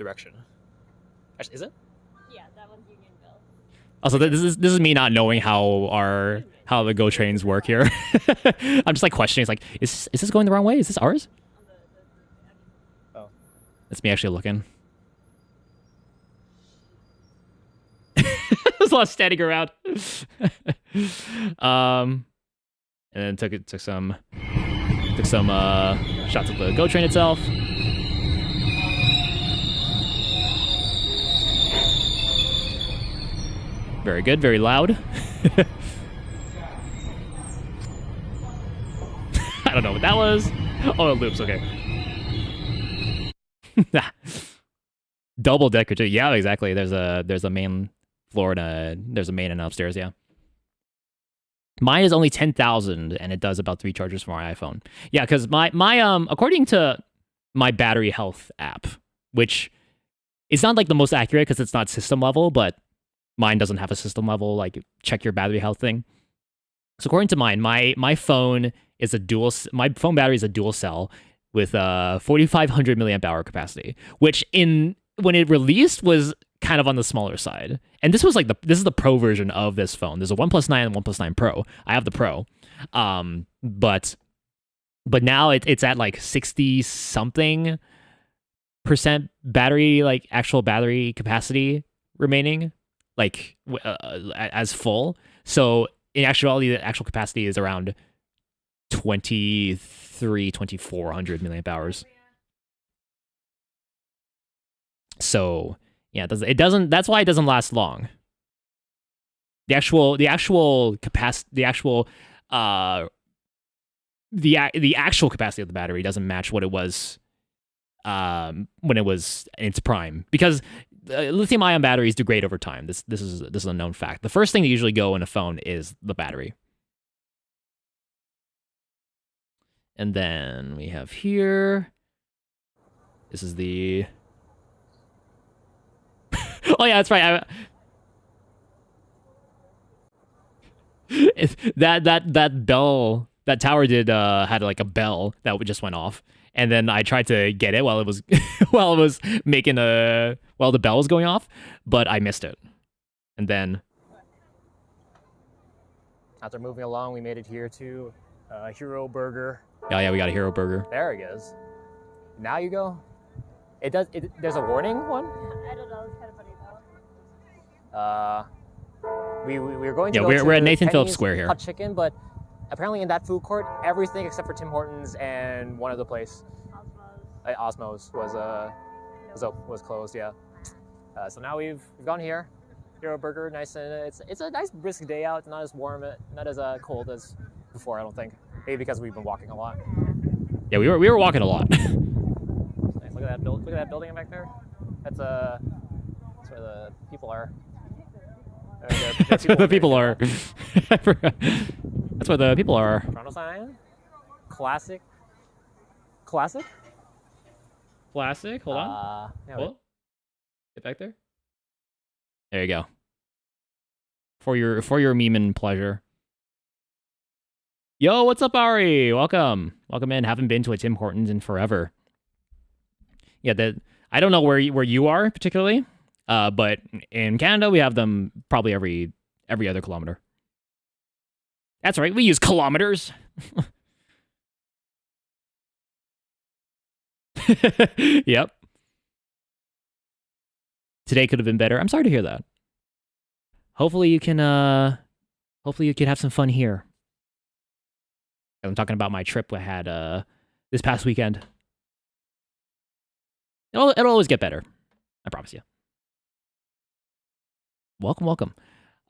direction. Actually, is it? Yeah, that one's Unionville. Also, this is me not knowing how the Go trains work here. I'm just like questioning. It's like, is this going the wrong way? Is this ours? Oh, that's me actually looking. There's a lot of standing around. And then took some shots of the Go train itself. Very good, very loud. I don't know what that was. Oh, it loops, okay. Double decker too. Yeah, exactly. There's a main floor and there's a main and upstairs, yeah. Mine is only 10,000 and it does about 3 charges for my iPhone. Yeah, because my according to my battery health app, which is not like the most accurate because it's not system level, but mine doesn't have a system level like check your battery health thing. So according to mine, my phone is my phone battery is a dual cell with 4,500 milliamp hour capacity, which when it released was kind of on the smaller side. And this was like this is the Pro version of this phone. There's a OnePlus 9 and OnePlus 9 Pro. I have the Pro, but now it's at like 60 something % battery, like actual battery capacity remaining, like as full. So in actuality, the actual capacity is around 2,400 milliamp hours. So yeah, it doesn't. That's why it doesn't last long. The actual capacity, the actual capacity of the battery doesn't match what it was when it was in its prime, because lithium-ion batteries degrade over time. This is a known fact. The first thing that usually go in a phone is the battery. And then we have here. This is the. Oh yeah, that's right. That bell, that tower had like a bell that just went off, and then I tried to get it while it was while the bell was going off, but I missed it. And then after moving along, we made it here to Hero Burger. Oh yeah, we got a Hero Burger. There it is. Now you go. There's a warning one? I don't know, it's kind of funny though. We were going to go to we're at Nathan Phillips Penny's Square here. Hot Chicken, but apparently in that food court, everything except for Tim Hortons and one other place, Osmos was closed. Yeah. So now we've gone here, Hero Burger, nice, and it's a nice brisk day out. It's not as warm, not as cold as before. I don't think. Maybe because we've been walking a lot. Yeah, we were walking a lot. Nice. Look at that building back there. That's where the people are. That's where the people are. That's where the people are. Toronto sign. Classic. Hold on. Yeah, Hold. Get back there. There you go. For your meme and pleasure. Yo, what's up, Ari? Welcome in. Haven't been to a Tim Hortons in forever. Yeah, I don't know where you are particularly, but in Canada we have them probably every other kilometer. That's right, we use kilometers. Yep. Today could have been better. I'm sorry to hear that. Hopefully you can have some fun here. I'm talking about my trip I had this past weekend. It'll always get better. I promise you. Welcome. Is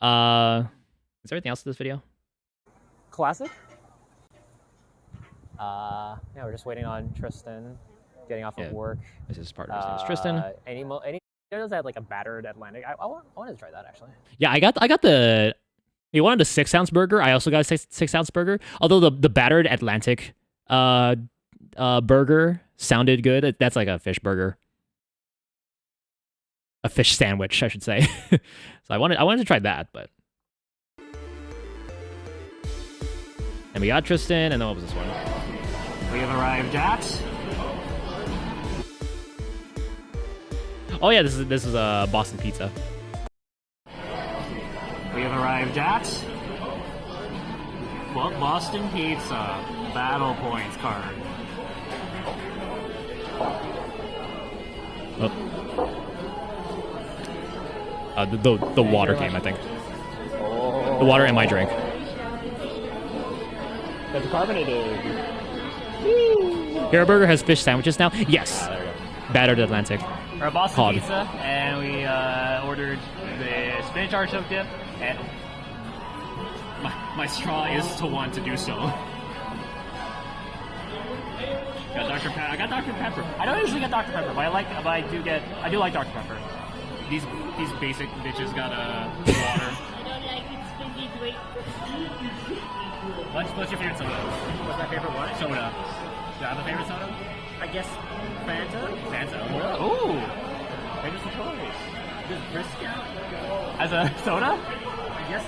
there anything else to this video? Classic. Yeah, we're just waiting on Tristan getting off of work. This is partner. His name is Tristan. Any does that like a battered Atlantic? I wanted to try that actually. Yeah, I got the. You wanted a 6-ounce burger. I also got a 6-ounce burger. Although the battered Atlantic burger sounded good. That's like a fish burger, a fish sandwich, I should say. So I wanted to try that, but. And we got Tristan, and then what was this one? We have arrived at Oh yeah, this is Boston Pizza. We have arrived at Boston Pizza Battle Points card. The water came, I think. The water and my drink. That's carbonated. Hero Burger has fish sandwiches now? Yes. Battered Atlantic. We're at Boston Cod. Pizza, and we ordered the spinach artichoke dip, and my straw is to want to do so. Got Dr. Pepper. I got Dr. Pepper. I don't usually get Dr. Pepper, but I do like Dr. Pepper. These basic bitches got water. I don't like it stinky drink. What's your favorite soda? What's my favorite what? Soda. Do you have a favorite soda? I guess Fanta. Fanta. Ooh. Favorite choice. Does Brisk count? As a soda? I guess.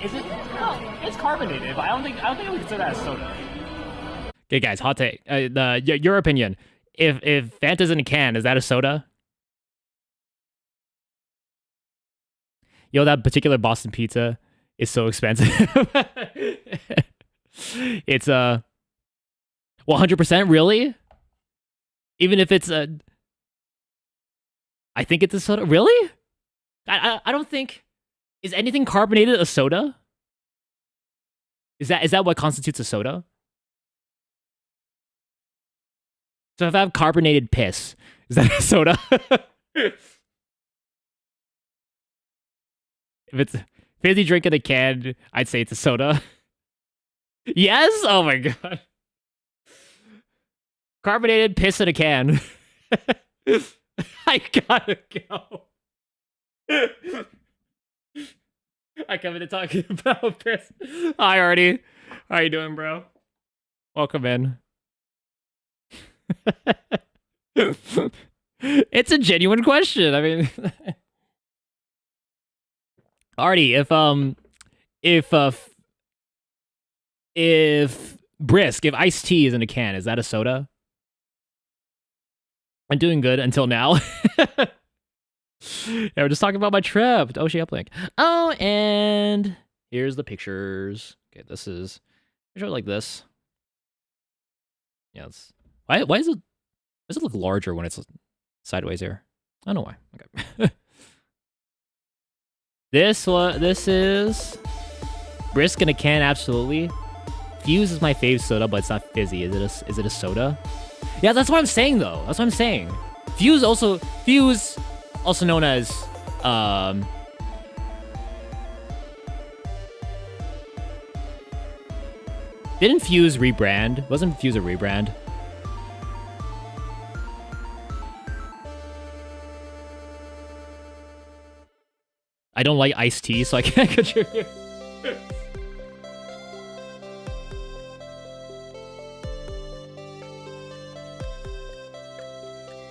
Is it? Well, it's carbonated, but I don't think I would consider that as soda. Okay, guys, hot take. Your opinion. If Fanta's in a can, is that a soda? Yo, that particular Boston Pizza is so expensive. It's 100% really? Even if it's a, I think it's a soda. Really? I don't think, is anything carbonated a soda? Is that what constitutes a soda? So if I have carbonated piss, is that a soda? If it's fizzy drink in a can, I'd say it's a soda. Yes? Oh my god. Carbonated piss in a can. I gotta go. I come into talking about piss. Hi, Artie. How you doing, bro? Welcome in. It's a genuine question. I mean, Artie, if Brisk, if iced tea is in a can, is that a soda? I'm doing good until now. Yeah, we're just talking about my trip to OshiUplink. Oh, and here's the pictures. Okay, this is show it like this. Yeah, it's why does it look larger when it's sideways here? I don't know why. Okay. This is Brisk in a can, absolutely. Fuse is my fave soda, but it's not fizzy. Is it a soda? Yeah, that's what I'm saying though. That's what I'm saying. Fuse also known as didn't Fuse rebrand? Wasn't Fuse a rebrand? I don't like iced tea, so I can't contribute.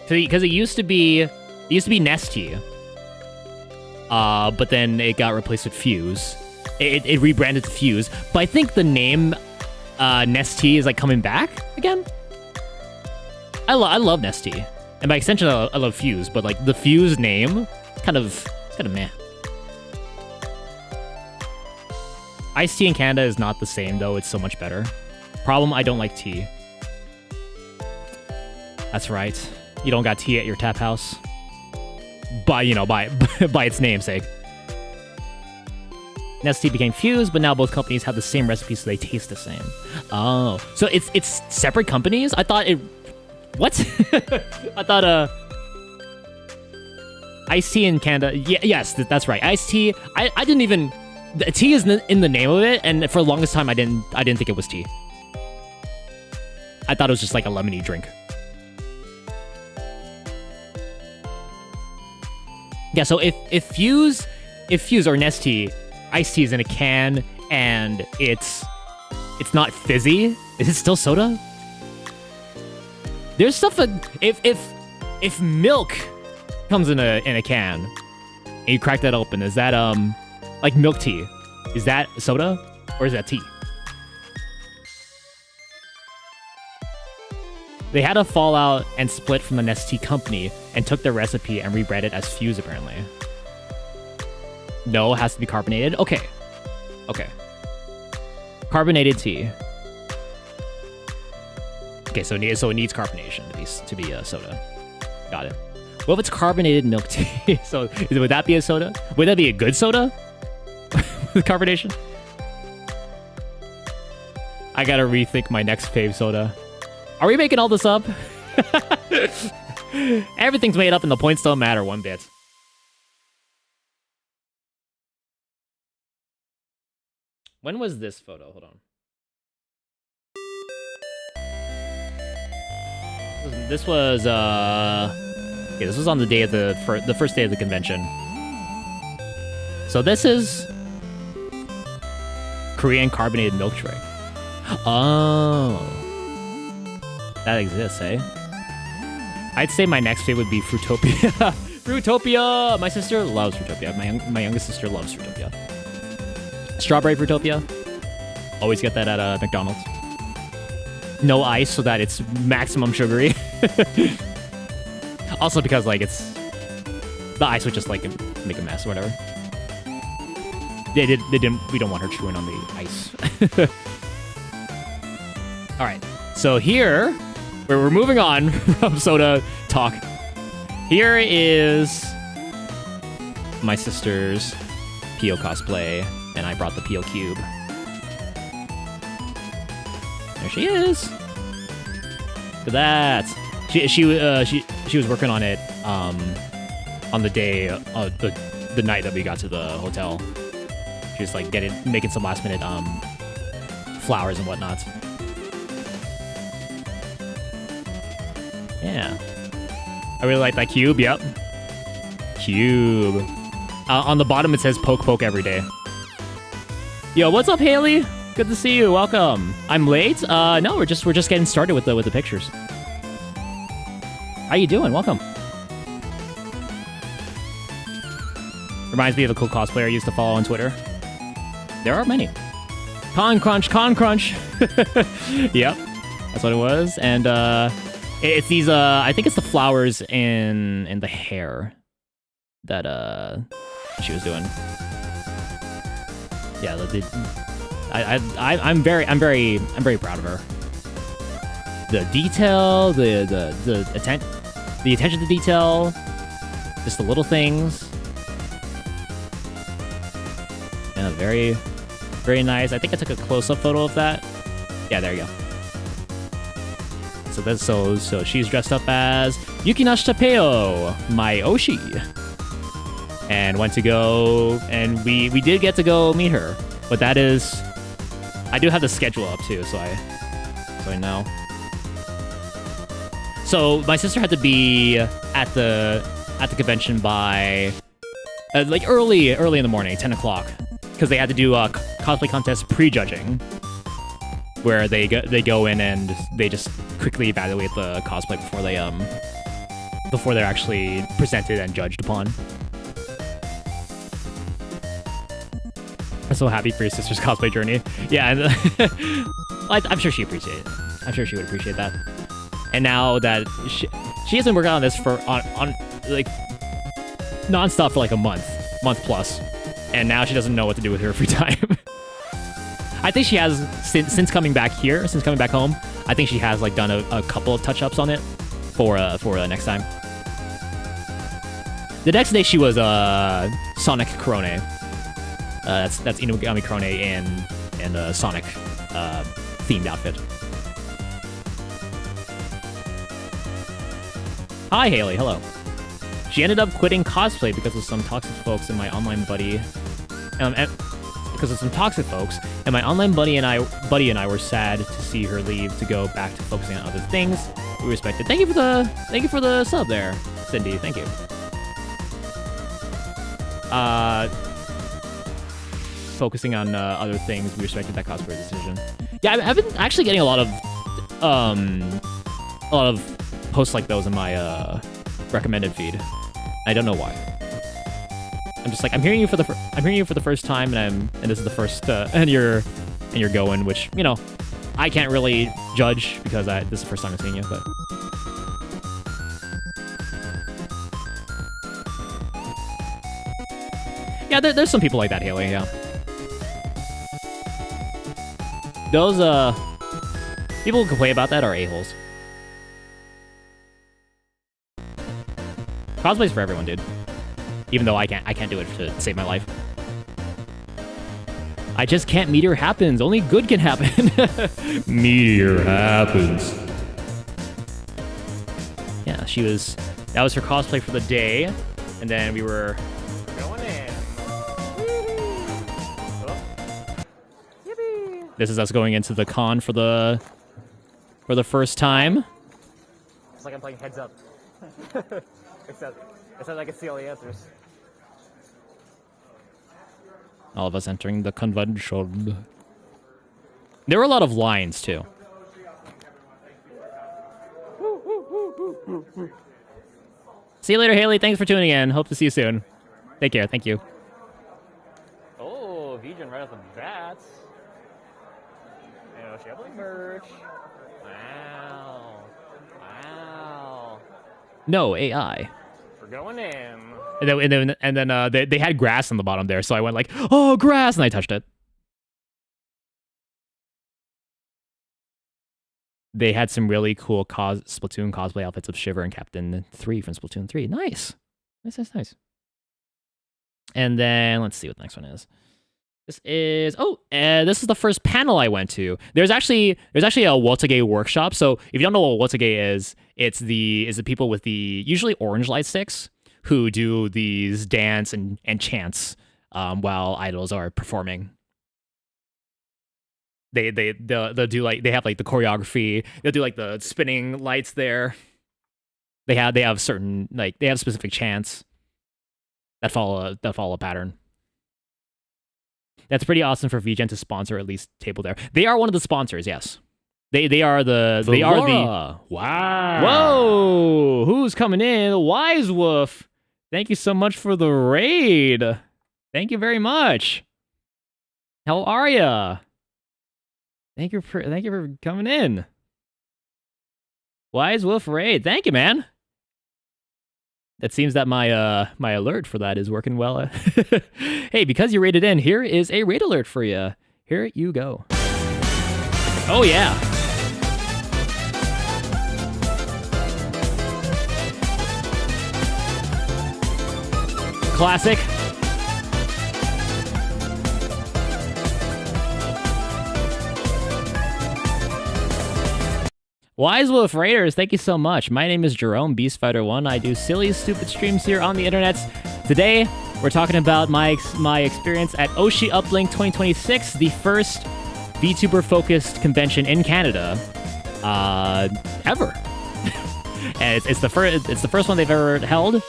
Because it used to be Nestea, but then it got replaced with Fuse. It rebranded to Fuse, but I think the name Nestea is like coming back again. I love Nestea, and by extension, I love Fuse, but like the Fuse name, it's kind of meh. Iced tea in Canada is not the same though; it's so much better. Problem: I don't like tea. That's right. You don't got tea at your tap house. By its namesake. Nestea became Fuse, but now both companies have the same recipe, so they taste the same. Oh, so it's separate companies? I thought it. What? I thought iced tea in Canada. Yes, that's right. Iced tea. I didn't even. The tea is in the name of it, and for the longest time, I didn't think it was tea. I thought it was just like a lemony drink. Yeah, so if Fuse or Nestea, iced tea is in a can and it's not fizzy, is it still soda? There's stuff that if milk comes in a can and you crack that open, is that like milk tea? Is that soda or is that tea? They had a fallout and split from the Nestea company and took their recipe and rebranded as Fuse, apparently. No, it has to be carbonated. Okay. Okay. Carbonated tea. Okay, so it needs carbonation to be a soda. Got it. What if it's carbonated milk tea? So would that be a soda? Would that be a good soda with carbonation? I gotta rethink my next fave soda. Are we making all this up? Everything's made up and the points don't matter one bit. When was this photo? Hold on. This was okay, this was on the day of the first day of the convention. So this is Korean carbonated milk drink. Oh, that exists, eh? I'd say my next fave would be Fruitopia. Fruitopia! My sister loves Fruitopia. My youngest sister loves Fruitopia. Strawberry Fruitopia. Always get that at McDonald's. No ice so that it's maximum sugary. Also because like the ice would just like make a mess or whatever. They didn't. We don't want her chewing on the ice. All right. So here, where we're moving on from soda talk. Here is my sister's Pio cosplay, and I brought the Pio cube. There she is. Look at that. She was working on it on the day the night that we got to the hotel. She was like making some last minute flowers and whatnot. Yeah. I really like that cube. Yep. Cube. On the bottom it says poke poke every day. Yo, what's up, Haley? Good to see you. Welcome. I'm late. No, we're just getting started with the pictures. How you doing? Welcome. Reminds me of a cool cosplayer I used to follow on Twitter. There are many. Con Crunch. Yep, that's what it was. And it's these. I think it's the flowers in the hair that she was doing. Yeah, I'm very proud of her. The detail, the attention to detail, just the little things. Yeah, very, very nice. I think I took a close-up photo of that. Yeah, there you go. So that's so she's dressed up as Yukinashi Tapeo, my Oshi, and went to go, and we did get to go meet her. But that is, I do have the schedule up too, so I know. So my sister had to be at the convention by like early in the morning, 10 o'clock, because they had to do a cosplay contest pre-judging, where they go in and they just quickly evaluate the cosplay before they're actually presented and judged upon. I'm so happy for your sister's cosplay journey. Yeah, and I'm sure she appreciate it. I'm sure she would appreciate that. And now that she has been working on this for on like nonstop for like a month plus, and now she doesn't know what to do with her free time. I think she has since coming back home. I think she has like done a couple of touch-ups on it for next time. The next day she was Sonic Korone. That's Inugami Korone in a Sonic themed outfit. Hi, Haley. Hello. She ended up quitting cosplay because of some toxic folks and my online buddy. Because of some toxic folks, and my online buddy and I were sad to see her leave to go back to focusing on other things. We respect it. Thank you for the sub there, Cindy. Thank you. Focusing on other things, we respected that cosplay decision. Yeah, I've been actually getting a lot of posts like those in my recommended feed. I don't know why. I'm just like, I'm hearing you for the first time, and this is the first and you're going, which, you know, I can't really judge because this is the first time I'm seeing you, but Yeah, there's some people like that, Haley. Yeah. Those people who complain about that are a-holes. Cosplay's for everyone, dude. Even though I can't do it to save my life. I just can't. Meteor happens. Only good can happen. Meteor happens. Yeah, that was her cosplay for the day, and then we were Going in. This is us going into the con for the first time. It's like I'm playing heads up. except I can see all the answers. All of us entering the convention. There were a lot of lines too. See you later, Haley. Thanks for tuning in. Hope to see you soon. Take care. Thank you. Oh, Vegan right off the bat. And OshiUplink merch. Wow. Wow. No AI. We're going in. And then they had grass on the bottom there, so I went like, oh, grass, and I touched it. They had some really cool Splatoon cosplay outfits of Shiver and Captain 3 from Splatoon 3. Nice. Nice. And then let's see what the next one is. This is this is the first panel I went to. There's actually a Wotage workshop. So if you don't know what Wotage is, it's the people with the usually orange light sticks who do these dance and chants while idols are performing. They'll do like, they have like the choreography. They'll do like the spinning lights there. They have certain, like, they have specific chants that follow a pattern. That's pretty awesome for VGen to sponsor at least Table Dare. They are one of the sponsors, yes. They are the Wow. Whoa! Who's coming in? Wise Wolf. Thank you so much for the raid. Thank you very much. How are ya? Thank you for coming in. Wise Wolf raid. Thank you, man. It seems that my alert for that is working well. Hey, because you raided in, here is a raid alert for you. Here you go. Oh yeah. Classic. Wise Wolf Raiders, thank you so much. My name is Jerome, Beastfighter1. I do silly, stupid streams here on the internet. Today, we're talking about my experience at OshiUplink 2026, the first VTuber-focused convention in Canada ever. And it's the first one they've ever held,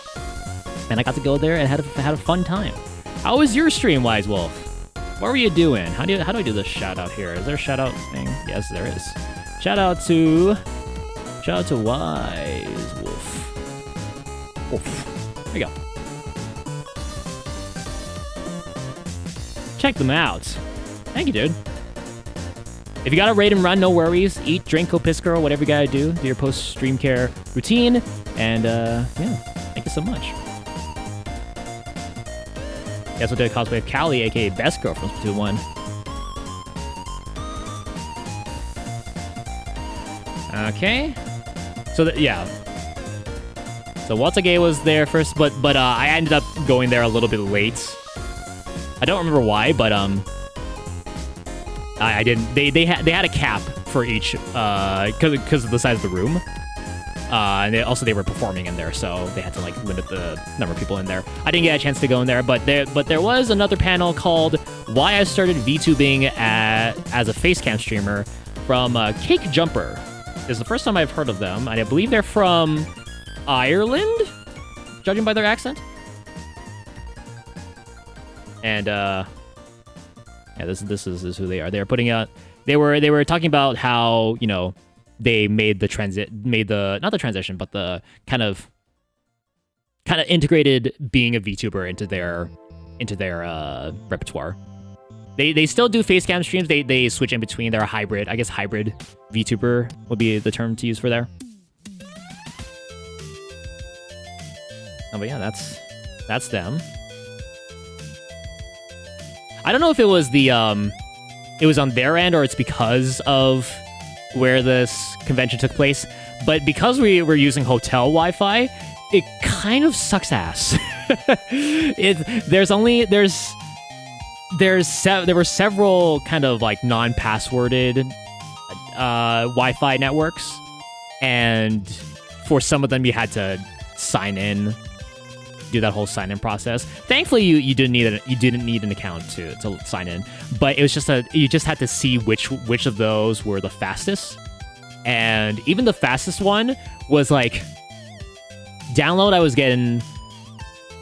and I got to go there and had a fun time. How was your stream, Wise Wolf? What were you doing? How do I do this shout out here? Is there a shout out thing? Yes, there is. Shout out to Wise Wolf. Oof. There we go. Check them out. Thank you, dude. If you got to raid and run, no worries. Eat, drink, go piss, girl, whatever you gotta do. Do your post-stream care routine. And, yeah, thank you so much. You also did a cosplay of Callie, aka Best Girl from Splatoon 1. Okay. So, yeah. So, Watsugay was there first, but I ended up going there a little bit late. I don't remember why, but, I didn't. They had a cap for each, because of the size of the room. And they were performing in there, so they had to like limit the number of people in there. I didn't get a chance to go in there, but there was another panel called "Why I Started VTubing as a Facecam Streamer" from Cake Jumper. It's the first time I've heard of them, and I believe they're from Ireland, judging by their accent. And yeah, this is who they are. They're putting out. They were talking about how, you know, they made the not the transition, but the kind of integrated being a VTuber into their repertoire. They still do facecam streams. They switch in between. They're a hybrid. I guess hybrid VTuber would be the term to use for there. Oh, but yeah, that's them. I don't know if it was the it was on their end or it's because of where this convention took place, but because we were using hotel Wi-Fi, it kind of sucks ass. There were several kind of like non-passworded Wi-Fi networks, and for some of them you had to sign in, do that whole sign in process. Thankfully, you didn't need an account to sign in, but it was just you just had to see which of those were the fastest, and even the fastest one was like download. I was getting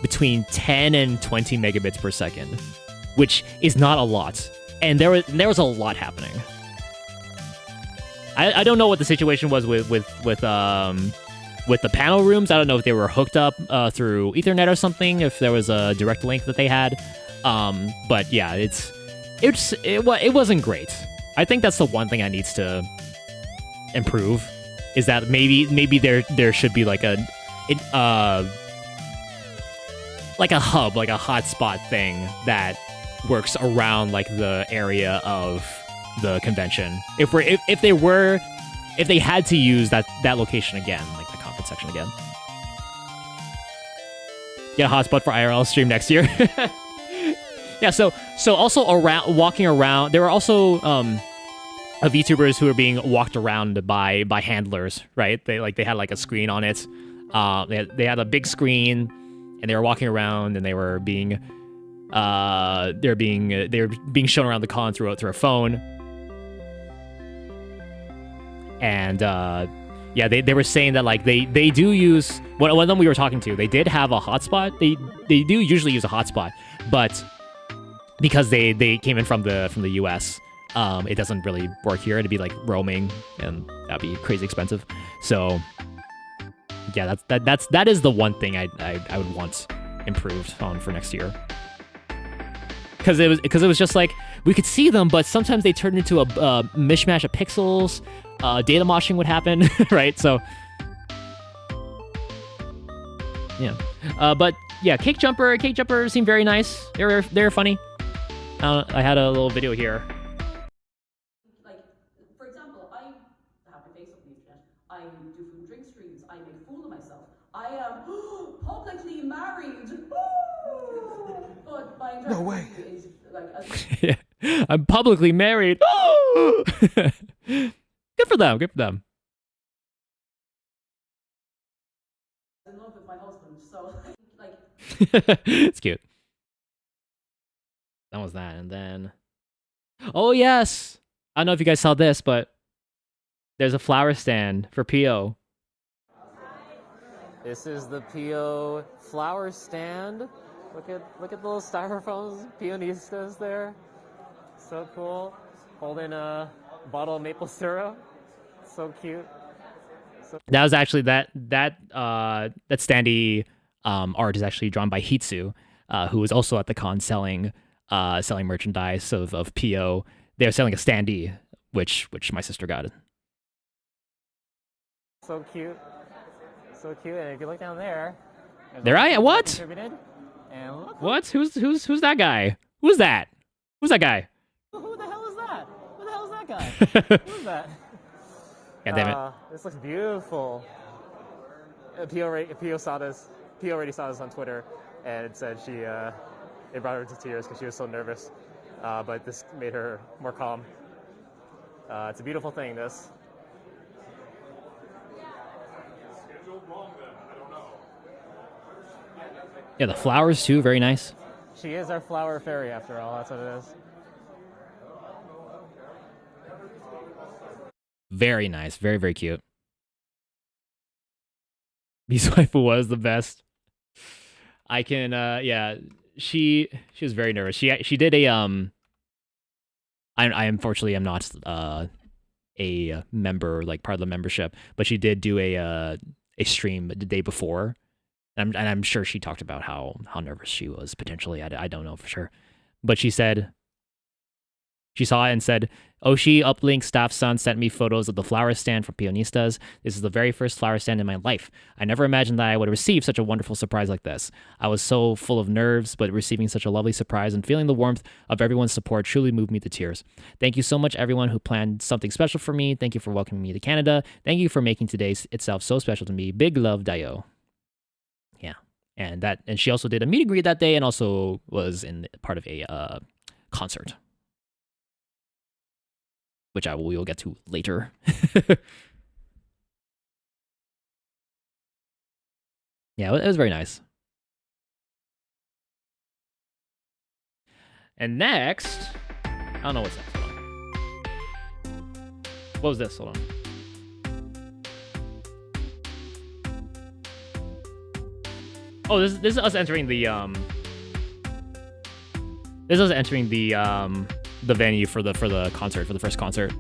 between 10 and 20 megabits per second, which is not a lot, and there was a lot happening. I don't know what the situation was with the panel rooms. I don't know if they were hooked up through Ethernet or something, if there was a direct link that they had. But yeah, it wasn't great. I think that's the one thing that needs to improve, is that maybe there should be like a hub, like a hotspot thing that works around like the area of the convention. If they had to use that location again, like the conference section again. Get a hotspot for IRL stream next year. Yeah, so also walking around, there were also VTubers who were being walked around by handlers, right? They had like a screen on it. They had a big screen, and they were walking around, and they were being shown around the con through a phone. And yeah, they were saying that like they do use, one of them we were talking to, they did have a hotspot. They do usually use a hotspot, but because they came in from the US, it doesn't really work here. It'd be like roaming, and that'd be crazy expensive. So yeah, that is the one thing I would want improved on for next year. Because it was just like we could see them, but sometimes they turned into a mishmash of pixels. Data moshing would happen, right? So yeah, but yeah, Cake Jumper seemed very nice. They're funny. I had a little video here. Like, for example, I have my face up on the internet. I do food and drink streams. I make a fool of myself. I am publicly married. But my No way. is like. Yeah, I'm publicly married. Good for them. Good for them. In love with my husband, so like. It's cute. That was that, and then, oh yes, I don't know if you guys saw this, but there's a flower stand for PO. This is the PO flower stand. Look at the little styrofoams, peonistas there. So cool. Holding a bottle of maple syrup. So cute. That was actually that standee art is actually drawn by Hitsu, who was also at the con selling merchandise of PO. They were selling a standee, which my sister got. So cute. So cute. And if you look down there, what? Contributed. And look, What? Who's that guy? Who's that? Who's that guy? who the hell is that? Who the hell is that guy? Who is that? God damn it. This looks beautiful. Pio saw this. Pio already saw this on Twitter, and it said it brought her to tears because she was so nervous. But this made her more calm. It's a beautiful thing, this. Yeah, the flowers too, very nice. She is our flower fairy, after all. That's what it is. Very nice. Very, very cute. Beast Waifu was the best. I can, yeah, she was very nervous. She did a, I unfortunately am not, a member, like part of the membership, but she did do a stream the day before. And I'm sure she talked about how nervous she was potentially. I don't know for sure. But she said She saw it and said, OshiUplink staff son sent me photos of the flower stand from Pionistas. This is the very first flower stand in my life. I never imagined that I would receive such a wonderful surprise like this. I was so full of nerves, but receiving such a lovely surprise and feeling the warmth of everyone's support truly moved me to tears. Thank you so much, everyone who planned something special for me. Thank you for welcoming me to Canada. Thank you for making today itself so special to me. Big love, Dio. Yeah. And she also did a meet and greet that day and also was in part of a concert, which we will get to later. Yeah, it was very nice. And next, I don't know what's next. Hold on. What was this? Hold on. Oh, this is us entering the This is us entering the venue for the concert, for the first concert.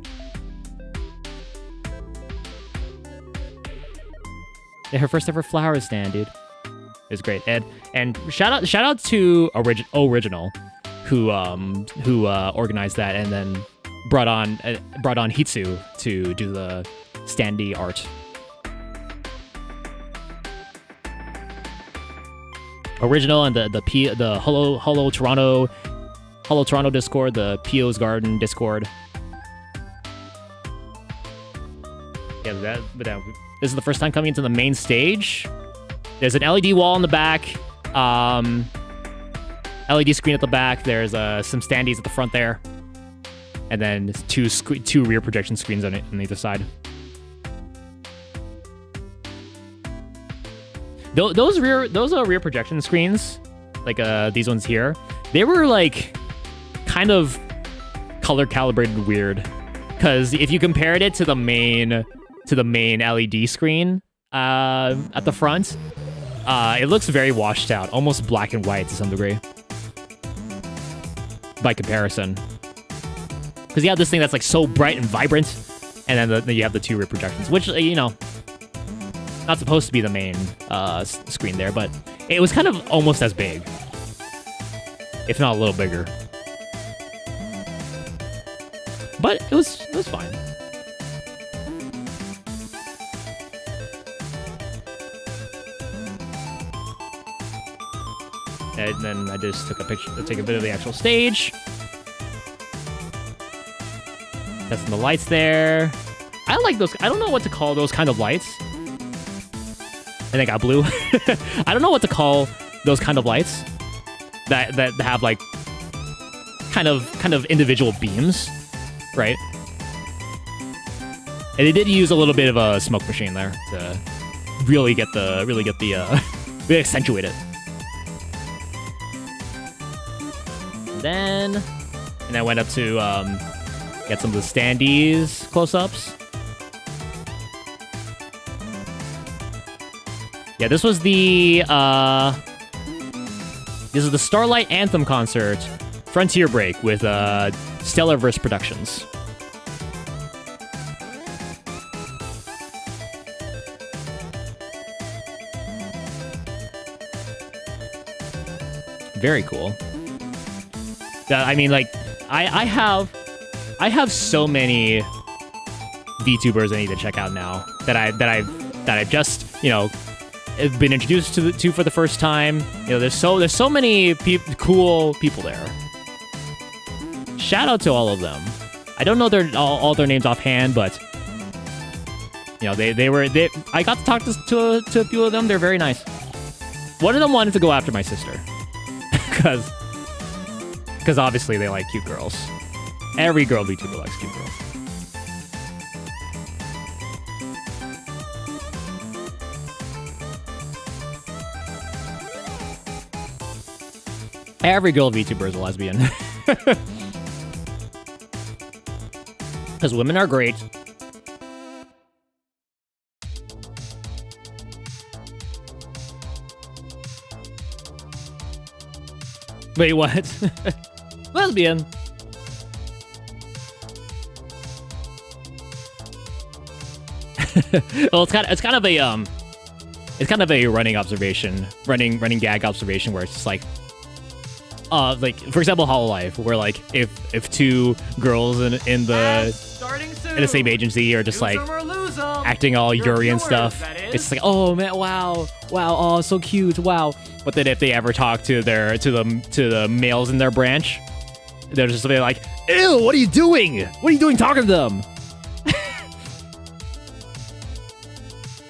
Yeah, her first ever flower stand, dude. It was great. And shout out to Original, who organized that and then brought on Hitsu to do the standee art. Original and the Hello Toronto Discord, the Pio's Garden Discord. Yeah, this is the first time coming into the main stage. There's an LED wall in the back, LED screen at the back. There's some standees at the front there, and then two rear projection screens on either side. Those rear projection screens, like these ones here, they were like kind of color calibrated weird, because if you compared it to the main LED screen at the front, it looks very washed out, almost black and white to some degree by comparison. Because you have this thing that's like so bright and vibrant, and then you have the two rear projections, which, you know, not supposed to be the main screen there, but it was kind of almost as big, if not a little bigger. But it was fine. And then I just took a picture to take a bit of the actual stage. Testing the lights there. I like those. I don't know what to call those kind of lights. And they got blue. I don't know what to call those kind of lights that have like kind of individual beams, right? And they did use a little bit of a smoke machine there to really accentuate it. And then I went up to get some of the standees close-ups. Yeah, this is the Starlight Anthem concert, Frontier Break with Stellarverse Productions. Very cool. I mean, like, I have so many VTubers I need to check out now that I've just, you know, been introduced to for the first time. You know, there's so many cool people there. Shout out to all of them. I don't know all their names offhand, but you know, I got to talk to a few of them. They're very nice. One of them wanted to go after my sister because obviously they like cute girls. Every girl VTuber likes cute girls. Every girl VTuber is a lesbian. Because women are great. Wait, what? Lesbian. Well, it's kind of a running gag observation where it's just like, like for example, Hololive, where like if two girls in the Starting soon. in the same agency are just Use like 'em or lose 'em. acting all Your Yuri and viewers, stuff, that is. it's like, oh man, wow, oh so cute, wow. But then if they ever talk to the males in their branch, they're just like, ew, what are you doing? What are you doing talking to them?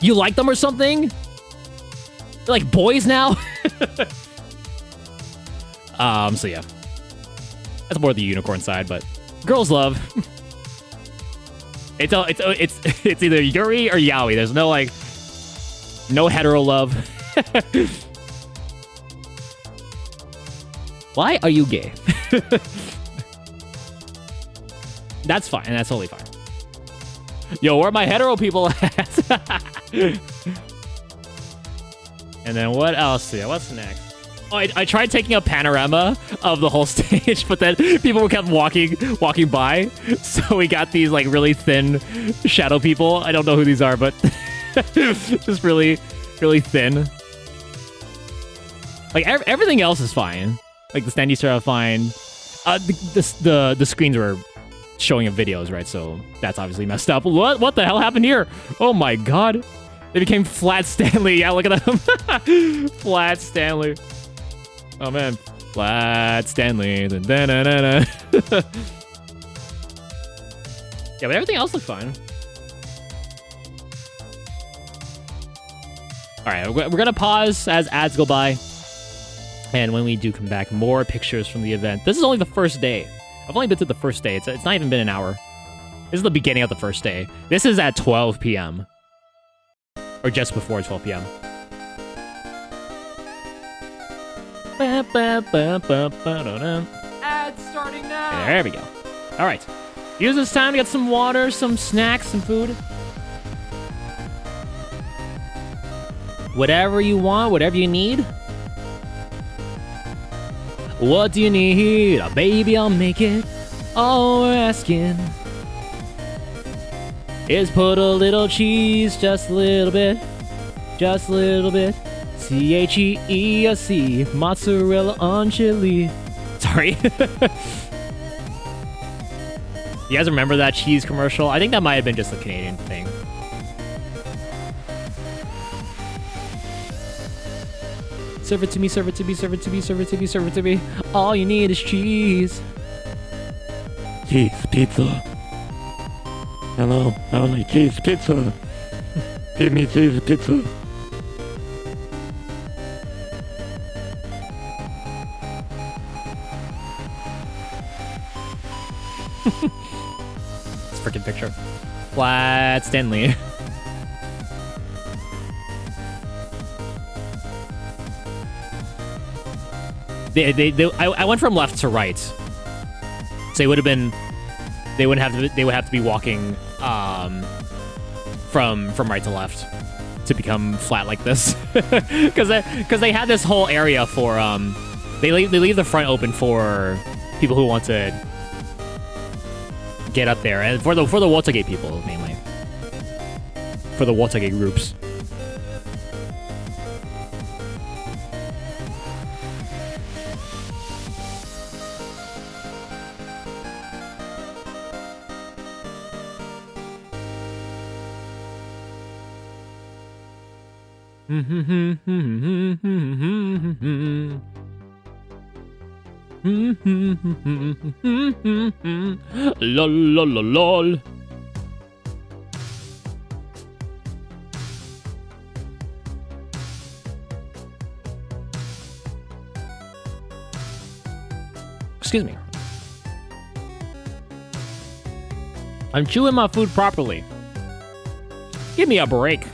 You like them or something? They're like boys now? So yeah. That's more the unicorn side, but girls love. It's either Yuri or Yaoi. There's no like no hetero love. Why are you gay? That's fine. That's totally fine. Yo, where are my hetero people at? And then what else? Yeah, what's next? Oh, I tried taking a panorama of the whole stage, but then people kept walking by. So we got these like really thin shadow people. I don't know who these are, but just really thin. Like everything else is fine. Like the standees are fine. The screens were showing of videos, right? So that's obviously messed up. What the hell happened here? Oh my god. They became Flat Stanley. Yeah, look at them. Flat Stanley. Oh man. Flat Stanley. Da-da-da-da. Yeah, but everything else looked fine. Alright, we're gonna pause as ads go by. And when we do come back, more pictures from the event. This is only the first day. I've only been to the first day. It's not even been an hour. This is the beginning of the first day. This is at 12 p.m. Or just before 12 p.m. Ads starting now. There we go. All right. Use this time to get some water, some snacks, some food. Whatever you want, whatever you need. What do you need? Oh, baby, I'll make it. All we're asking is put a little cheese, just a little bit. Just a little bit. CHEESC, mozzarella on chili. Sorry. You guys remember that cheese commercial? I think that might have been just a Canadian thing. Serve it to me, serve it to me, serve it to me, serve it to me, serve it to me. All you need is cheese. Cheese pizza. Hello, I would like cheese pizza. Give me cheese pizza. This freaking picture. Flat Stanley. I went from left to right, so they would have to be walking from right to left to become flat like this, because they had this whole area for they leave the front open for people who want to get up there, and for the Watergate people mainly, for the Watergate groups. Lol lol lol lol. Excuse me. I'm chewing my food properly. Give me a break.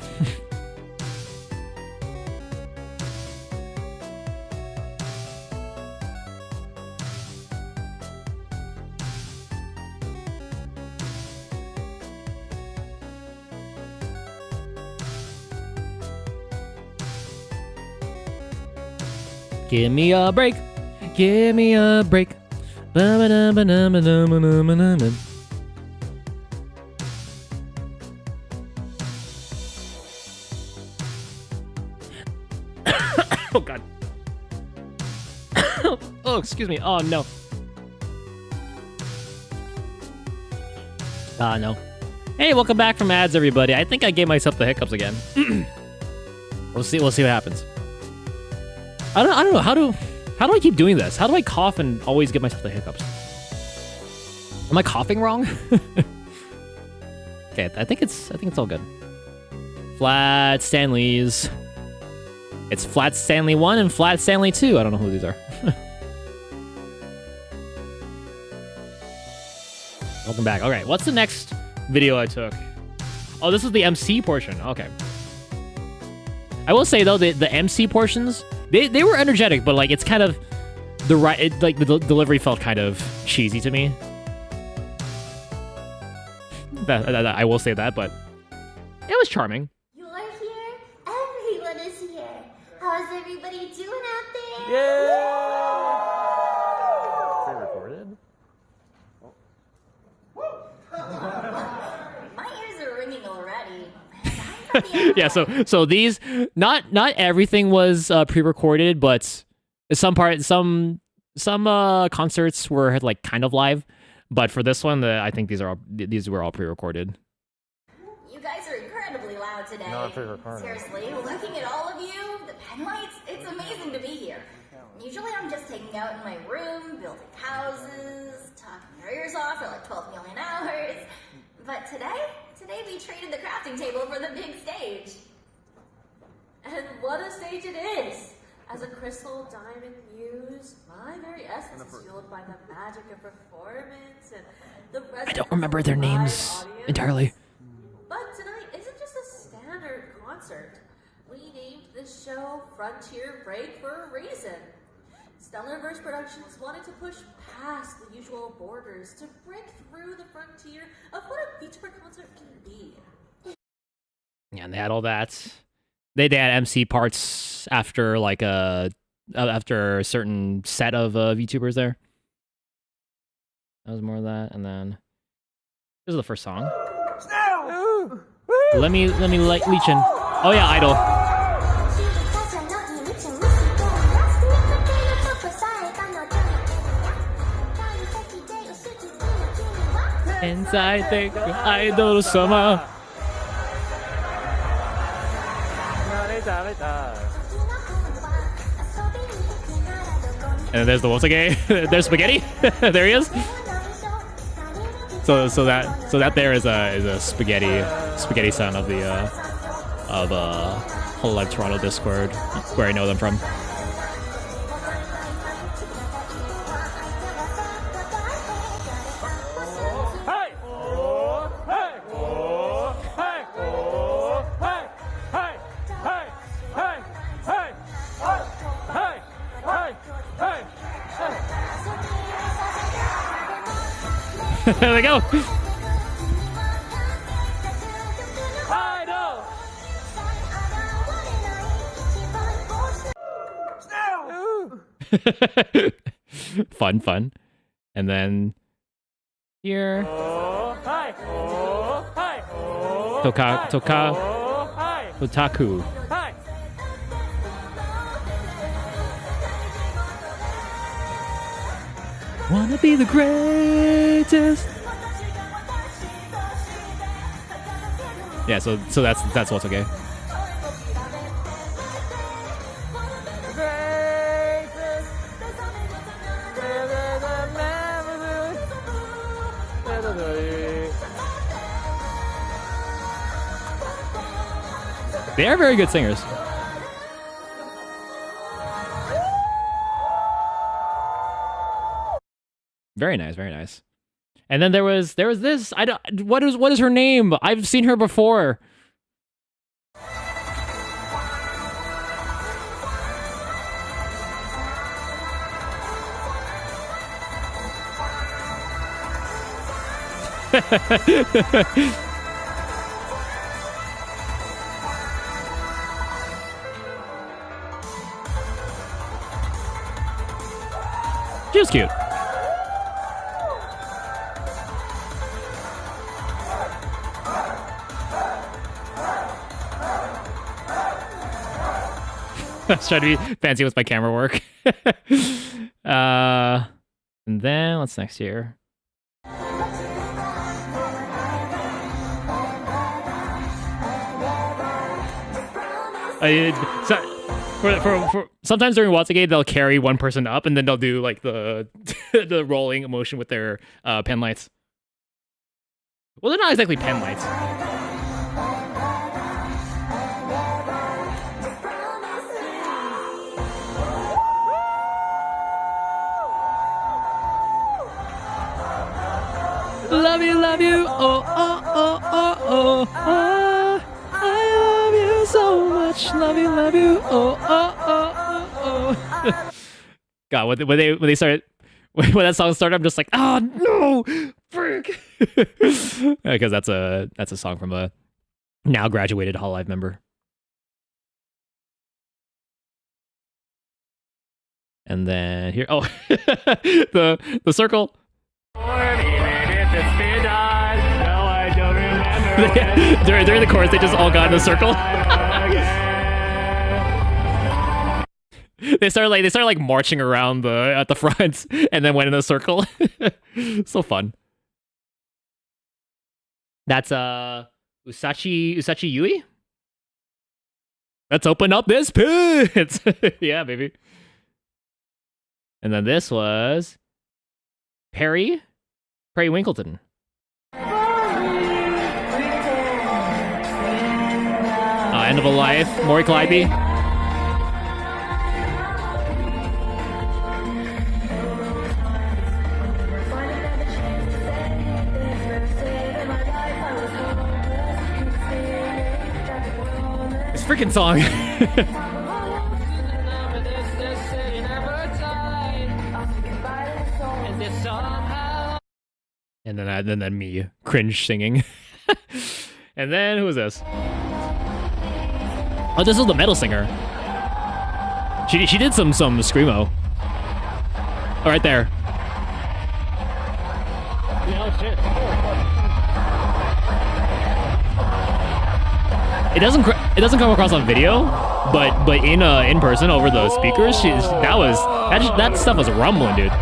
Give me a break. Give me a break. Ba-ba-da-ba-da-ba-da-ba-da-ba-da-ba. Oh god. Oh, excuse me. Oh no. No. Hey, welcome back from ads, everybody. I think I gave myself the hiccups again. We'll see what happens. I don't know. How do I keep doing this? How do I cough and always get myself the hiccups? Am I coughing wrong? Okay, I think it's all good. Flat Stanleys. It's Flat Stanley 1 and Flat Stanley 2. I don't know who these are. Welcome back. Okay, what's the next video I took? Oh, this is the MC portion. Okay. I will say though, the MC portions, they were energetic, but like it's kind of the delivery felt kind of cheesy to me. I will say that, but it was charming. You are here. Everyone is here. How's everybody doing out there? Yeah. Pre-recorded. My ears are ringing already. I'm from the Yeah, so these not everything was pre-recorded, but some concerts were like kind of live. But for this one, I think these were all pre-recorded. You guys are incredibly loud today. Not pre-recorded. Seriously, looking at all of you, the pen lights, it's amazing to be here. Usually I'm just hanging out in my room, building houses, talking your ears off for like 12 million hours. But today we traded the crafting table for the big stage. And what a stage it is! As a crystal diamond muse, my very essence is fueled by the magic of performance and the I don't remember their names entirely. But tonight isn't just a standard concert. We named this show Frontier Break for a reason. Stellarverse Productions wanted to push past the usual borders to break through the frontier of what a VTuber concert can be. Yeah, and they had all that. They had MC parts after like after a certain set of VTubers there. That was more of that, and then this is the first song. Let me leech in. Oh yeah, Idol. Inside the idol summer. And then there's the Wosage. There's Spaghetti. There he is. So that there is a spaghetti son of the Whole Life Toronto Discord, where I know them from. There we go. Fun. And then here. Totaku. Wanna be the greatest. Yeah, so that's what's okay. They are very good singers. Very nice, very nice. And then there was this. What is her name? I've seen her before. She was cute. I was trying to be fancy with my camera work. And then what's next here? For sometimes during Watsugate they'll carry one person up and then they'll do like the the rolling motion with their pen lights. Well, they're not exactly pen lights. Love you, oh, oh, oh, oh, oh, oh. I love you so much, love you, oh, oh, oh, oh, oh. God, when they started, when that song started, I'm just like, oh no, frick, because that's a song from a now graduated Hololive member. And then here, oh, the circle. During the chorus, they just all got in a circle. they started like marching around at the front, and then went in a circle. So fun. That's Usachi Yui. Let's open up this pit. Yeah, baby. And then this was Perry Winkleton. End of a Life, Maury Clyde. This freaking song. And then me cringe singing. And then who is this? Oh, this is the metal singer. She did some screamo. Oh, right there. Oh shit. It doesn't come across on video, but in person over the speakers, that stuff was rumbling, dude.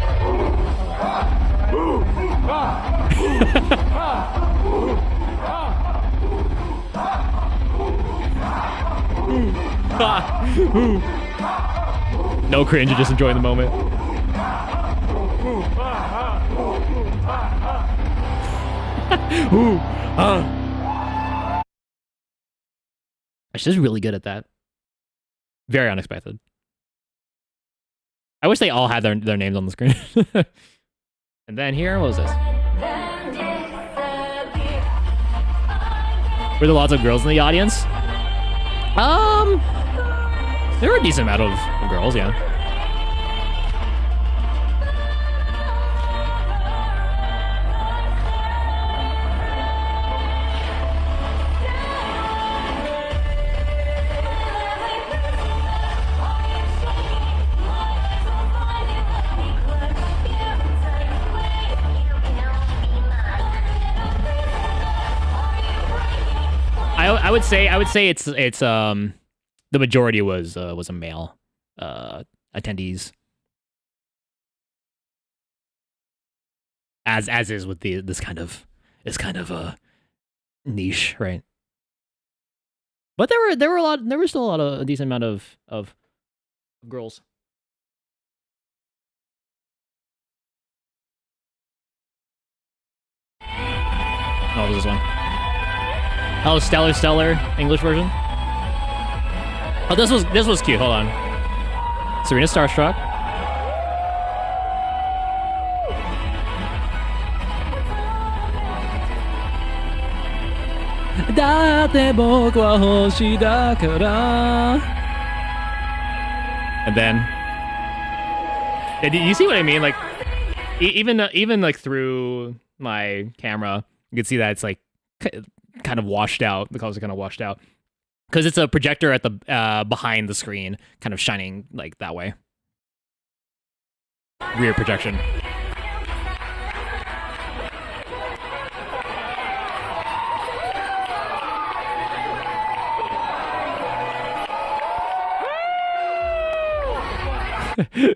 No cringe, just enjoying the moment. She's really good at that. Very unexpected. I wish they all had their names on the screen. And then here, what was this? Were there lots of girls in the audience? There were a decent amount of girls, yeah. I would say it's the majority was a male attendees, as is with this kind of a niche, right? But there were still a decent amount of girls. What was this one? Oh, Stellar English version. Oh, this was cute. Hold on. Serena Starstruck. And then, yeah, do you see what I mean? Like, even like through my camera, you can see that it's like kind of washed out. The colors are kind of washed out because it's a projector at the behind the screen, kind of shining like that way. Rear projection.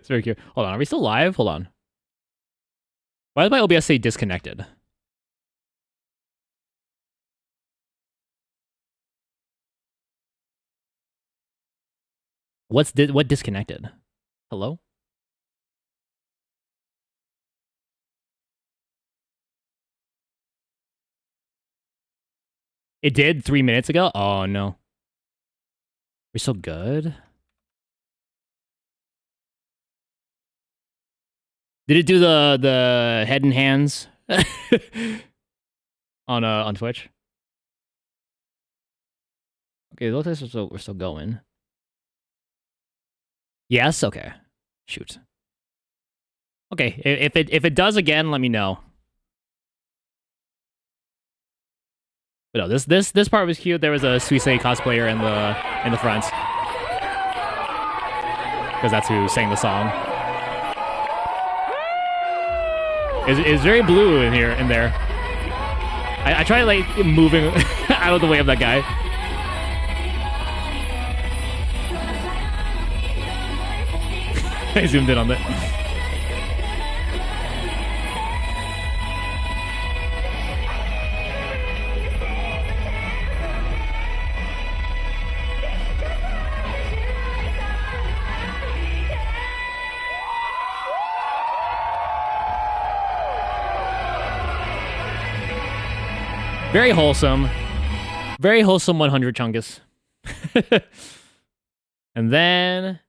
It's very cute. Hold on, are we still live? Hold on. Why did my OBS say disconnected? What disconnected? Hello? It did 3 minutes ago? Oh no. We're so good. Did it do the head and hands on Twitch? Okay, it looks like we're still going. Yes. Okay. Shoot. Okay. If it does again, let me know. But no, this part was cute. There was a Suisse cosplayer in the front because that's who sang the song. It's very blue in there. I tried like moving out of the way of that guy. I zoomed in on that. Very wholesome. Very wholesome 100 Chungus. And then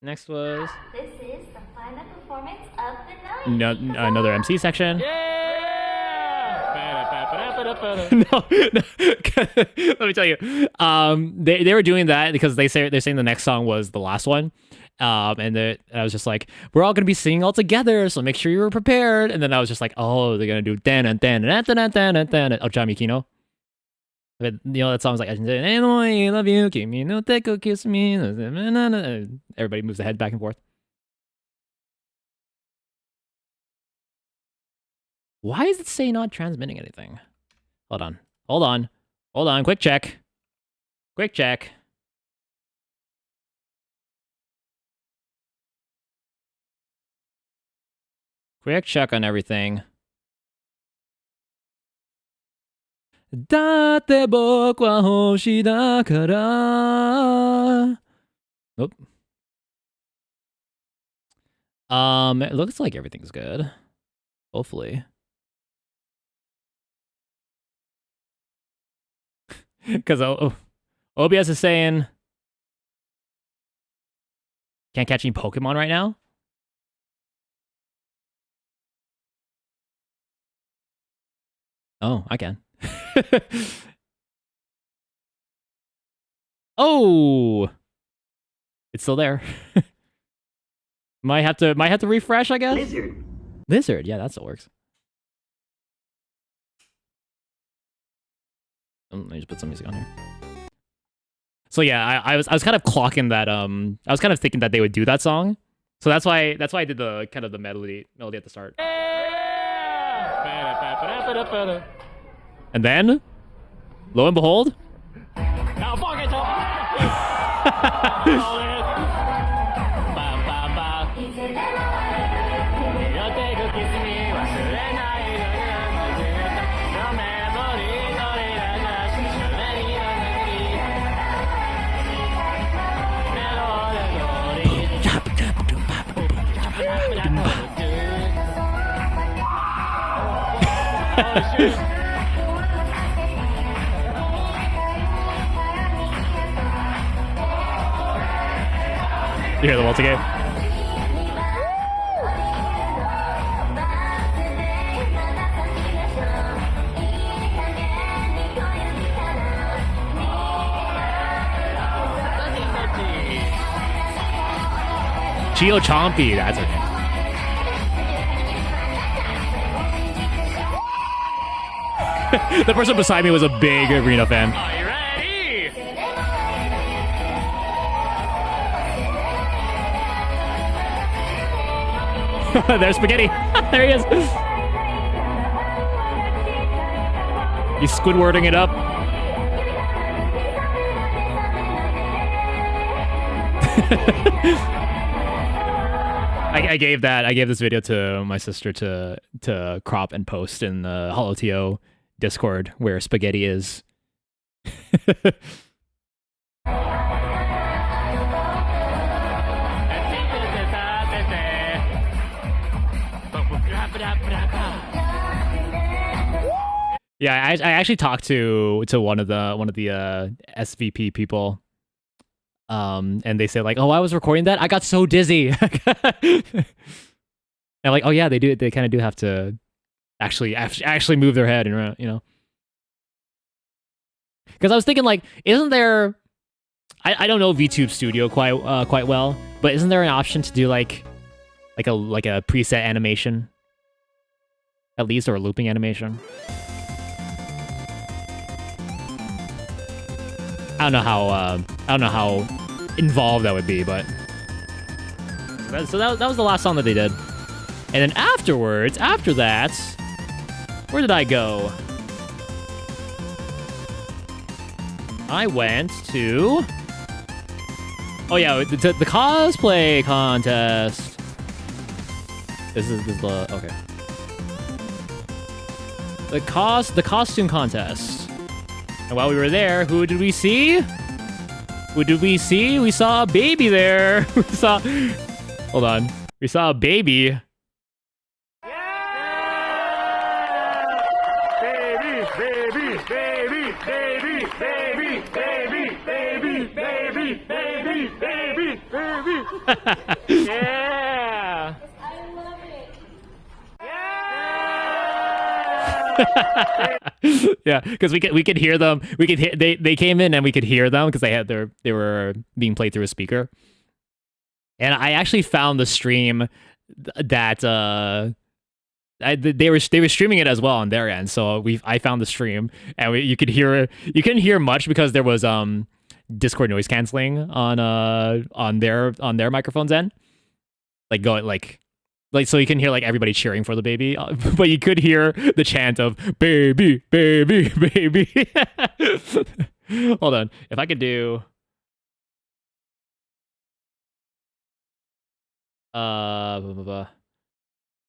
next was This is the final performance of the night. another MC section. No. Let me tell you. They were doing that because they're saying the next song was the last one. And I was just like, we're all gonna be singing all together, so make sure you were prepared. And then I was just like, oh, they're gonna do dan and dan and dan and dan and dan. Ochami Kino. But, you know that song's like, I love you, kimi no teko kiss me. Everybody moves the head back and forth. Why is it say not transmitting anything? Hold on. Quick check. Quick check on everything. だって僕は星だから。Nope. It looks like everything's good. Hopefully. Because OBS is saying can't catch any Pokemon right now. Oh, I can. Oh, it's still there. might have to refresh, I guess. Lizard, yeah, that still works. Let me just put some music on here. So yeah, I was kind of clocking that. I was kind of thinking that they would do that song. So that's why I did the kind of the melody at the start. And then, lo and behold. Now fuck it. You hear the waltz again? Chio Chompy, that's her name. The person beside me was a big Arena fan. Are you ready? There's Spaghetti. There he is. He's Squidwarding it up. I gave this video to my sister to crop and post in the HoloTO Discord where spaghetti is. Yeah, I actually talked to one of the SVP people, and they said like, "Oh, I was recording that. I got so dizzy." And like, "Oh yeah, they do. They kind of do have to actually move their head and you know." Because I was thinking like, isn't there? I don't know VTube Studio quite well, but isn't there an option to do like a preset animation, at least, or a looping animation? I don't know how involved that would be, but so that was the last song that they did. And then afterwards, after that, where did I go? I went to the cosplay contest. This is the okay. The costume contest. And while we were there, who did we see? We saw a baby there. Hold on. We saw a baby. Yeah. I love it. Yeah, because we could hear them. We could hear they came in and we could hear them because they were being played through a speaker. And I actually found the stream that they were streaming it as well on their end. So I found the stream and you couldn't hear much because there was Discord noise canceling on their microphones end, like going like so you can hear like everybody cheering for the baby, but you could hear the chant of baby, baby, baby. Hold on, if I could do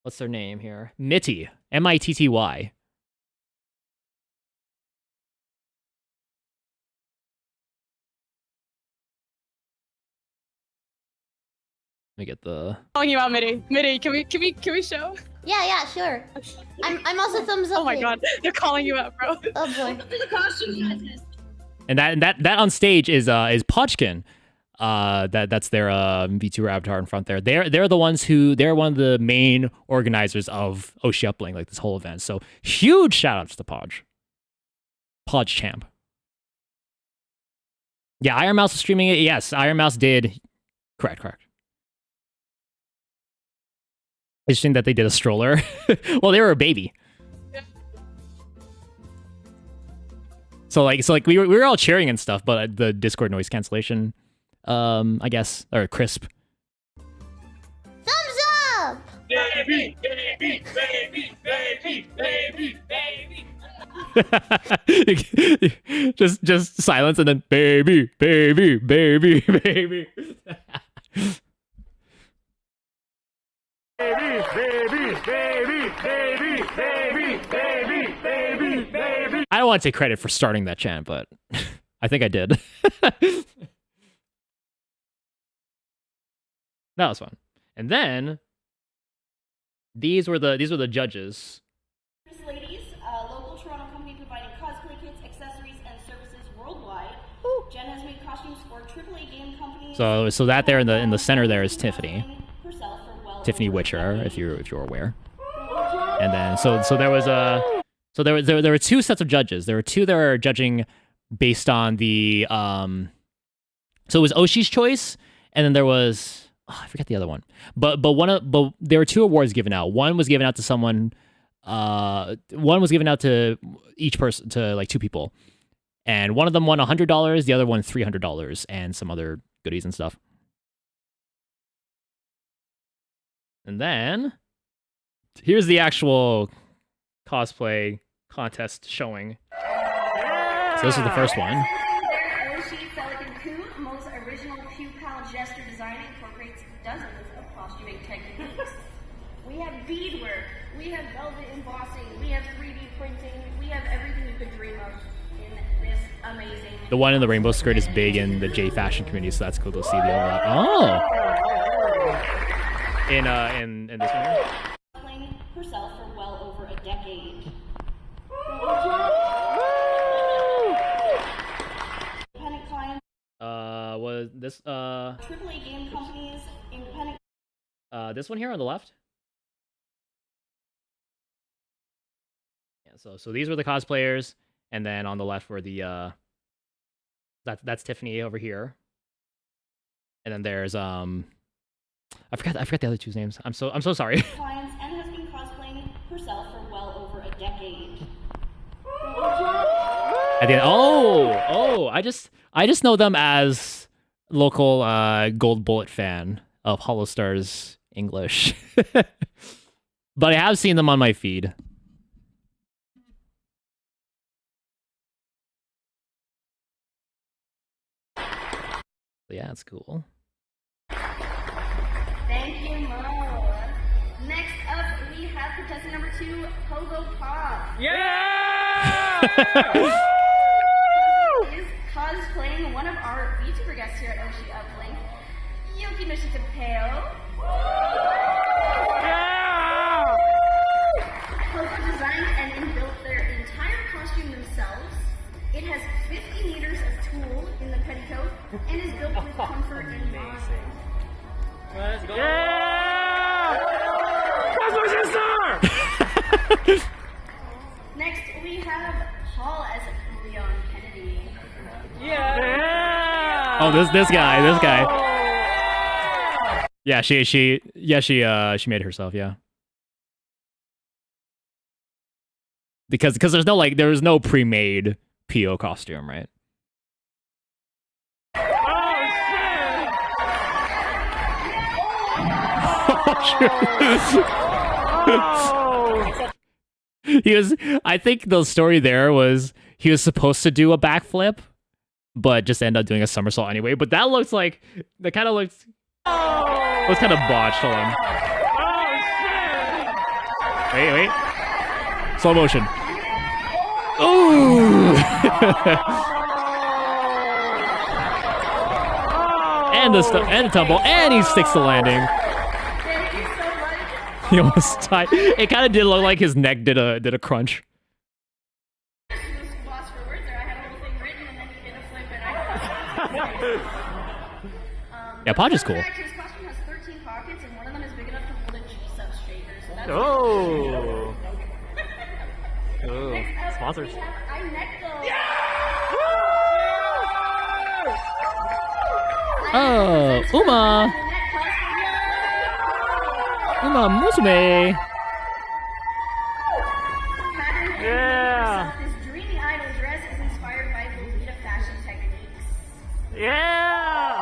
what's their name here? Mitty, Mitty. Let me get the Calling you out, Mitty. Mitty, can we show? Yeah, sure. I'm also thumbs up. Oh my here. god, they're calling you out, bro. Oh boy. and that on stage is Podchkin. That's their VTuber avatar in front there. They're the ones they're one of the main organizers of OshiUplink, like this whole event. So huge shout outs to Podge Champ. Yeah, Iron Mouse was streaming it. Yes, Iron Mouse did. Correct. Interesting that they did a stroller. Well, they were a baby. So we were all cheering and stuff, but the Discord noise cancellation, I guess, or crisp. Thumbs up! Baby, baby, baby, baby, baby, baby. just silence and then baby, baby, baby, baby. Baby, baby, baby, baby, baby, baby, baby, baby. I don't want to take credit for starting that chant, but I think I did. That was fun. And then these were the judges. Ladies, a local Toronto company providing cosplay kits, accessories, and services worldwide. Jen has made costumes for AAA game companies. So that there in the center there is Tiffany. Tiffany Witcher, if you're aware. And then there were two sets of judges. There were two that were judging based on the so it was Oshi's choice, and then there was I forget the other one. But there were two awards given out. One was given out to someone one was given out to each person, to like two people. And one of them won $100, the other one $300 and some other goodies and stuff. And then here's the actual cosplay contest showing. So this is the first one. Oshi Pelican Coup, most original Pew Pal gesture design, incorporates dozens of costuming techniques beadwork, we have velvet embossing, we have 3D printing, we have everything you could dream of in this amazing. The one in the rainbow skirt is big in the J fashion community, so that's cool to see the overlap. Oh. In this one here? Playing herself for well over a decade. Independent clients. Was this AAA game companies, independent. this one here on the left? Yeah, so these were the cosplayers, and then on the left were the that's Tiffany over here. And then there's I forgot the other two's names. I'm so sorry. Clients and has been cosplaying herself for well over a decade. At the end, I just know them as local Gold Bullet fan of Hollow Stars English. But I have seen them on my feed. Yeah, it's cool. Thank you, Mo. Next up, we have contestant number 2, Pogo Pop. Yeah! Is cosplaying one of our VTuber guests here at OshiUplink, Yuki Nishitapeo. Yeah! Pogo designed and built their entire costume themselves. It has 50 meters of tulle in the petticoat and is built with comfort in mind. Let's go! Yeah! Cosmotion Star! Next, we have Paul as Leon Kennedy. Yeah! Oh, this guy. Yeah, she made it herself, yeah. Because there's no pre-made PO costume, right? I think the story there was he was supposed to do a backflip, but just ended up doing a somersault anyway. But that was kind of botched. Hold on. Wait. Slow motion. Ooh! and the tumble, and he sticks the landing. He almost died. It kind of did look like his neck did a crunch. Yeah, Podge is cool. His costume has 13 pockets, and one of them is big enough to hold a G-sub shaker. So that's Oh! Next up, Sponsors. we have Oh, Uma Musume. Yeah. His dreamy idol dress is inspired by Lolita fashion techniques. Yeah!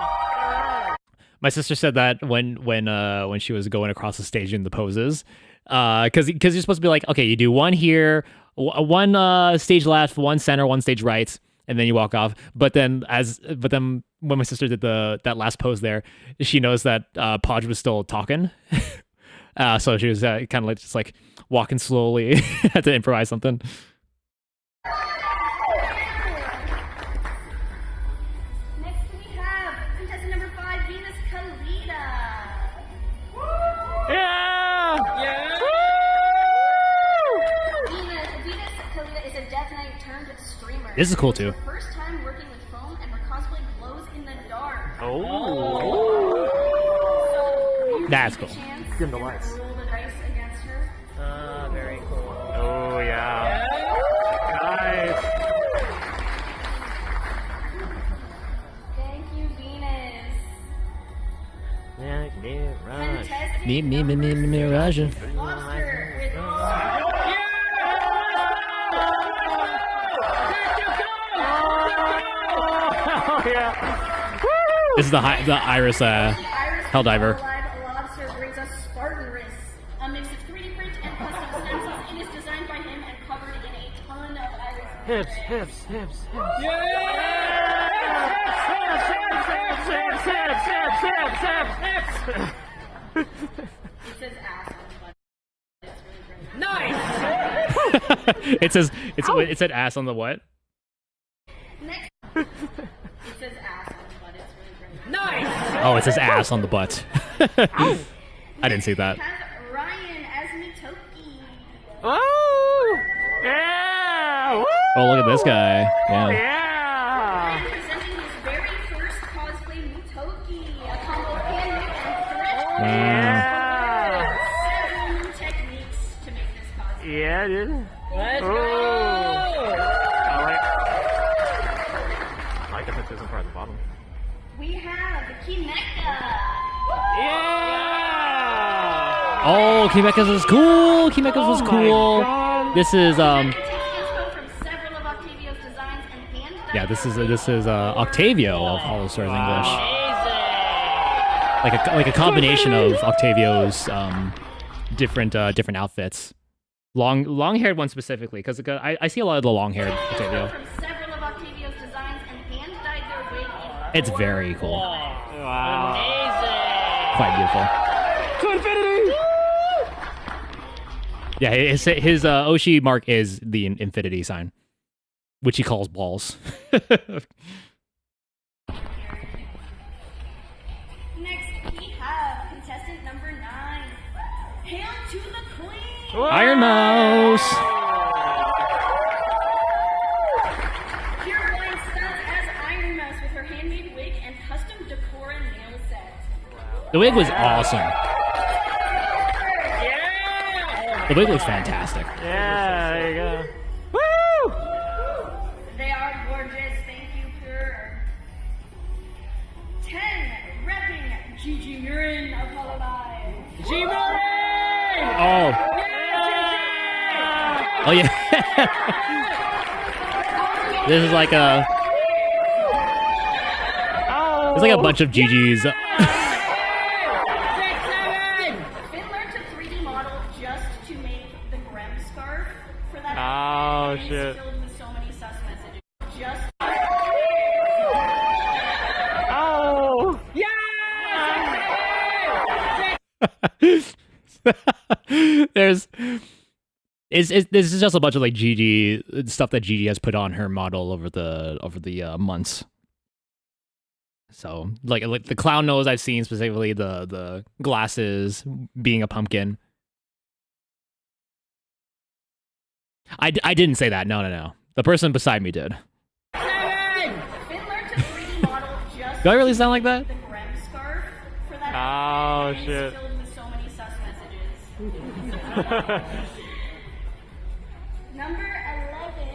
My sister said that when she was going across the stage in the poses, because you're supposed to be like, okay, you do one here, one stage left, one center, one stage right, and then you walk off. But then when my sister did that last pose there, she knows that Podge was still talking, so she was kind of just like walking slowly, had to improvise something. Next we have contestant number 5, Venus Kalita. Yeah! Yeah! Venus Kalita is a Death Knight turned streamer. This is cool It was too. her first time working with foam, and her cosplay glows in the dark. Oh! So, That's cool. Dim the lights. Roll the dice against her. Very cool. Oh, yeah. Nice. Thank you, Venus. Mirage. Mirage. Lobster with Oh, yeah. This is the Iris Helldiver. Live Lobster brings us Spartan wrists, a mix of 3D print and custom stencils. It is designed by him and covered in a ton of iris. Hips. It says ass. it said ass on the what? Next, it says ass on the butt. It's really great. Nice! Oh, it says ass on the butt. I didn't see that. We have Ryan as Mitoki. Oh! Yeah! Woo! Oh, look at this guy. Yeah. Yeah! Ryan presenting his very first cosplay Mitoki, a combo of handmade and thread. Wow. Seven techniques to make this cosplay. Yeah, dude. Let's Oh. go! I like the tattoos part at the bottom. We have Kineka. Yeah! Oh, Kimekas was cool. Kimekas was Oh my cool. God. This is Taking inspo from several of Octavio's designs and hand yeah, this is Octavio of all the stories English. Like a combination of Octavio's different outfits. Long haired one specifically, because I see a lot of the long haired Octavio. from several of Octavio's designs and hand dyed their wig in It's very cool. Wow. Amazing! Quite beautiful. To infinity! Yeah, his Oshi mark is the infinity sign, which he calls balls. Next, we have contestant number 9. Hail to the queen! Iron Mouse. Pure Blind stands as Iron Mouse with her handmade wig and custom decor and nail set. The wig was awesome. Yeah! The wig looks fantastic. Yeah, there you go. Woo! They are gorgeous, thank you, Pure. 10, repping Gigi Murin of Hololive. G-Murray! Oh. Oh yeah. This is like a. There's like a bunch of GGs. Finn learned to 3D model just to make the Grem scarf for that Oh, outfit, and shit. it's filled with so many sus messages. Just Oh! There's. This is just a bunch of like GG stuff that GG has put on her model over the months. So like the clown nose I've seen, specifically the glasses, being a pumpkin. I didn't say that. No. The person beside me did. Finn learned to 3D model just Do I really sound like that? the Grem scarf for that Oh, outfit, and shit. it's filled with so many sus messages. Number 11.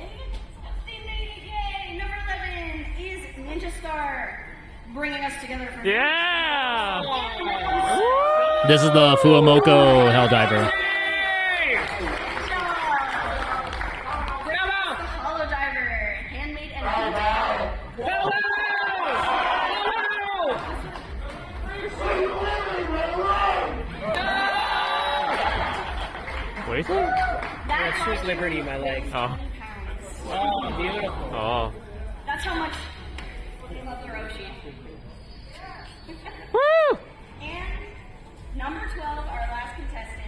They made it, yay! Number 11 is Ninja Star, bringing us together for Yeah! This is the Fuamoko Helldiver. Hollow Diver, handmade and handmade. What do you think? That's Sweet Liberty, my leg. Oh. 20 pounds. Oh, beautiful. Oh. That's how much they love the Roshi. Woo! And number 12, our last contestant.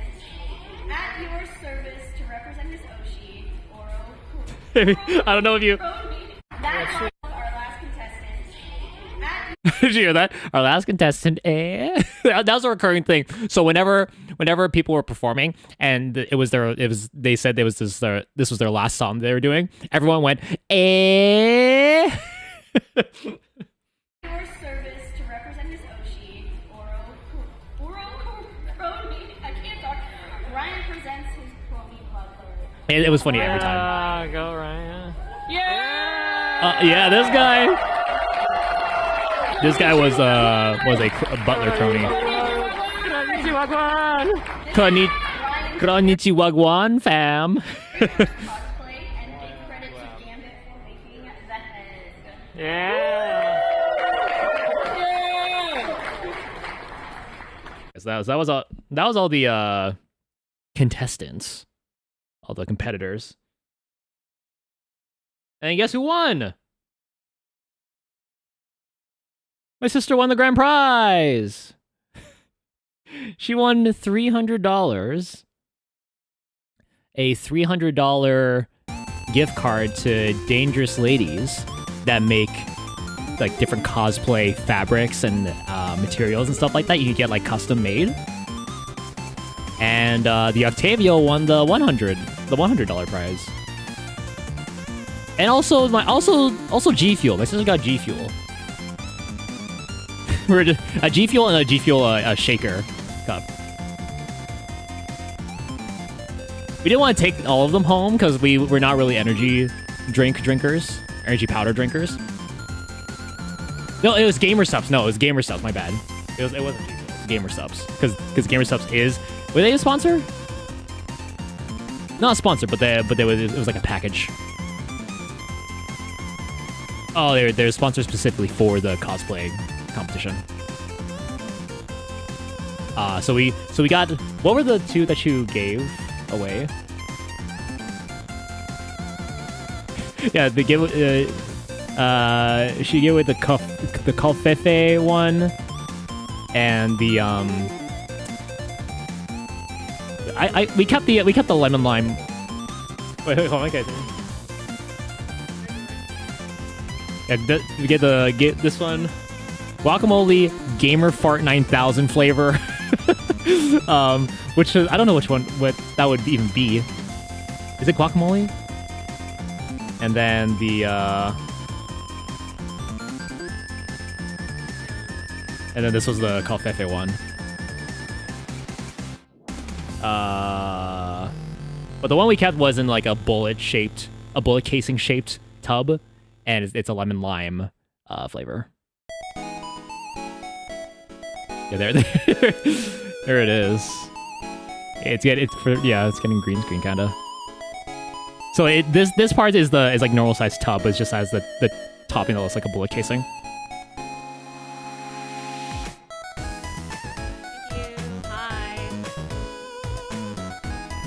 At your service to represent his Oshi, Oro. I don't know if you That's our last contestant. At did you hear that? Our last contestant. That was a recurring thing. So whenever people were performing and they said this was their last song they were doing, everyone went your service to represent his Oshi, Oro. I can't talk. Ryan presents his Chromie Butler. It was funny every time. Go Ryan. Yeah, this guy. This guy was a butler crony. Konnichiwa Guan, fam. Cosplay, and big credit to Gambit for making the head. Yeah. So that was all the contestants, all the competitors. And guess who won? My sister won the grand prize. She won $300 a $300 gift card to Dangerous Ladies that make like different cosplay fabrics and materials and stuff like that. You could get like custom made. And the Octavio won the $100 prize. And also G Fuel. My sister got G Fuel. We're just, a G Fuel and a G Fuel shaker cup. We didn't want to take all of them home because we're not really energy energy powder drinkers. No, it was Gamer Subs. No, it was Gamer Subs. My bad. It wasn't G Fuel. It was Gamer Subs because Gamer Subs is. Were they a sponsor? Not a sponsor, but it was like a package. Oh, they're sponsored specifically for the cosplay competition. So we got, what were the two that you gave away? Yeah, they gave she gave away the Covfefe one and the we kept the lemon lime. Wait, hold on, guys. Yeah, we get this one, guacamole gamer fart 9000 flavor, which is, I don't know what that would even be. Is it guacamole? And then the and then this was the Covfefe one. But the one we kept was in like a bullet casing shaped tub, and it's a lemon lime flavor. Yeah, there it is. It's getting green screen kinda. So this part is like normal size tub, but it just has the topping that looks like a bullet casing.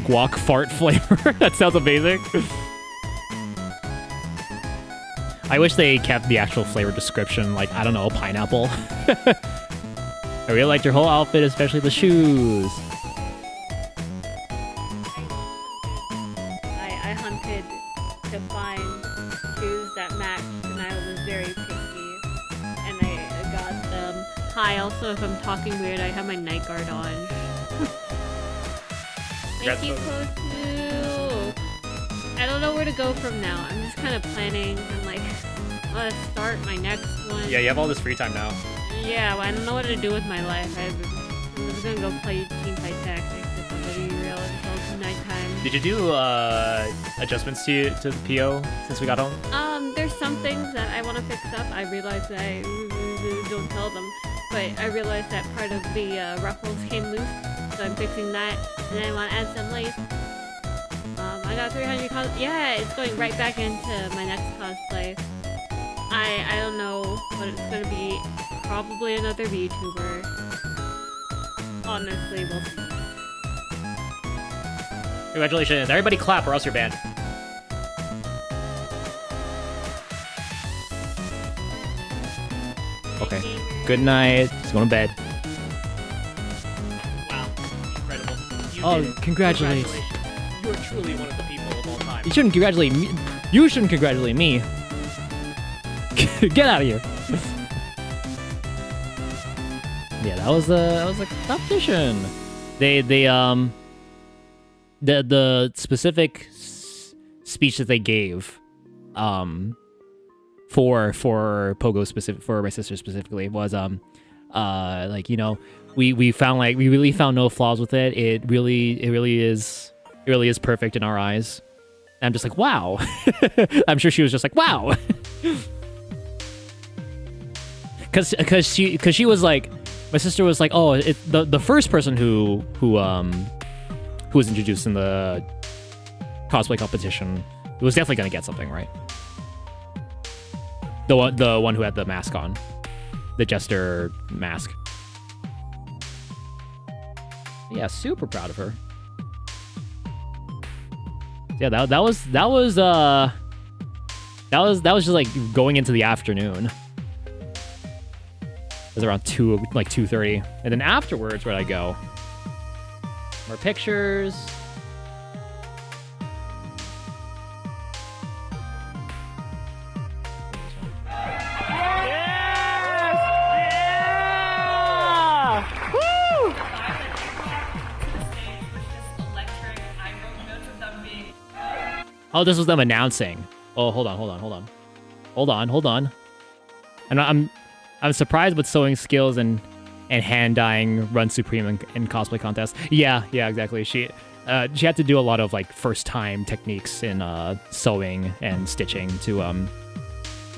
Guac fart flavor. That sounds amazing. I wish they kept the actual flavor description, like, I don't know, pineapple. I really liked your whole outfit, especially the shoes. I hunted to find shoes that matched, and I was very picky, and I got them. Hi, also, if I'm talking weird, I have my night guard on. Thank you, Kotu. I don't know where to go from now. I'm just kind of planning. I'm like, let's start my next one. Yeah, you have all this free time now. Yeah, well, I don't know what to do with my life. I'm just gonna go play Teamfight Tactics with somebody real until nighttime. Did you do adjustments to the PO since we got home? There's some things that I want to fix up. I realized that I don't tell them, but I realized that part of the ruffles came loose. So I'm fixing that, and then I want to add some lace. I got 300 yeah, it's going right back into my next cosplay. I don't know what it's gonna be. Probably another VTuber. Honestly, we'll see. Congratulations. Everybody clap or else you're banned. Okay. Good night. Just going to bed. Oh, congratulations. You're truly one of the people of all time. You shouldn't congratulate me. You shouldn't congratulate me. Get out of here. Yeah, that was a competition. The specific speech that they gave for Pogo specific, for my sister specifically, was like, you know, we really found no flaws with it. It really is perfect in our eyes. And I'm just like, wow. I'm sure she was just like, wow. Cause she was like, my sister was like, oh, the first person who was introduced in the cosplay competition was definitely gonna get something, right? The one who had the mask on, the jester mask. Yeah, super proud of her. Yeah, that was just like going into the afternoon. It was around 2:30, and then afterwards, where'd I go? More pictures. Oh, this was them announcing. Oh, hold on. And I'm surprised with sewing skills and hand dyeing run supreme in cosplay contests. Yeah, exactly. She had to do a lot of like first time techniques in sewing and stitching to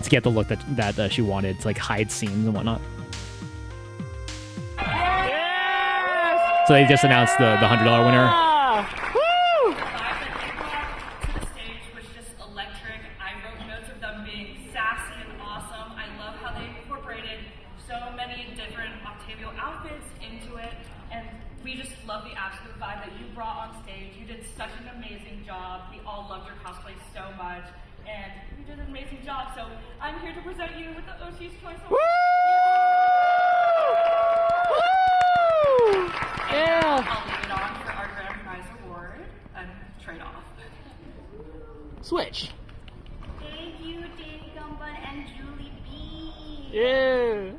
get the look that she wanted to like hide scenes and whatnot. Yes! So they just announced the $100 winner. Love the absolute vibe that you brought on stage. You did such an amazing job. We all loved your cosplay so much, and you did an amazing job. So I'm here to present you with the Oshi's Choice Award. Yeah! I'll leave it on for our grand prize award and trade off. Switch. Thank you, Davey Gumban and Julie B. Yeah.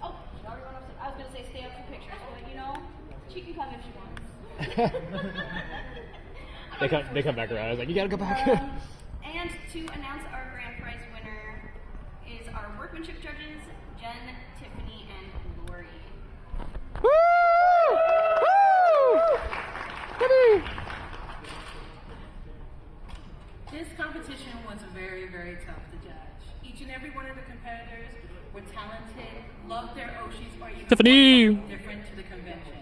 Oh, she already went upstairs. I was gonna say stay up for pictures, but you know, she can come if she wants. They come back around. I was like, you gotta go back. And to announce our grand prize winner is our workmanship judges, Jen, Tiffany, and Lori. Woo! Woo! This competition was very, very tough to judge. Each and every one of the competitors were talented, loved their Oshis, or even Tiffany! different to the convention.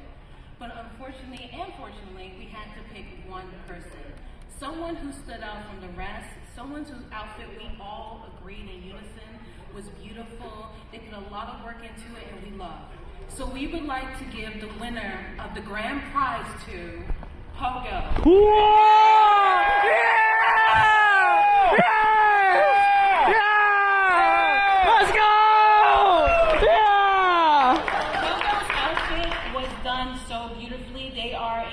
But unfortunately and fortunately, we had to pick one person. Someone who stood out from the rest, someone whose outfit we all agreed in unison was beautiful. They put a lot of work into it and we loved. So we would like to give the winner of the grand prize to Pogo. Let's go! Yeah! Pogo's outfit was done so beautifully. They are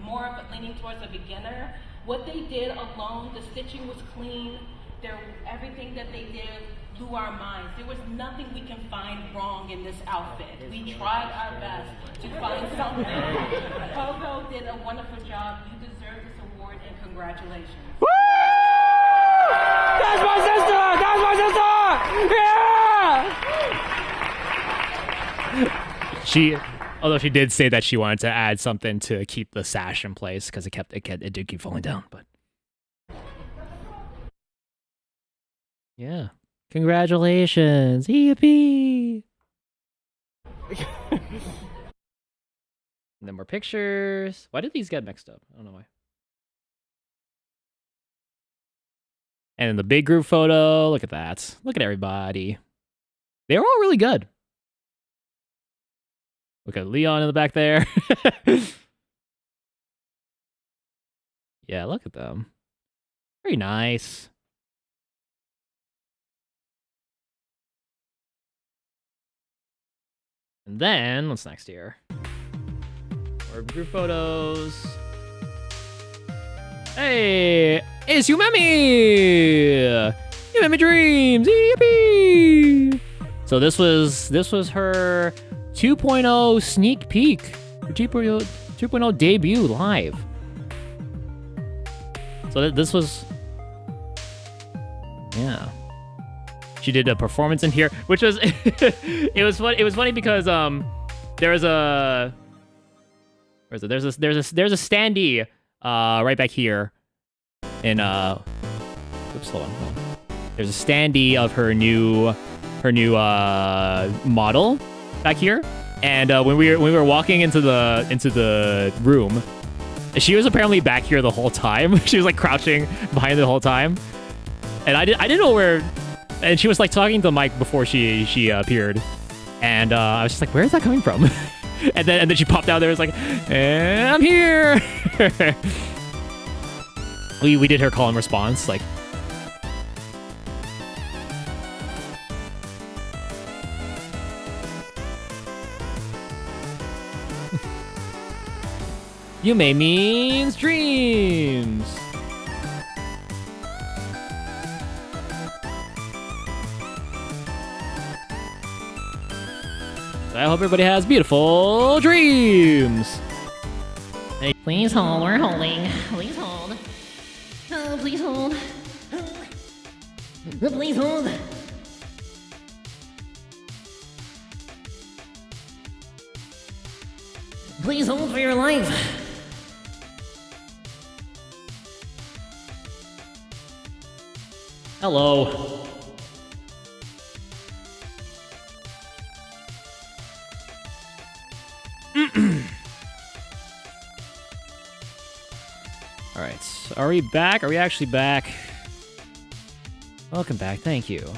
more of leaning towards a beginner. What they did alone, the stitching was clean. Everything that they did blew our minds. There was nothing we can find wrong in this outfit. We tried our best to find something. Pogo did a wonderful job. You deserve this award and congratulations. Woo! That's my sister! That's my sister! Yeah! Although she did say that she wanted to add something to keep the sash in place because it did keep falling down, but yeah. Congratulations, yippee! And then more pictures. Why did these get mixed up? I don't know why. And then the big group photo. Look at that. Look at everybody. They were all really good. Look at Leon in the back there. Yeah, look at them. Very nice. And then, what's next here? More group photos. Hey, it's Yumemi! Yumemi Dreams! Yippee! So this was her 2.0 sneak peek. Her 2.0 debut live. So this was, yeah. She did a performance in here, which was it was funny because there's a standee right back here in oops, hold on. There's a standee of her new model back here, and when we were walking into the room, she was apparently back here the whole time. She was like crouching behind the whole time, and I didn't know where. And she was like talking to the mic before she appeared, and I was just like, "Where is that coming from?" and then she popped out there. It was like, "I'm here." we did her call and response, like. You may means dreams. I hope everybody has beautiful dreams. Hey, please hold. We're holding. Please hold. Oh, please hold. Please hold. Please hold for your life. Hello. All right. Are we back? Are we actually back? Welcome back. Thank you.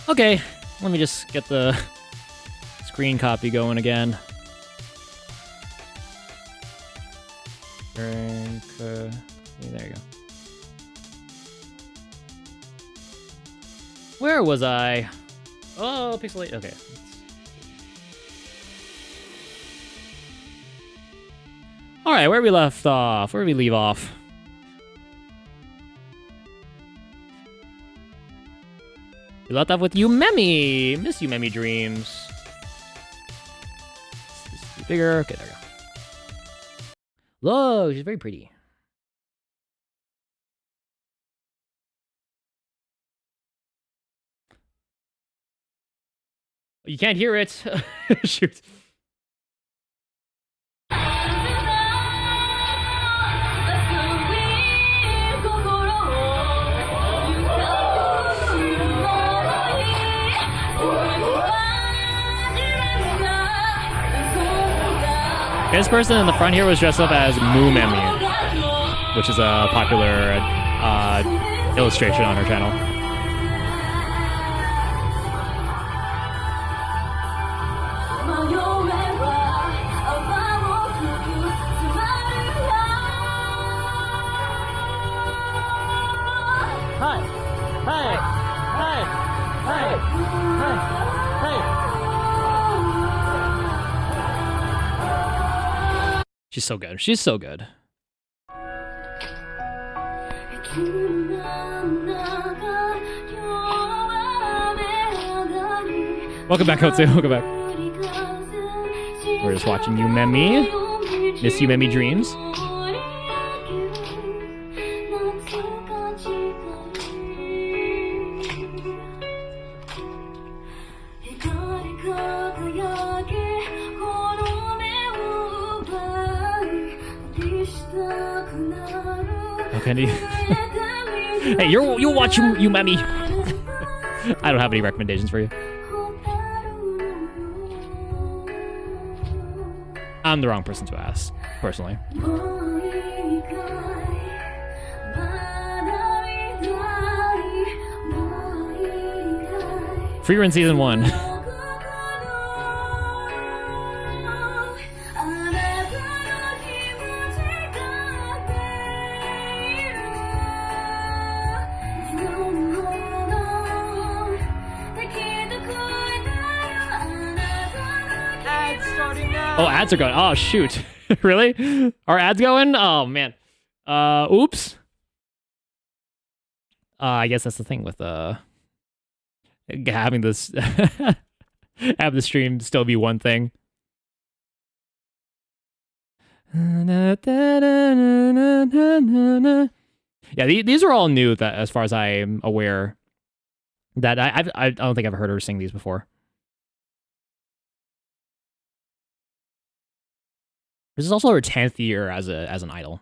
Okay. Let me just get the screen copy going again. There you go. Where was I? Oh, pixelate. Okay. All right, where we left off? Where did we leave off? We left off with Yumemi. Miss Yumemi Dreams. This is bigger. Okay, there we go. Look, she's very pretty. You can't hear it. Shoot. This person in the front here was dressed up as Moo Memi, which is a popular illustration on her channel. Hi! Hi! Hi! Hi! Hi! Hi! She's so good. She's so good. Welcome back, Hotsu. Welcome back. We're just watching Yumemi. Miss Yumemi Dreams. Okay. Hey, you'll watch Yumemi. I don't have any recommendations for you. I'm the wrong person to ask, personally. Free run season 1. Oh, ads are going. Oh, shoot. Really? Are ads going? Oh, man. Oops. I guess that's the thing with having this have the stream still be one thing. Yeah, these are all new that as far as I'm aware. That I don't think I've heard her sing these before. This is also her 10th year as an idol.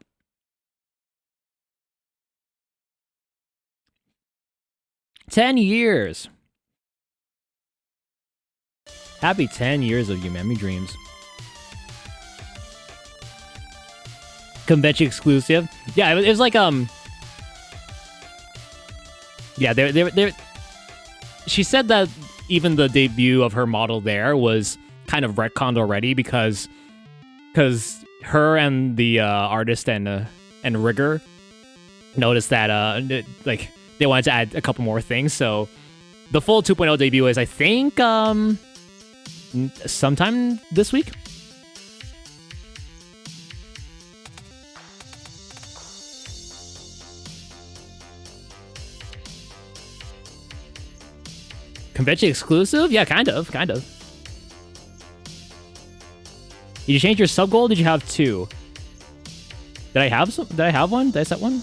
Ten years. Happy 10 years of Yumemi Dreams. Convention exclusive. Yeah, it was like yeah, they she said that even the debut of her model there was kind of retconned already because her and the artist and Rigger noticed that like they wanted to add a couple more things. So the full 2.0 debut is, I think, sometime this week. Convention exclusive? Yeah, kind of. Did you change your sub goal? Did you have 2? Did I have some? Did I have one? Did I set one?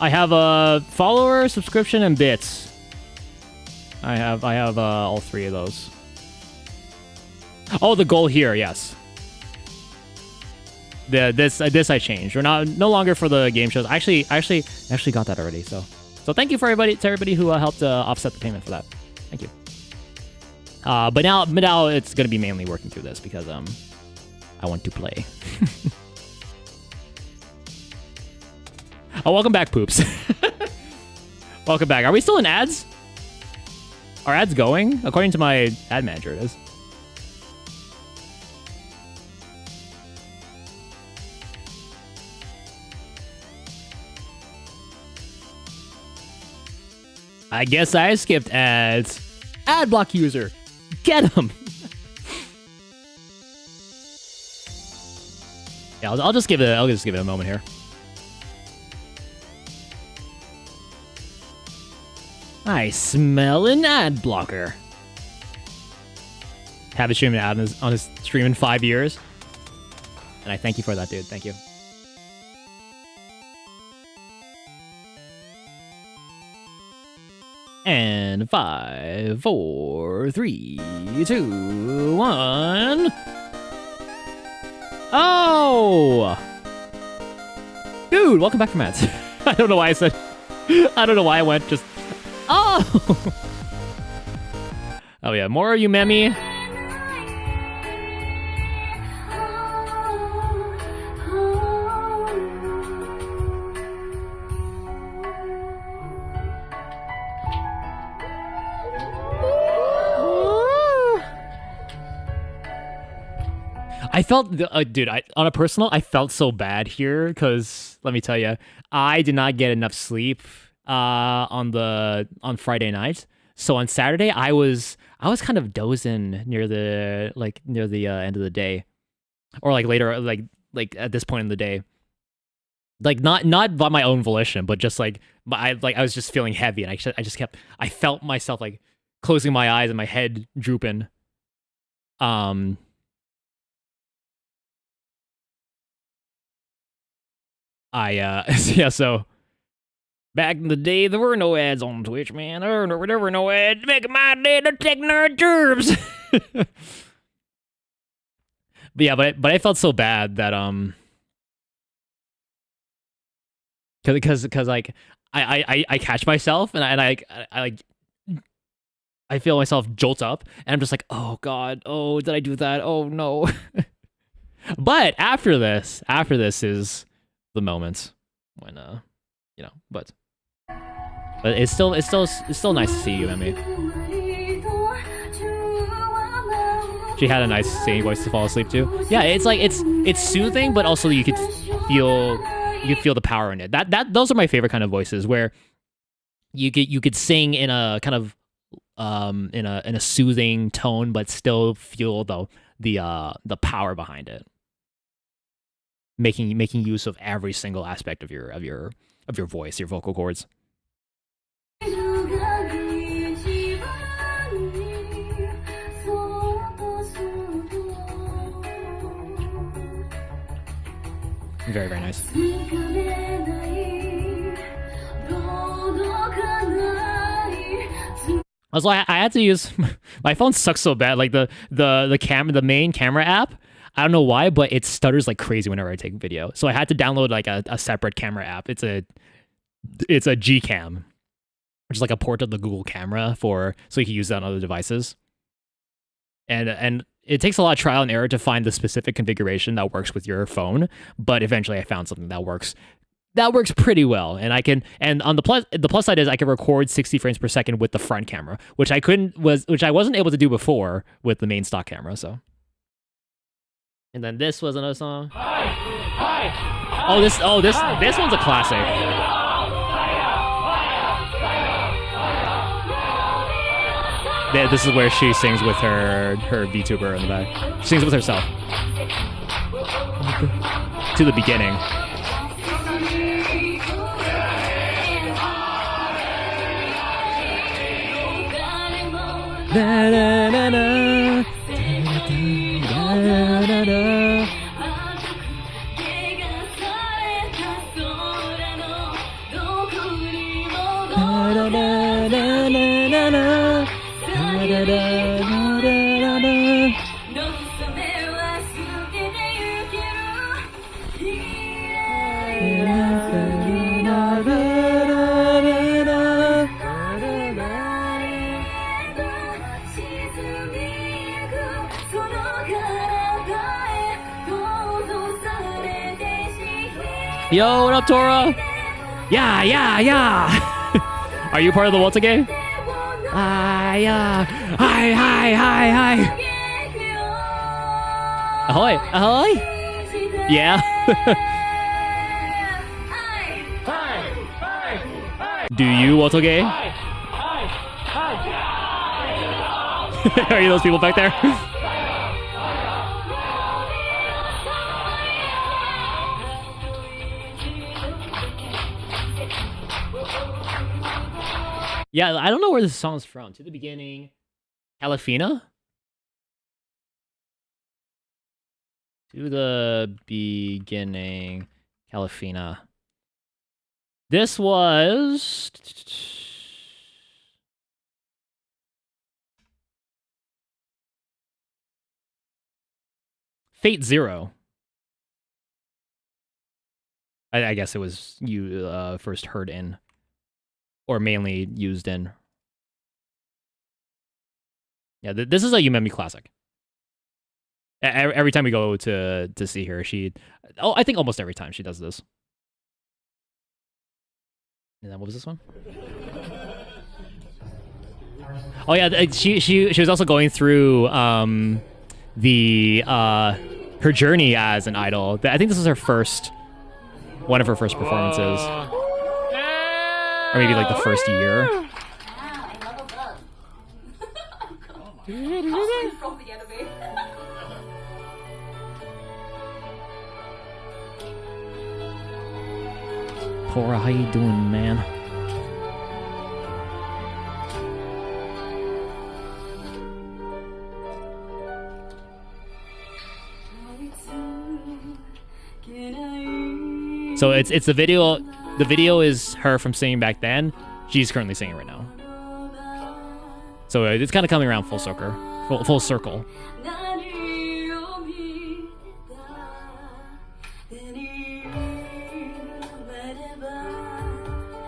I have a follower, subscription, and bits. I have all 3 of those. Oh, the goal here, yes. This I changed. We're no longer for the game shows. I actually got that already. So thank you to everybody who helped offset the payment for that. Thank you. But now it's gonna be mainly working through this because I want to play. Oh, welcome back, poops. Welcome back. Are we still in ads? Are ads going? According to my ad manager, it is. I guess I skipped ads. Ad block user. Get him. Yeah, I'll just give it a moment here. I smell an ad blocker. Haven't streamed an ad on his stream in 5 years. And I thank you for that, dude. Thank you. And 5, 4, 3, 2, 1. Oh! Dude, welcome back from ads. I don't know why I went just... Oh! Oh yeah, more of you, Memmy. I felt, dude, on a personal, I felt so bad here because let me tell you, I did not get enough sleep on Friday night. So on Saturday, I was kind of dozing near the end of the day, or like later, like at this point in the day, like not by my own volition, but just like I was just feeling heavy, and I felt myself like closing my eyes and my head drooping. Yeah, so back in the day, there were no ads on Twitch, man. There were no ads. Back in my day, they're taking our gerbs. But yeah, but I felt so bad that because like I catch myself and I feel myself jolt up and I'm just like, oh god, oh did I do that? Oh no. But after this is the moments when but it's still nice to see you, Emmy. She had a nice singing voice to fall asleep to. Yeah, it's like it's soothing, but also you could feel the power in it. Those are my favorite kind of voices where you could sing in a kind of in a soothing tone, but still feel the power behind it. Making use of every single aspect of your voice, your vocal cords. Very, very nice. Also, I had to use my phone sucks so bad. Like the main camera app. I don't know why, but it stutters like crazy whenever I take video. So I had to download like a separate camera app. It's a Gcam, which is like a port of the Google camera so you can use that on other devices. And it takes a lot of trial and error to find the specific configuration that works with your phone. But eventually, I found something that works pretty well. And on the plus side is I can record 60 frames per second with the front camera, which I wasn't able to do before with the main stock camera. So. And then this was another song. Oh, this one's a classic. This is where she sings with her VTuber in the back. She sings with herself. To the beginning. Da, da, da, da. Da, da, da. Da, da, da, da, da, da. Da, da, da, da, da, da. Yo, what up, Tora? Yeah, yeah, yeah. Are you part of the Waltz game? Yeah. Hi, hi, hi, hi. Ahoy, ahoy. Yeah. Do you Waltz game? Are you those people back there? Yeah, I don't know where this song's from. To the beginning, Calafina? To the beginning, Calafina. This was... Fate Zero. I guess it was you first heard in. Or mainly used in. Yeah, this is a Yumemi classic. Every time we go to see her, I think almost every time she does this. And then what was this one? Oh yeah, she was also going through her journey as an idol. I think this was one of her first performances. Or maybe like the first year. Wow, I leveled up. From the anime. Tora, how you doing, man? So it's the video. The video is her from singing back then. She's currently singing right now. So it's kind of coming around full circle. Full circle.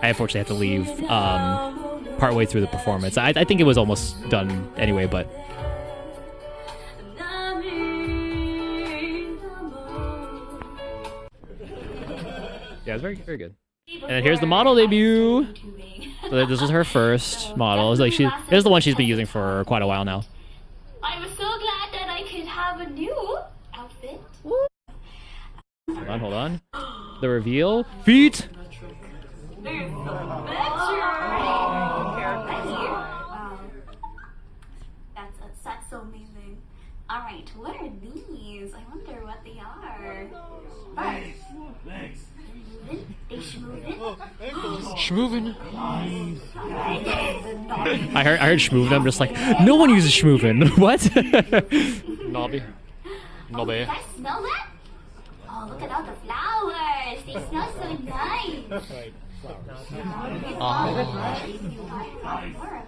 I unfortunately had to leave partway through the performance. I think it was almost done anyway, but... Yeah, it's very, very good. And here's the model debut. So this was her first model. It's like this is the one she's been using for quite a while now. I was so glad that I could have a new outfit. Hold on. The reveal. Feet. That's so amazing. All right, what are these? I wonder what they are. Thanks. They schmoovin'. I heard schmoovin'. I'm just like, no one uses schmoovin'. What? Nobby. Nobby. Can I smell that? Oh, look at all the flowers. They smell so nice. More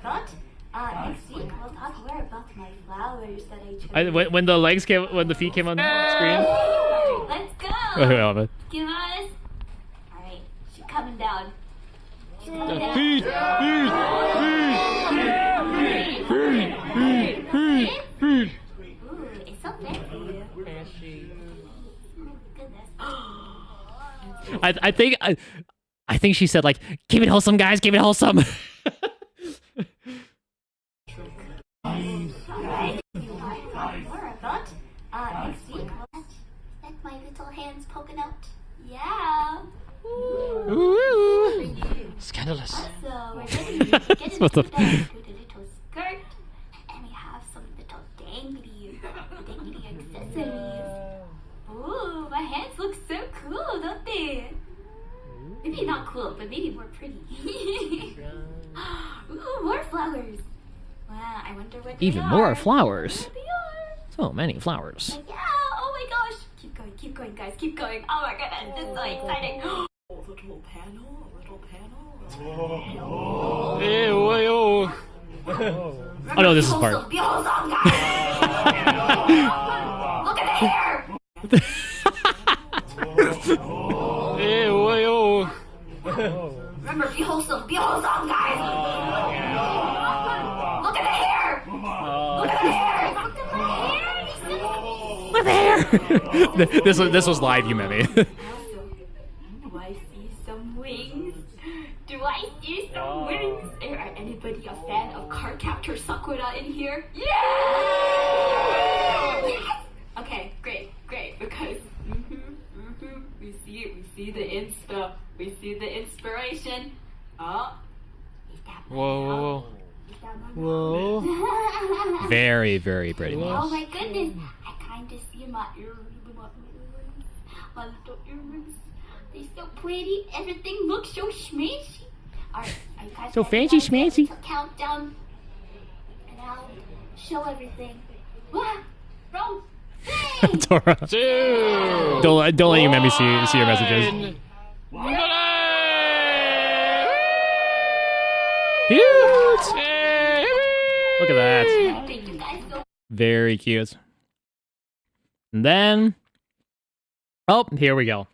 about next week we'll talk more about my flowers that I chose. When the feet came on the screen. Let's go. Wait. Give us. All right, she's coming down. Feet. Ooh, it's so fancy. Goodness. I think she said like, keep it wholesome, guys, keep it wholesome. More about next week. Let my little hands poking out. Yeah. Ooh. Scandalous. So we're going to get into the little skirt, and we have some little dangly accessories. Ooh, my hands look so cool, don't they? Maybe not cool, but maybe more pretty. Ooh, more flowers. Wow, I wonder what Even they more are. flowers. There they are. So many flowers. Yeah, oh my gosh. Keep going, guys, keep going. Oh my goodness, this is so exciting. Little panel, a little panel. Ew. Oh no, this is part. Behold song, guys. Look at the hair. Ew. Remember, be wholesome, guys. Look at the hair. Look at the hair. Look at the hair. This was live, you meant me. Do I see some wings? Are anybody a fan of Cardcaptor Sakura in here? Yeah! Yes! Okay, great, because we see it, we see the inspiration. Oh, is that my Whoa. Is that my Whoa. Very, very pretty. Oh my goodness, I kind of see my earrings, my little earrings. They're so pretty, everything looks so schmancy. Alright, are you guys So ready? fancy schmancy. To count down, and I'll show everything. One, roll, three! Tora. Two. Don't let your memory see your messages. Cute. Look at that. Thank you guys so Very cute. And then, oh, here we go.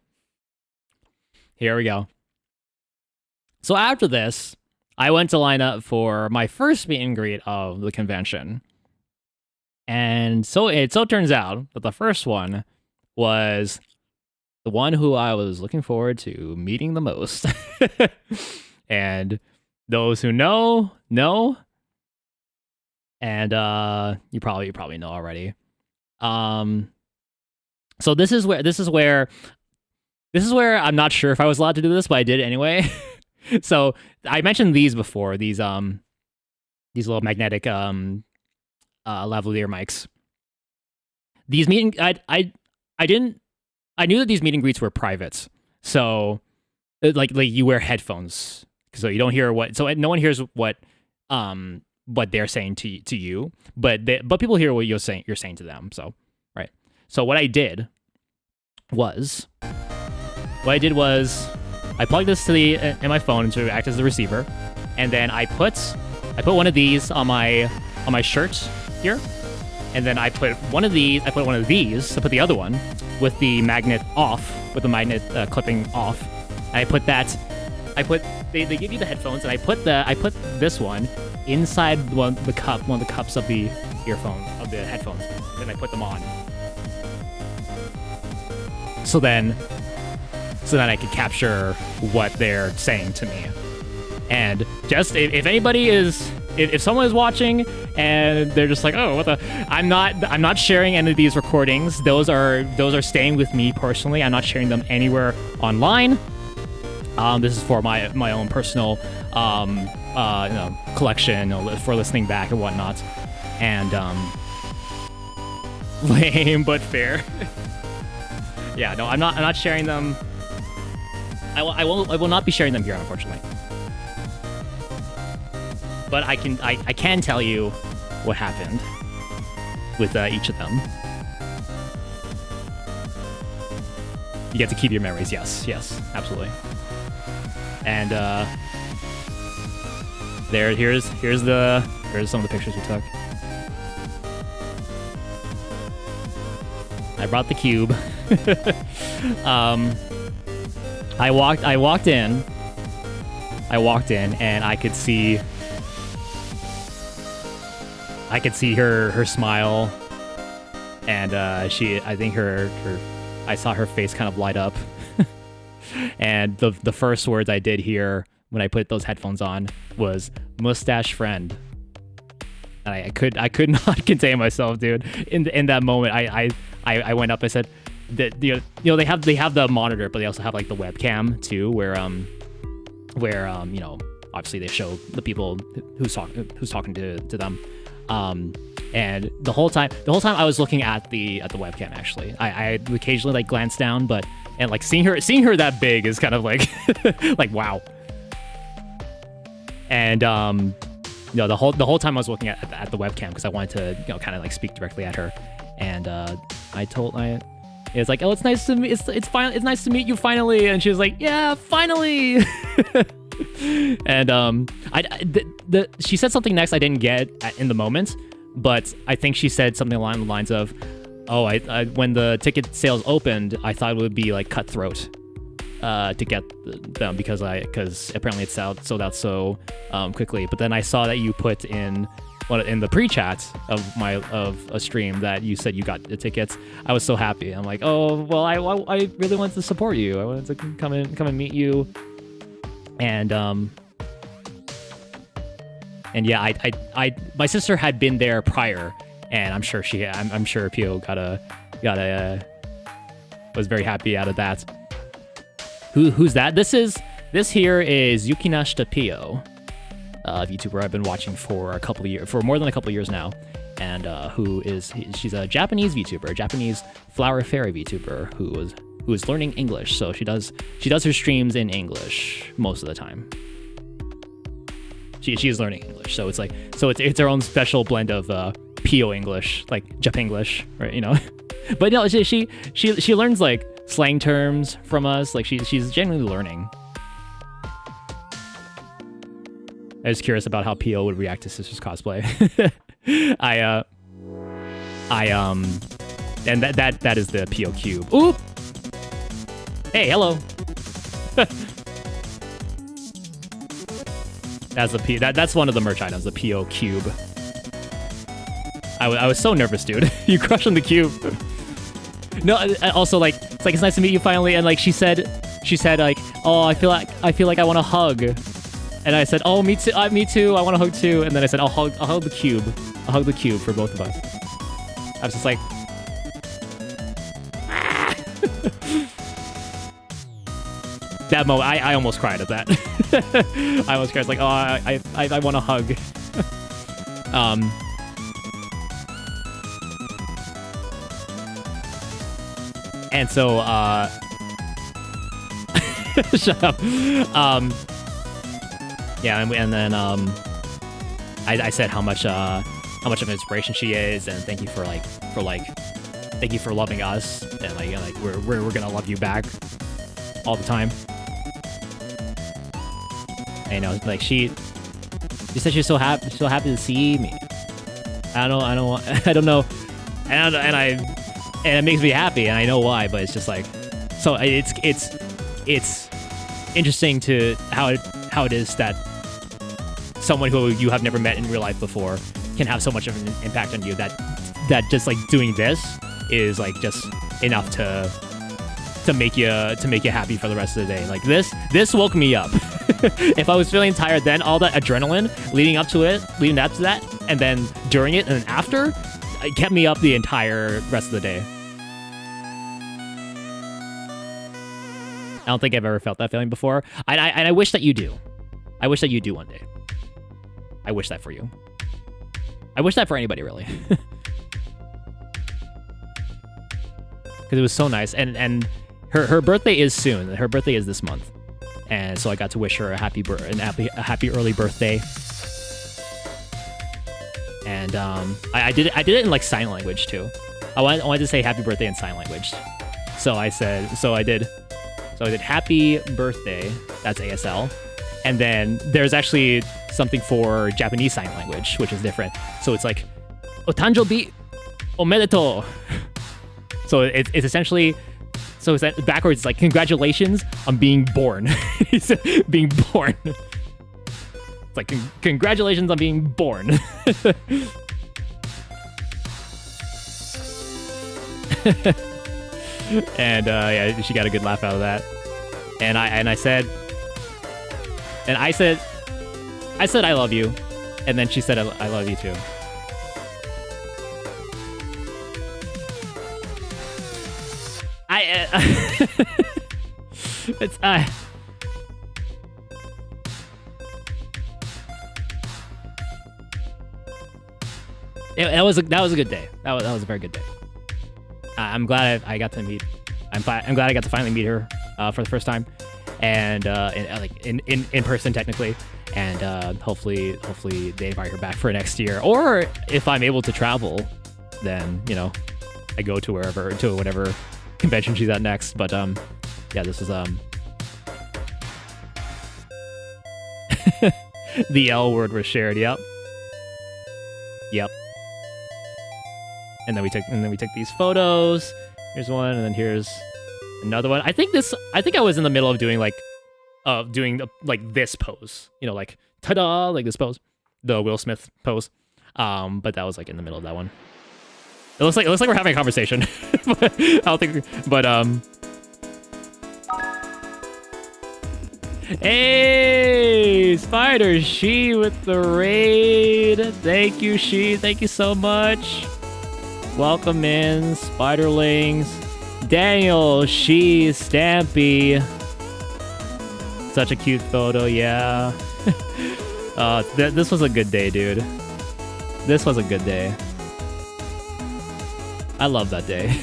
So after this, I went to line up for my first meet and greet of the convention. And so it turns out that the first one was the one who I was looking forward to meeting the most. And those who know. And you probably know already. So this is where I'm not sure if I was allowed to do this, but I did anyway. So I mentioned these before, these little magnetic lavalier mics. These I knew that these meet and greets were private. So like you wear headphones so you don't hear no one hears what they're saying to you, but people hear what you're saying to them. So right. So what I did was I plugged this in my phone to act as the receiver, and then I put one of these on my shirt here, and then I put one of these. I put the other one with the magnet clipping off. And they give you the headphones, and I put this one inside one of the cups of the headphones, and I put them on. So then I could capture what they're saying to me. And just if someone is watching and they're just like, oh, what the, I'm not sharing any of these recordings. Those are staying with me personally. I'm not sharing them anywhere online. This is for my own personal collection, for listening back and whatnot. And lame but fair. Yeah, no, I'm not sharing them. I will not be sharing them here, unfortunately. But I can tell you what happened with each of them. You get to keep your memories. Yes, absolutely. And here's some of the pictures we took. I brought the cube. I walked in and I could see her smile, and I saw her face kind of light up. And the first words I did hear when I put those headphones on was "mustache friend." And I could not contain myself, dude. In that moment, I went up. I said, that they have the monitor, but they also have like the webcam too, where obviously they show the people who's talking to them. And the whole time I was looking at the webcam. Actually, I occasionally like glance down, and like seeing her that big is kind of like like wow. And No, the whole time I was looking at the webcam because I wanted to kind of like speak directly at her, and it's like, oh, it's nice to meet. It's nice to meet you finally, and she was like, yeah, finally. And she said something next I didn't get in the moment, but I think she said something along the lines of, oh, I when the ticket sales opened, I thought it would be like cutthroat to get them because apparently it sold out so quickly. But then I saw that you put in the pre-chat of a stream that you said you got the tickets. I was so happy. I'm like, oh well, I really wanted to support you. I wanted to come and meet you, and yeah, I my sister had been there prior, and I'm sure Pio was very happy out of that. Who's that? This here is Yukinashita Pio, a VTuber I've been watching for more than a couple years now, and she's a Japanese VTuber, a Japanese flower fairy VTuber who is learning English. So she does her streams in English most of the time. She's learning English, so it's her own special blend of Pio English, like Japanglish, right? You know, but no, she learns like slang terms from us. Like she's genuinely learning. I was curious about how Pio would react to Sister's cosplay. And that is the Pio cube. Oop! Hey, hello. That's one of the merch items, the Pio cube. I was so nervous, dude. You crushed on the cube. No, also like it's nice to meet you finally, and like she said like, oh, I feel like I want to hug, and I said, oh, me too, I want to hug too, and then I said, I'll hug the cube for both of us. I was just like, that moment, I almost cried at that. I almost cried. It's like, oh, I want to hug. And so, shut up. Yeah, and then I said how much of an inspiration she is, and thank you for loving us, and like we're gonna love you back all the time. And, you know, like she said she's so happy to see me. I don't know, and it makes me happy, and I know why, but it's just like, so it's interesting to how it is that someone who you have never met in real life before can have so much of an impact on you that just like doing this is like just enough to make you happy for the rest of the day. Like this woke me up. If I was feeling tired, then all that adrenaline leading up to that, and then during it and then after, it kept me up the entire rest of the day. I don't think I've ever felt that feeling before. And I wish that you do. I wish that you do one day. I wish that for you. I wish that for anybody, really. Because it was so nice. And her birthday is soon. Her birthday is this month. And so I got to wish her a happy early birthday. And I did it in like sign language too. I wanted to say happy birthday in sign language. So I did happy birthday, that's ASL. And then there's actually something for Japanese sign language, which is different. So it's like, Otanjobi omedetou. So it's essentially, so it's that backwards, it's like, congratulations on being born. Being born. It's like, congratulations on being born. And yeah, she got a good laugh out of that. And I said I love you, and then she said I love you too. It's that was a good day. That was a very good day. I'm glad I got to meet. I'm glad I got to finally meet her for the first time. and like in person technically, and hopefully they invite her back for next year. Or if I'm able to travel, then I go to whatever convention she's at next. But yeah, this is the L word was shared. Yep. And then we took these photos. Here's one, and then here's another one. I think I was in the middle of doing this pose. Like ta-da, like this pose, the Will Smith pose. But that was like in the middle of that one. It looks like we're having a conversation. But I don't think. But Hey, Spider She with the raid. Thank you, She. Thank you so much. Welcome in, Spiderlings. Daniel, She, Stampy. Such a cute photo, yeah. This was a good day, dude. This was a good day. I love that day.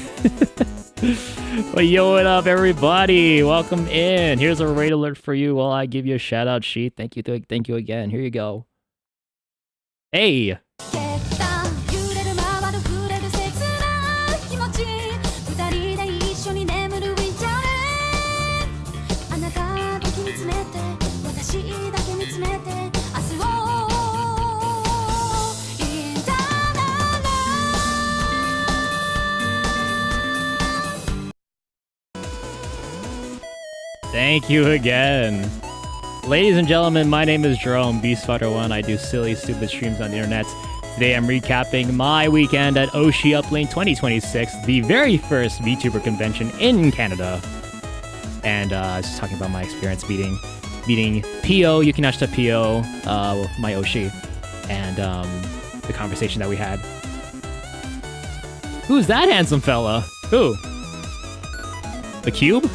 Well, yo, what up, everybody? Welcome in. Here's a raid alert for you while I give you a shout out sheet. Thank you again. Here you go. Hey. Thank you again. Ladies and gentlemen, my name is Jerome, Beastfighter1. I do silly, stupid streams on the internet. Today I'm recapping my weekend at OshiUplink 2026, the very first VTuber convention in Canada. And I was just talking about my experience beating Pio, Yukinashita Pio, my Oshi, and the conversation that we had. Who's that handsome fella? Who? The Cube?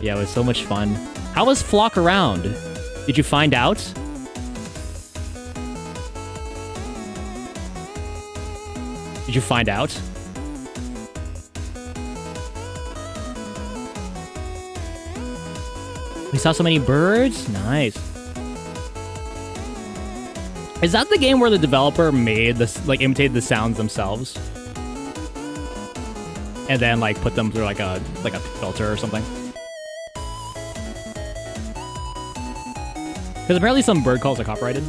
Yeah, it was so much fun. How was Flock around? Did you find out? Did you find out? We saw so many birds? Nice. Is that the game where the developer made this, like, imitated the sounds themselves? And then, like, put them through, like a filter or something? Because apparently some bird calls are copyrighted.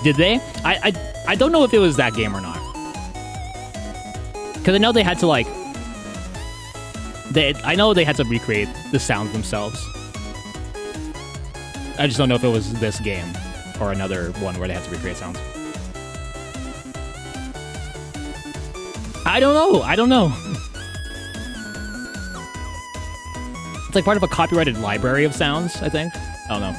Did they? I don't know if it was that game or not. Because I know they had to, like... I know they had to recreate the sounds themselves. I just don't know if it was this game or another one where they had to recreate sounds. I don't know. It's like part of a copyrighted library of sounds, I think. I don't know.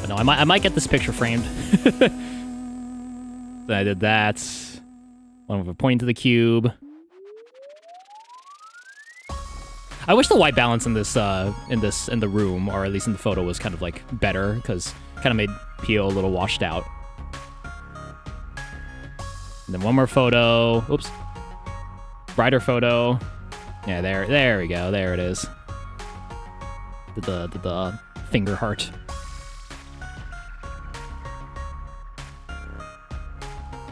But no, I might get this picture framed. Then I did that. One with a point to the cube. I wish the white balance in this in the room, or at least in the photo, was kind of like better, because it kind of made Pio a little washed out. And then one more photo. Oops. Brighter photo. Yeah, there we go. There it is. The finger heart.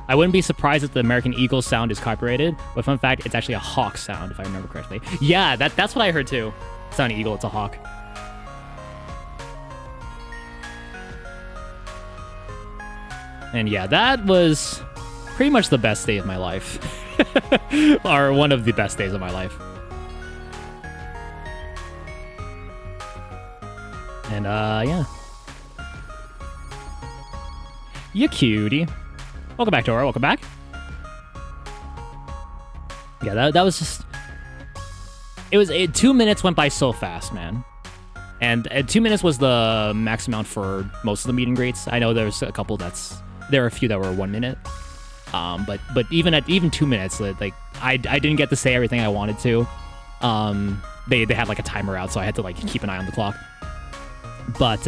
I wouldn't be surprised if the American Eagle sound is copyrighted, but fun fact, it's actually a hawk sound, if I remember correctly. Yeah, that's what I heard too. It's not an eagle, it's a hawk. And yeah, that was pretty much the best day of my life. Or one of the best days of my life. And yeah. You cutie. Welcome back, Dora. Welcome back. Yeah, that was just... 2 minutes went by so fast, man. And 2 minutes was the max amount for most of the meet and greets. I know there's a couple there are a few that were 1 minute. But even at 2 minutes, like I didn't get to say everything I wanted to. They had like a timer out, so I had to like keep an eye on the clock. But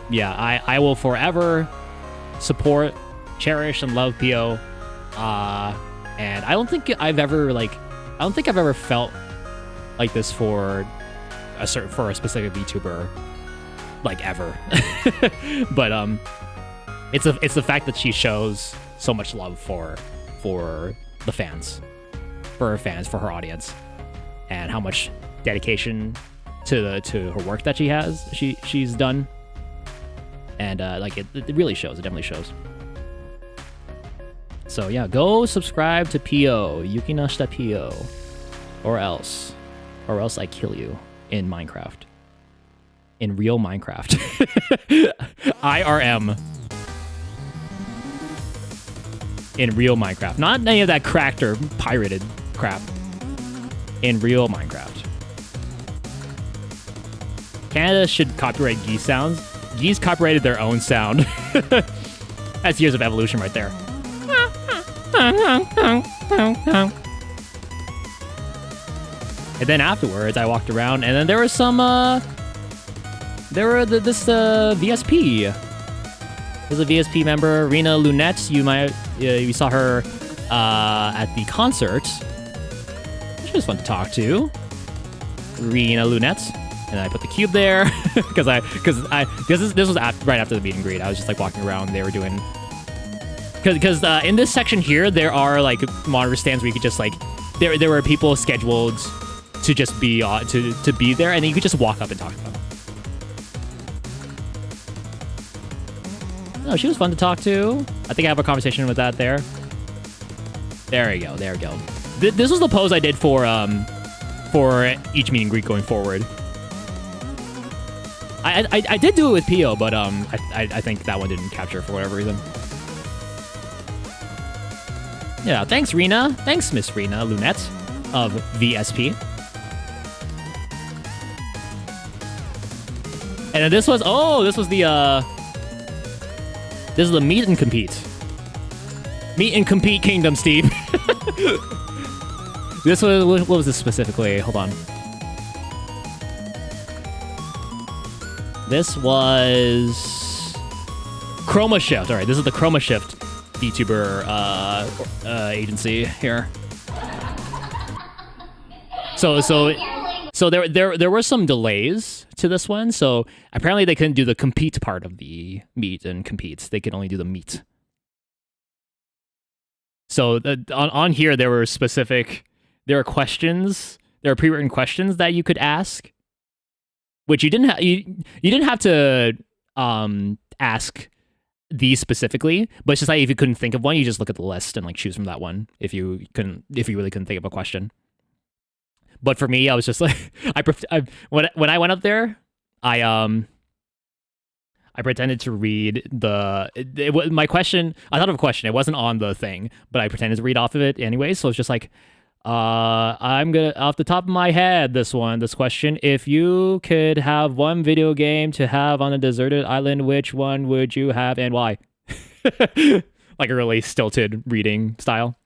yeah, I will forever support cherish and love Pio. And I don't think I've ever felt like this for a specific VTuber, like ever. But it's the fact that she shows so much love for the fans, for her fans, for her audience, and how much dedication to her work that she's done. And like it really shows. It definitely shows. So yeah, go subscribe to Pio, Yukinashita Pio, or else I kill you in Minecraft. In real Minecraft. IRM. In real Minecraft. Not any of that cracked or pirated crap. In real Minecraft. Canada should copyright geese sounds. Geese copyrighted their own sound. That's years of evolution right there. And then afterwards, I walked around, and then there was some, this VSP. There's a VSP member, Rena Lunette. You saw her at the concert. She was fun to talk to. Rena Lunette. And I put the cube there because this was right after the meet and greet. I was just like walking around. They were doing because in this section here there are like monitor stands where you could just like there were people scheduled to just be to be there, and then you could just walk up and talk to them. No, she was fun to talk to. I think I have a conversation with that there. There we go. There we go. This was the pose I did for each meet and greet going forward. I did do it with Pio, but I think that one didn't capture for whatever reason. Yeah, thanks Rena. Thanks Miss Rena Lunette of VSP. And then this is the meet and compete. Meet and compete kingdom, Steve. This was, what was this specifically? Hold on. This was Chroma Shift. All right, this is the Chroma Shift VTuber agency here. So there were some delays to this one. So apparently they couldn't do the compete part of the meet and compete. They could only do the meet. So on here there were questions. There are pre-written questions that you could ask, which you didn't have to ask these specifically, but it's just like if you couldn't think of one, you just look at the list and like choose from that one if you really couldn't think of a question. But for me, I was just like when I went up there, I pretended to read my question. I thought of a question. It wasn't on the thing, but I pretended to read off of it anyway. So it's just like, I'm gonna, off the top of my head, this question, if you could have one video game to have on a deserted island, which one would you have and why? Like a really stilted reading style.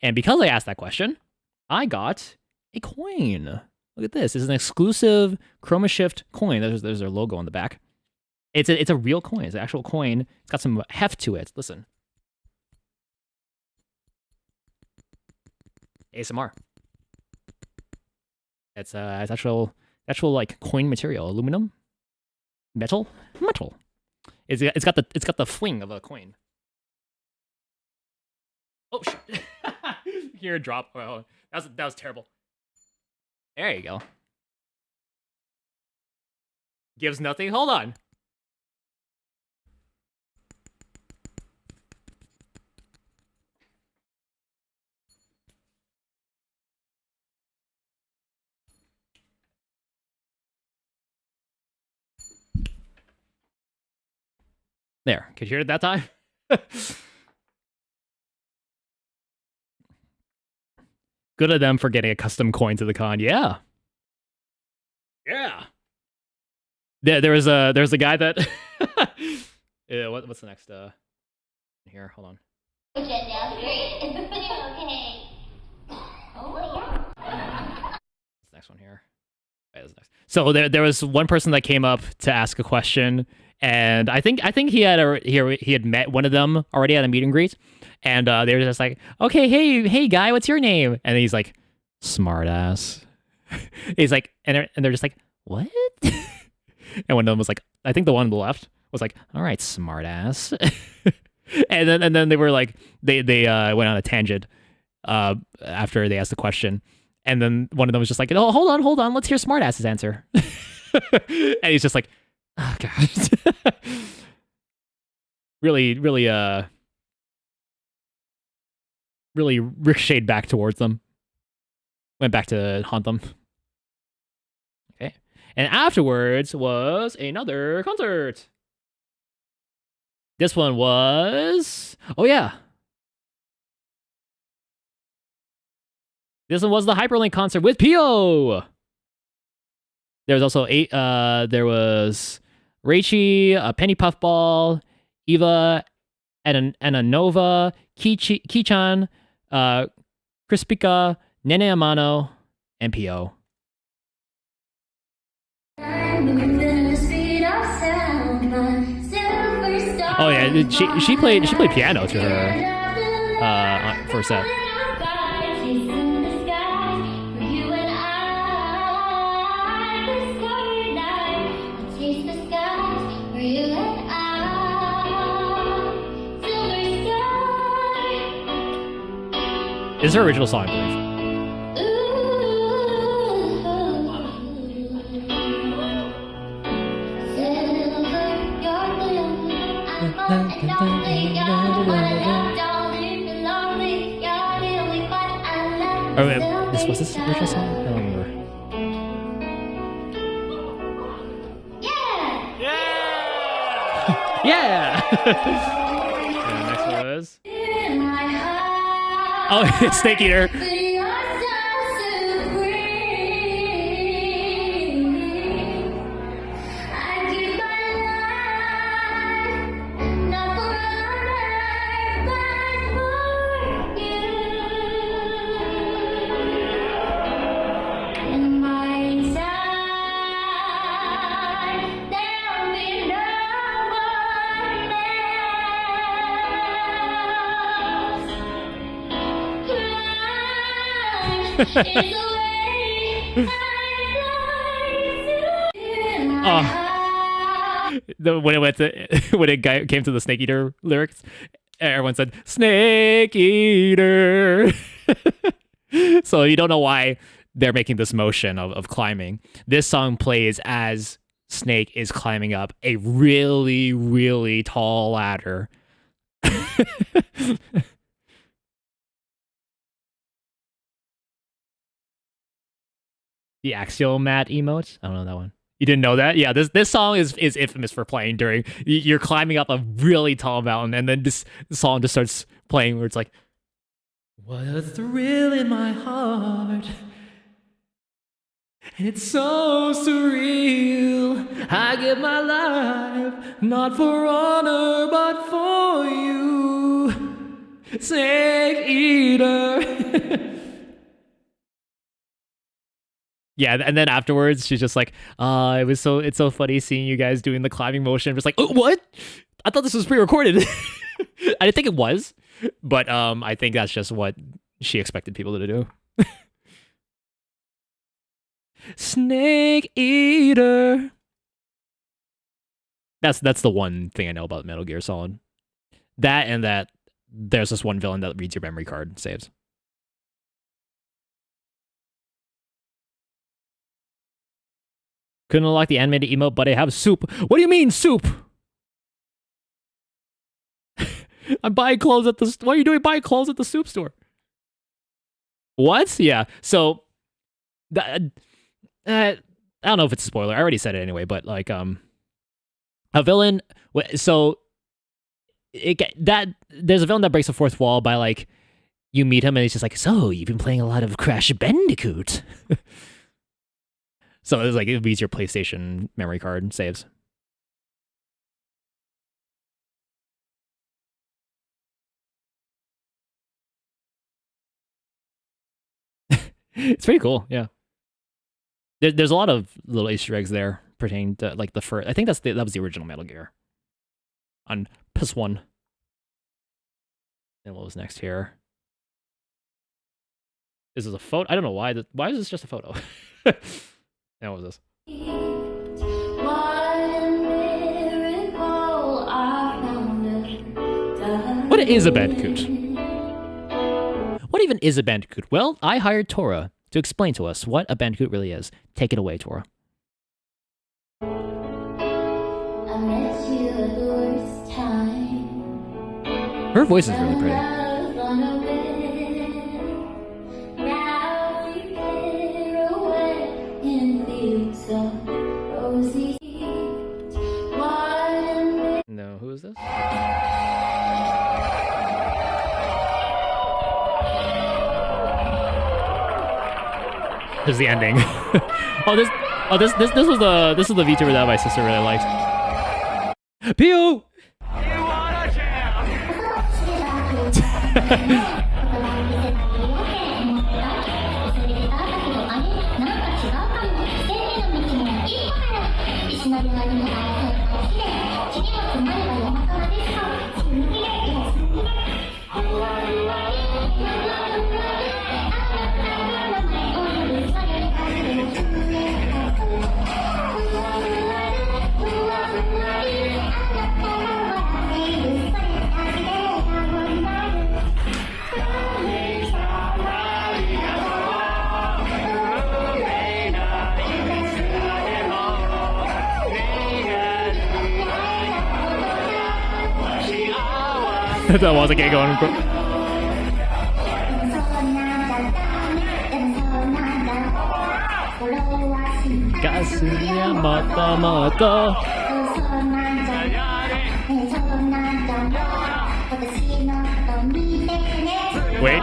And because I asked that question, I got a coin. Look at this. This is an exclusive Chroma Shift coin. There's their logo on the back. It's a real coin. It's an actual coin. It's got some heft to it. Listen. ASMR. It's actual like coin material, aluminum, metal. It's got the fling of a coin. Oh shit! Hear a drop. Oh, that was terrible. There you go. Gives nothing. Hold on. There. Could you hear it that time? Good of them for getting a custom coin to the con. Yeah. Yeah. There was a guy that yeah, what's the next here? Hold on. Okay. This next one here. So there was one person that came up to ask a question, and I think he had met one of them already at a meet and greet, and they were just like, okay, hey guy, what's your name? And he's like, smartass. He's like, and they're just like, what? And one of them was like, I think the one on the left was like, all right, smartass. and then they were like, they went on a tangent after they asked the question. And then one of them was just like, oh, hold on, let's hear smartass's answer. And he's just like, oh god. really ricocheted back towards them. Went back to haunt them. Okay. And afterwards was another concert. This one was, oh yeah, this one was the Hyperlink concert with Pio. There was also there was Reichi, Penny Puffball, Eva, Ananova, Kichan, Crispica, Nene Amano, and Pio. Oh yeah, she played piano to her for a set. This is her original song, I believe. Oh, wait, was this original song? I don't remember. Yeah! And next was... Oh, it's Snake Eater. When it went to when it came to the Snake Eater lyrics, everyone said Snake Eater. So you don't know why they're making this motion of climbing. This song plays as Snake is climbing up a really, really tall ladder. The axial mat emote? I don't know that one. You didn't know that? Yeah, this song is infamous for playing during you're climbing up a really tall mountain, and then this song just starts playing where it's like, what a thrill in my heart, and it's so surreal. I give my life not for honor but for you, Snake Eater. Yeah, and then afterwards, she's just like, it's so funny seeing you guys doing the climbing motion. I'm just like, oh, what? I thought this was pre-recorded. I didn't think it was, but I think that's just what she expected people to do. Snake Eater. That's the one thing I know about Metal Gear Solid. That and that there's this one villain that reads your memory card saves. Couldn't unlock the animated emote, but I have soup. What do you mean, soup? I'm buying clothes at the... What are you doing buying clothes at the soup store? What? Yeah, so... I don't know if it's a spoiler. I already said it anyway, but, like, a villain... So... There's a villain that breaks the fourth wall by, like... You meet him, and he's just like, so, you've been playing a lot of Crash Bandicoot. So it's like it reads your PlayStation memory card and saves. It's pretty cool, yeah. There's a lot of little Easter eggs there pertaining to like the first. I think that was the original Metal Gear on PS1. And what was next here? This is a photo. I don't know why. Why is this just a photo? And what was this? What is a bandicoot? What even is a bandicoot? Well, I hired Tora to explain to us what a bandicoot really is. Take it away, Tora. Her voice is really pretty. No, who is this? This is the ending. This was the VTuber that my sister really liked. Pew! That was a gay going. Kasuya moto. Wait.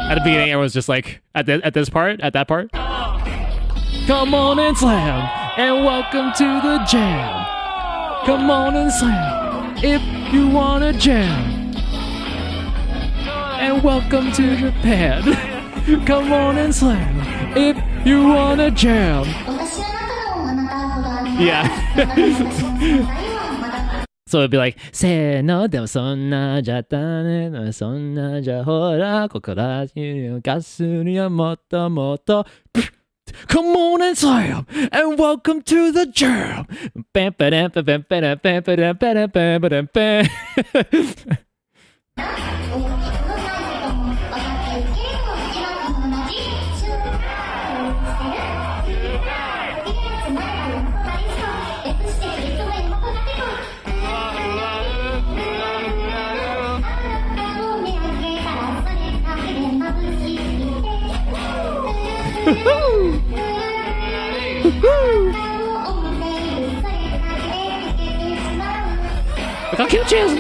At the beginning, I was just like, at that part. Come on and slam, and welcome to the jam. Come on and slam, if you wanna jam. And welcome to Japan. Come on and slam, if you wanna jam. Yeah. So it'd be like, se no de sonna jata ne no sonna ja hora kokora ni gasu ni moto moto. Come on and slam, and welcome to the jam. Look how cute she is!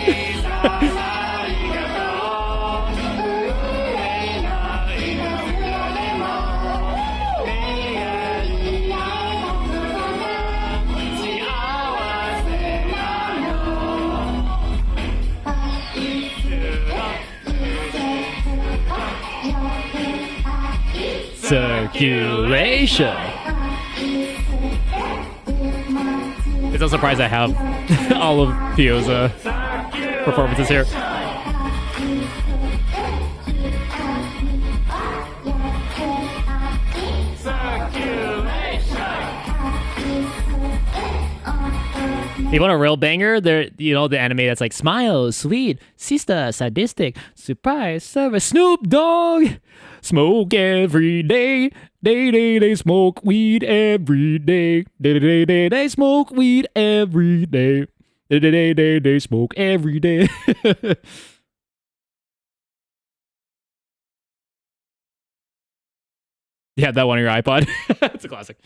Circulation! It's no surprise I have all of Pio's performances here. You want a real banger? There, you know, the anime that's like smile, sweet, sister, sadistic, surprise, service, Snoop Dogg, smoke every day, day, smoke weed every day, day, smoke weed every day, day, smoke every day. You have that one on your iPod. It's a classic.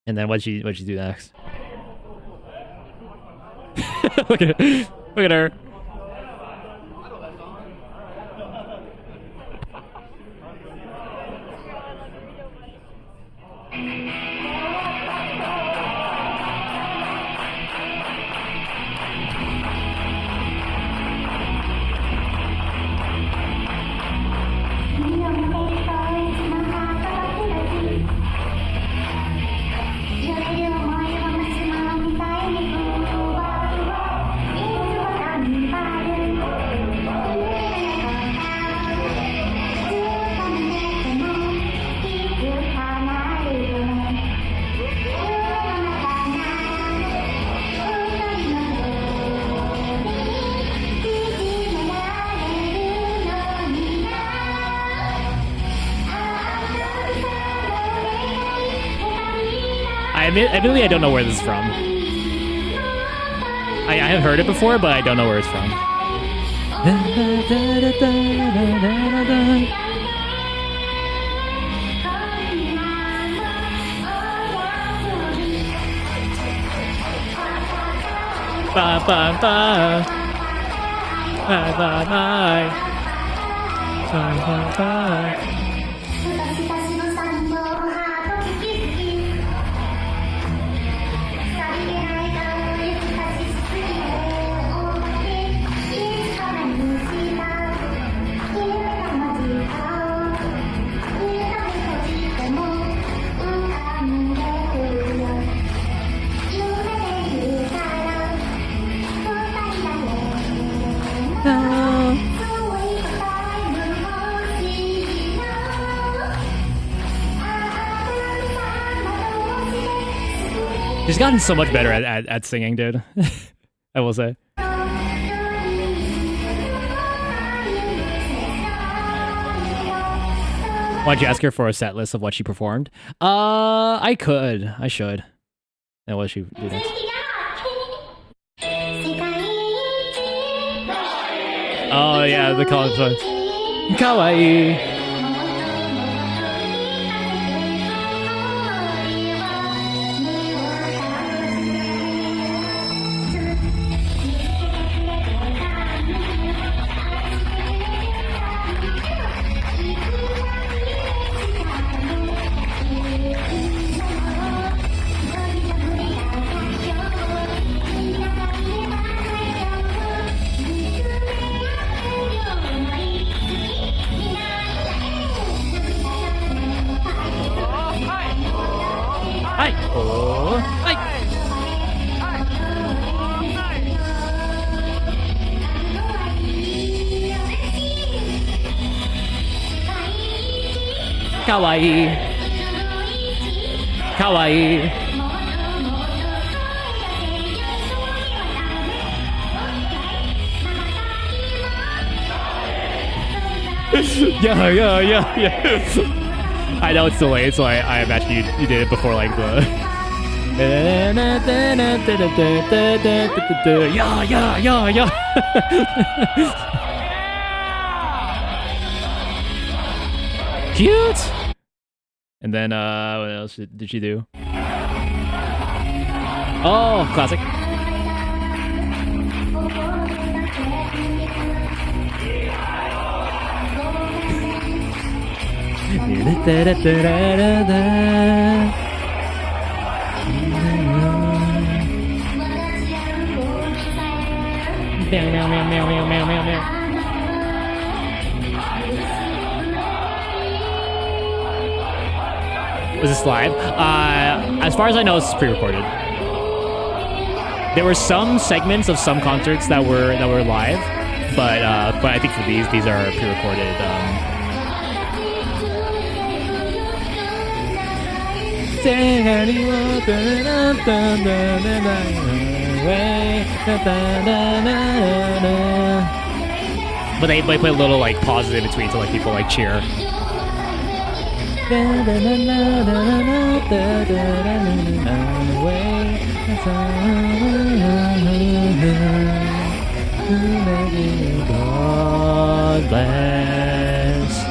And then what'd she do next? Look at her. admittedly, I don't know where this is from. I have heard it before, but I don't know where it's from. Bye bye bye. Bye bye bye. Bye bye bye. She's gotten so much better at singing, dude. I will say. Why'd you ask her for a set list of what she performed? I could. I should. And what she do next? Oh yeah, the college one. Kawaii. Kawaii. Kawaii. yeah. I know it's delayed, so I imagine you did it before like the. Yeah. Cute. And then what else did she do? Oh, classic. Meow. Was this live? As far as I know, it's pre-recorded. There were some segments of some concerts that were live, but I think for these are pre-recorded. But they put a little like pauses in between to like people like cheer. God bless.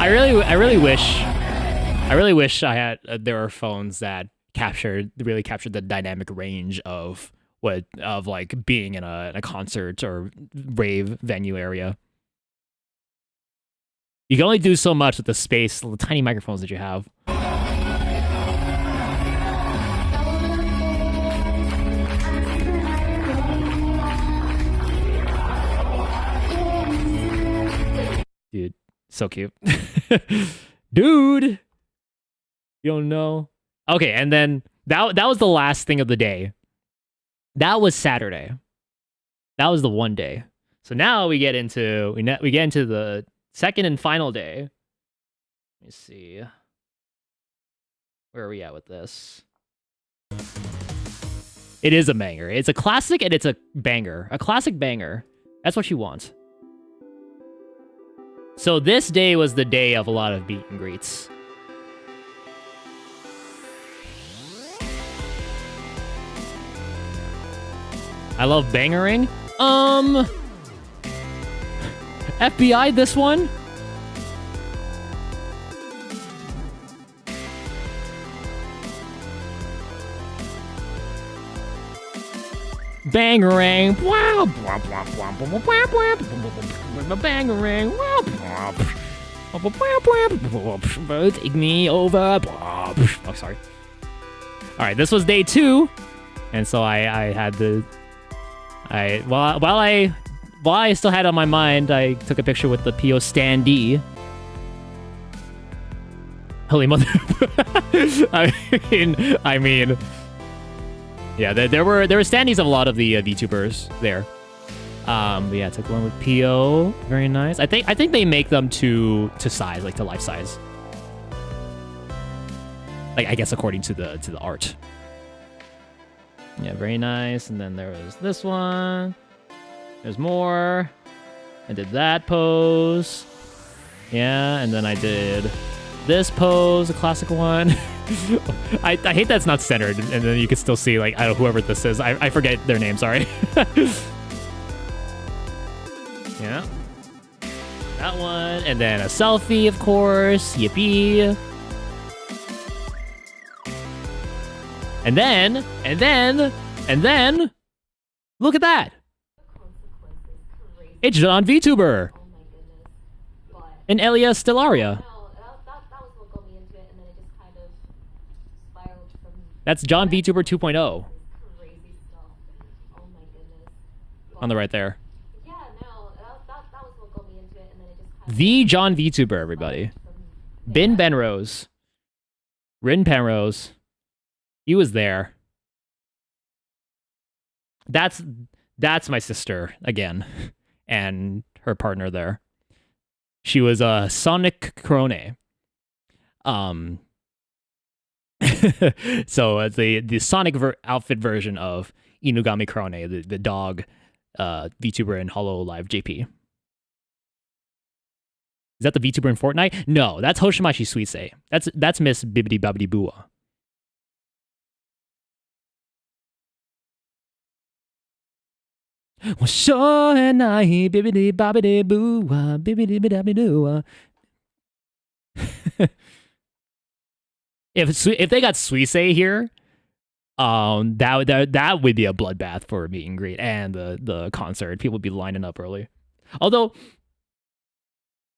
I really wish I had there were phones that really captured the dynamic range of like being in a concert or rave venue area. You can only do so much with the space, the tiny microphones that you have. Dude, so cute. Dude, you don't know. Okay, and then that was the last thing of the day. That was Saturday. That was the one day. So now we get into the second and final day, Let me see. Where are we at with this? It is a banger. It's a classic and it's a banger. A classic banger. That's what you want. So this day was the day of a lot of meet and greets. I love bangering. FBI this one? Bangarang. Wow. Bangarang. Wow. Take me over. Oh, sorry. All right, this was day 2, and so I had the. While I still had it on my mind, I took a picture with the PO standee. Holy mother! I mean, yeah, there were standees of a lot of the VTubers there. But yeah, I took one with PO. Very nice. I think they make them to size, like to life size. Like I guess according to the art. Yeah, very nice. And then there was this one. There's more. I did that pose. Yeah, and then I did this pose, a classic one. I hate that it's not centered, and then you can still see, like, I don't know, whoever this is. I forget their name, sorry. Yeah. That one. And then a selfie, of course. Yippee. And then, look at that. It's John VTuber. And Elia Stellaria. That's John VTuber 2.0. On the right there. The John VTuber, everybody. Ben Benrose. Rin Penrose. He was there. That's my sister again, and her partner there. She was a Sonic Crone. So the Sonic outfit version of Inugami Crone, the dog VTuber in Hollow Live JP. Is that the VTuber in Fortnite? No, that's Hoshimashi Suisei. That's Miss Bibbidi Bobbidi Bua. Bibbidi Bobbidi Bua, bibbidi Bobbidi Bua. If they got Suisei here, that would be a bloodbath for a meet and greet and the concert. People would be lining up early. Although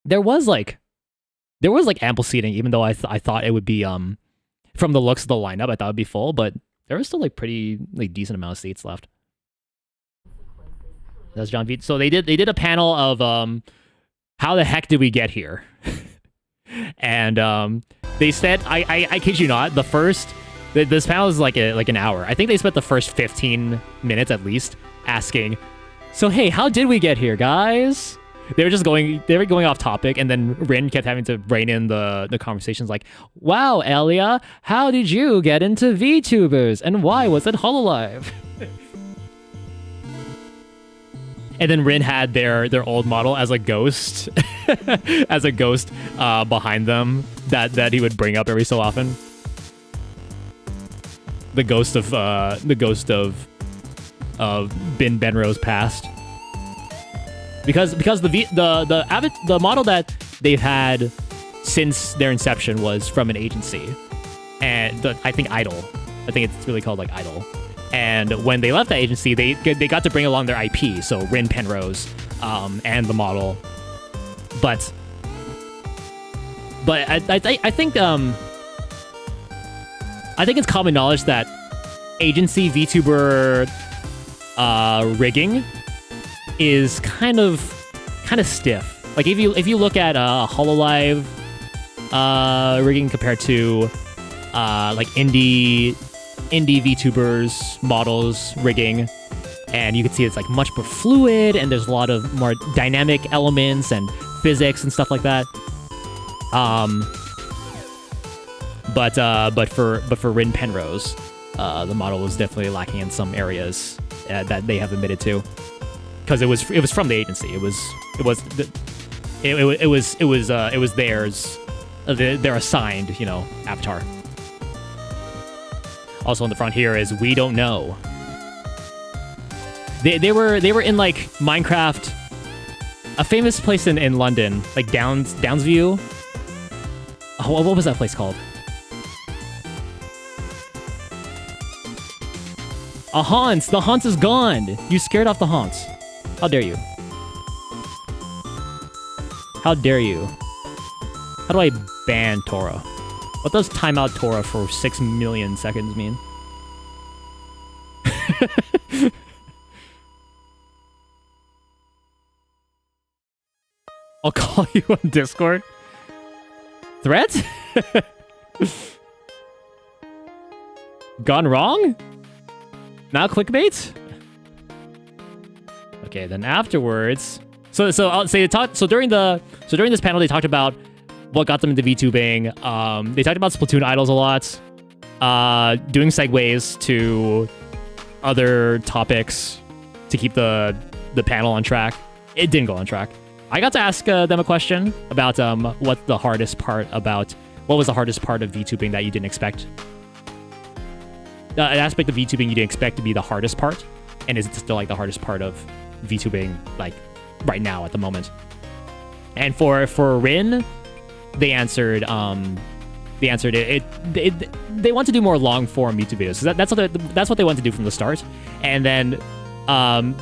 there was ample seating, even though I thought it would be from the looks of the lineup, I thought it'd be full, but there was still like pretty decent amount of seats left. That's John V. So they did a panel of how the heck did we get here? And they said, I kid you not, this panel is like an hour. I think they spent the first 15 minutes at least asking, so hey, how did we get here, guys? They were going off topic, and then Rin kept having to rein in the conversations like, wow, Elia, how did you get into VTubers? And why was it HoloLive? And then Rin had their old model as a ghost, behind them that he would bring up every so often. The ghost of Ben Benrose past. Because the model that they've had since their inception was from an agency, and I think Idol. I think it's really called like Idol. And when they left that agency, they got to bring along their IP, so Rin Penrose, and the model. But I think it's common knowledge that agency VTuber rigging is kind of stiff. Like if you look at HoloLive rigging compared to like indie VTubers models rigging, and you can see it's like much more fluid, and there's a lot of more dynamic elements and physics and stuff like that. But for Rin Penrose, the model was definitely lacking in some areas that they have admitted to, because it was from the agency. It was theirs, their assigned, you know, avatar. Also on the front here is we don't know. They were in like Minecraft, a famous place in London, like Downsview. Oh, what was that place called? A Haunts! The Haunts is gone! You scared off the Haunts. How dare you? How dare you? How do I ban Tora? What does timeout Tora for 6 million seconds mean? I'll call you on Discord. Threat? Gone wrong? Now clickbait? Okay, then afterwards. So I'll say during this panel they talked about what got them into VTubing. They talked about Splatoon idols a lot. Doing segues to other topics to keep the panel on track. It didn't go on track. I got to ask them a question about what was the hardest part of VTubing that you didn't expect. An aspect of VTubing you didn't expect to be the hardest part, and is it still like the hardest part of VTubing like right now at the moment? And for Rin, they answered it. They want to do more long form YouTube videos. So that's what they want to do from the start, and then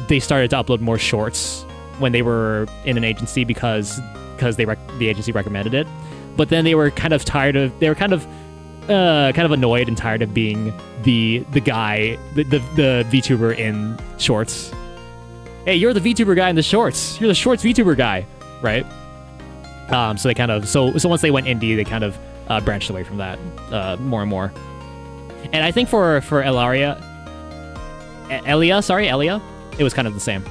they started to upload more shorts when they were in an agency because the agency recommended it. But then they were kind of tired of. They were kind of annoyed and tired of being the guy, the VTuber in shorts. Hey, you're the VTuber guy in the shorts. You're the shorts VTuber guy, right? So they kind of so once they went indie, they kind of branched away from that more and more. And I think for Elia, it was kind of the same.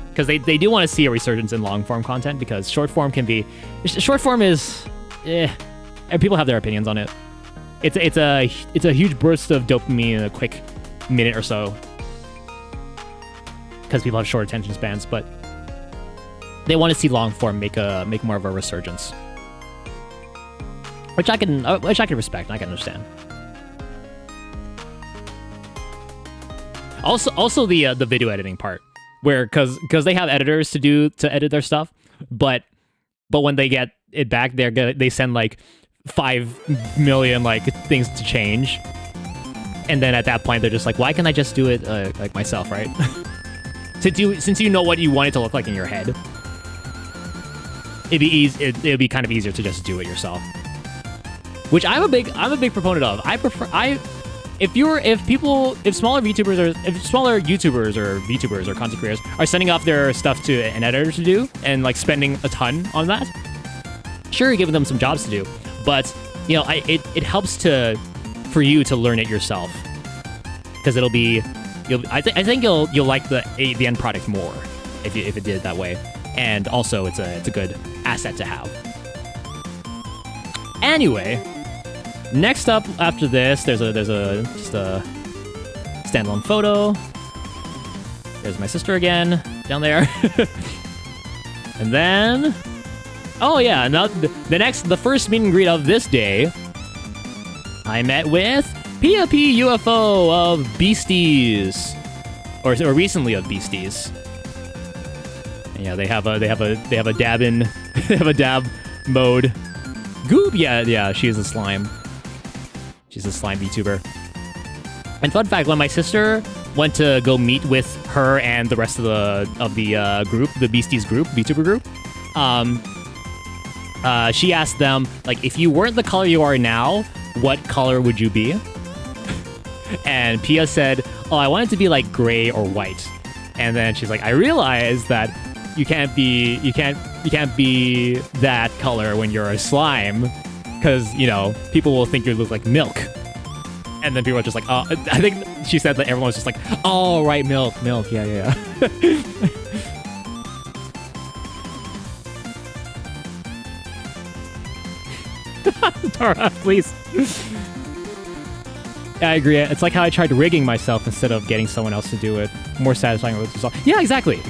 Because they do want to see a resurgence in long form content, because short form is and people have their opinions on it. It's a huge burst of dopamine in a quick minute or so, because people have short attention spans, but they want to see long form make more of a resurgence, which I can respect and I can understand. Also the video editing part, where because they have editors to edit their stuff, but when they get it back, they send like 5 million like things to change, and then at that point they're just like, why can't I just do it like myself, right? Since you know what you want it to look like in your head, it'd be kind of easier to just do it yourself, which I'm a big proponent of. If smaller YouTubers or VTubers or content creators are sending off their stuff to an editor to do and like spending a ton on that, sure, you're giving them some jobs to do, but you know, it helps for you to learn it yourself, because I think you'll like the end product more if it did it that way, and also it's a good asset to have. Anyway, next up after this, there's just a standalone photo. There's my sister again down there, and then. Oh yeah, now the first meet and greet of this day, I met with PFP UFO of Beasties, or recently of Beasties. And yeah, they have a dab in, they have a dab mode. Goob, yeah, she's a slime. She's a slime VTuber. And fun fact, when my sister went to go meet with her and the rest of the group, the Beasties group, VTuber group, she asked them, like, if you weren't the color you are now, what color would you be? And Pia said, oh, I want it to be like gray or white. And then she's like, I realized that you can't be that color when you're a slime, because, you know, people will think you look like milk. And then people are just like, oh, I think she said that everyone was just like, oh, right, milk, yeah. Dora, please. Yeah, I agree. It's like how I tried rigging myself instead of getting someone else to do it. More satisfying with the result. Yeah, exactly.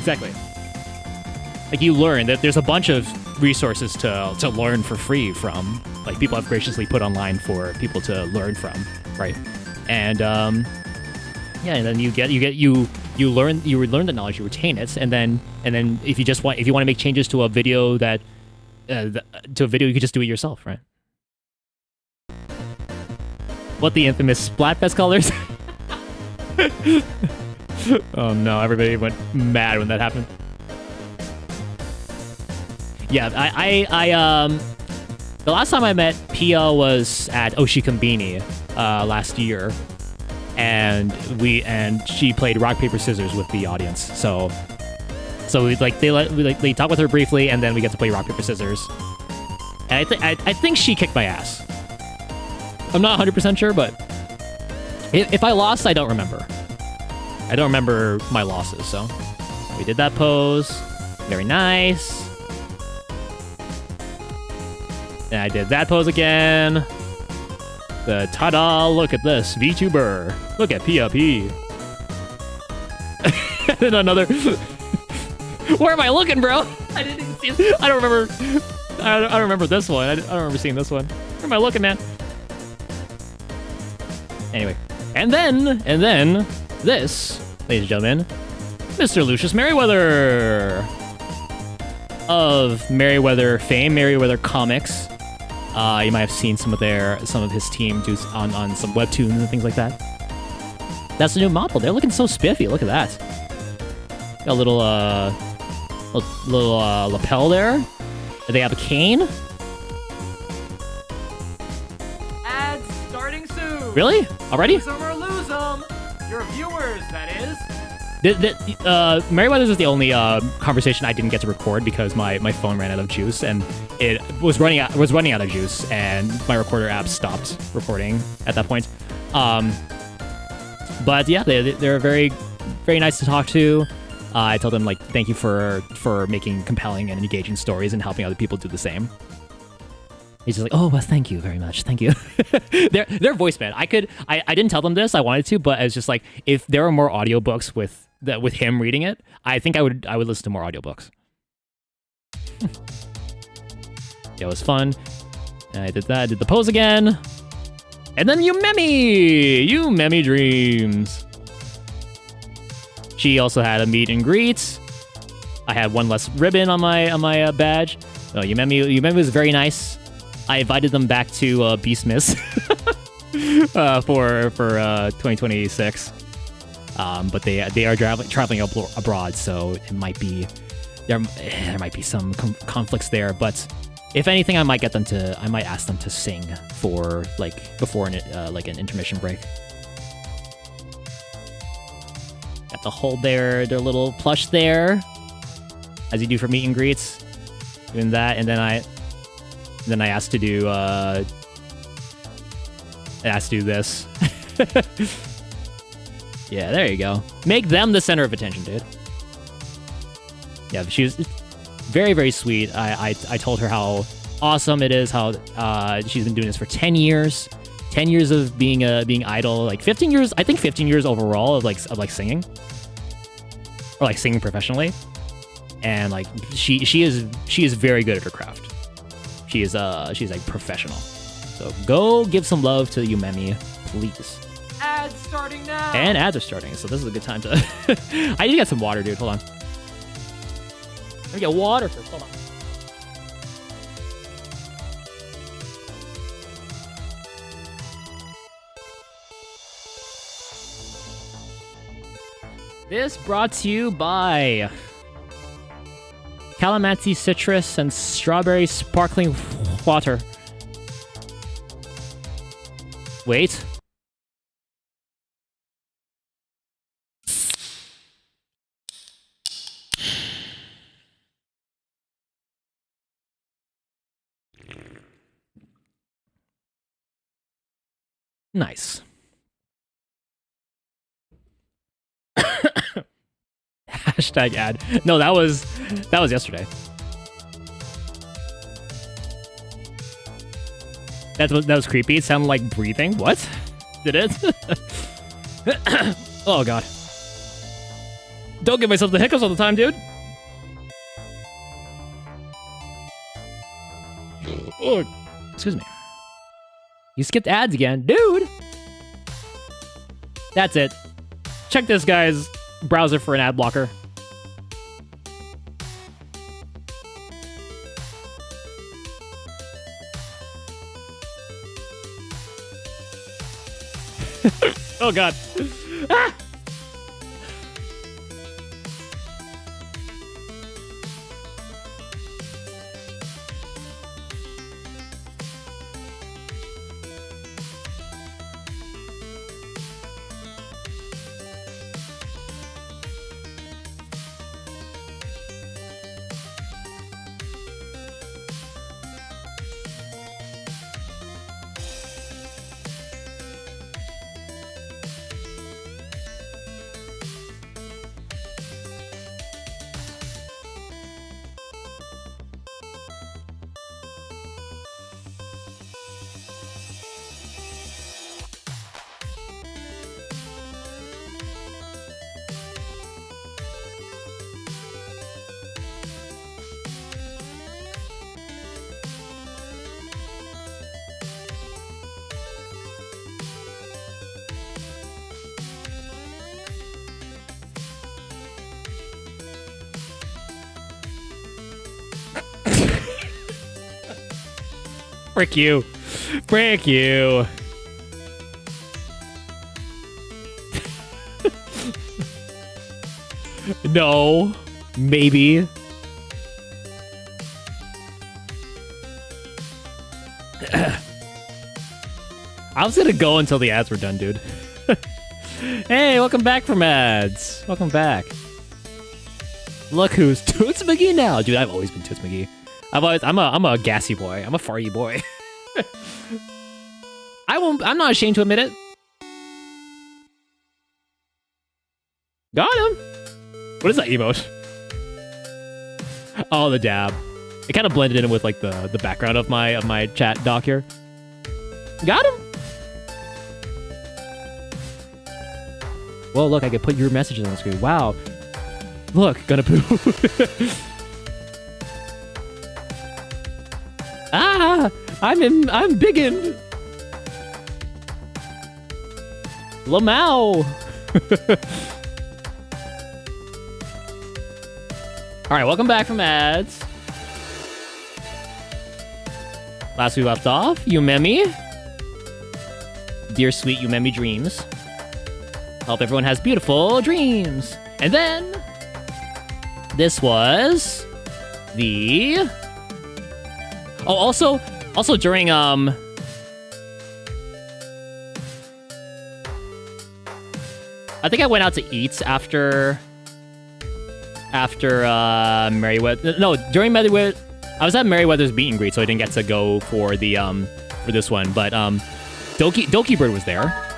Like you learn that there's a bunch of resources to learn for free from. Like people have graciously put online for people to learn from, right? And yeah, and then you learn the knowledge, you retain it, and then if you want to make changes to a video you could just do it yourself, right? What the infamous Splatfest colors? Oh no, everybody went mad when that happened. Yeah, I the last time I met Pia was at Oshikombini last year, and she played rock paper scissors with the audience. So they talked with her briefly, and then we get to play rock paper scissors. And I think she kicked my ass. I'm not 100% sure, but if I lost, I don't remember. I don't remember my losses. So we did that pose, very nice. And I did that pose again. The ta-da, look at this, VTuber. Look at P. And then another... Where am I looking, bro? I didn't even see it. I don't remember... I don't remember this one. I don't remember seeing this one. Where am I looking, man? Anyway. And then, this, ladies and gentlemen, Mr. Lucius Merriweather. Of Merriweather fame, Merriweather Comics. You might have seen some of his team do on some webtoons and things like that. That's the new model. They're looking so spiffy. Look at that. Got a little lapel there. Do they have a cane? Ads starting soon. Really? Already? Use 'em or lose 'em. Your viewers, that is. Merriweather's was the only conversation I didn't get to record because my phone ran out of juice, and it was running out of juice, and my recorder app stopped recording at that point. But yeah, they're very, very nice to talk to. I told them, like, thank you for making compelling and engaging stories and helping other people do the same. He's just like, oh, well, thank you very much. Thank you. Their voice, man. I didn't tell them this. I wanted to, but it's just like, if there were more audiobooks with him reading it, I think I would listen to more audiobooks. Yeah, it was fun. And I did that. I did the pose again. And then Yumemi Dreams. She also had a meet and greet. I had one less ribbon on my badge. Oh, Yumemi was very nice. I invited them back to Beastmas for 2026. But they are traveling abroad, so it might be there might be some conflicts there. But if anything, I might ask them to sing for before an intermission break. Got the hold their little plush there, as you do for meet and greets. Doing that, and then I asked to do this. Yeah, there you go. Make them the center of attention, dude. Yeah, she was very, very sweet. I told her how awesome it is, how she's been doing this for 10 years. 10 years of being idol, like 15 years, I think 15 years overall of singing. Or like singing professionally. And like she is very good at her craft. She's like professional. So go give some love to Yumemi, please. Ads starting now. And ads are starting, so this is a good time to... I need to get some water, dude. Hold on. Let me get water first. Hold on. This brought to you by Calamansi Citrus and Strawberry Sparkling Water. Wait. Nice. Hashtag ad. No, that was yesterday. That was creepy. It sounded like breathing. What? Did it? Oh god. Don't give myself the hiccups all the time, dude. Oh, excuse me. You skipped ads again, dude. That's it. Check this guy's browser for an ad blocker. Oh god. Ah! Frick you. Frick you. No. Maybe. I was gonna go until the ads were done, dude. Hey, welcome back from ads. Welcome back. Look who's Toots McGee now. Dude, I've always been Toots McGee. I'm a gassy boy. I'm a farty boy. I'm not ashamed to admit it. Got him. What is that emote? Oh, the dab. It kind of blended in with like the background of my chat doc here. Got him. Well, look, I could put your messages on the screen. Wow. Look, gonna poo. Ah, I'm biggin. Lamau. All right, welcome back from ads. Last we left off, Yumemi. Dear sweet Yumemi dreams. Hope everyone has beautiful dreams. And then this was the also during I think I went out to eat after Merryweather. No, during Merryweather, I was at Merryweather's meet and greet, so I didn't get to go for the for this one. But Doki Bird was there.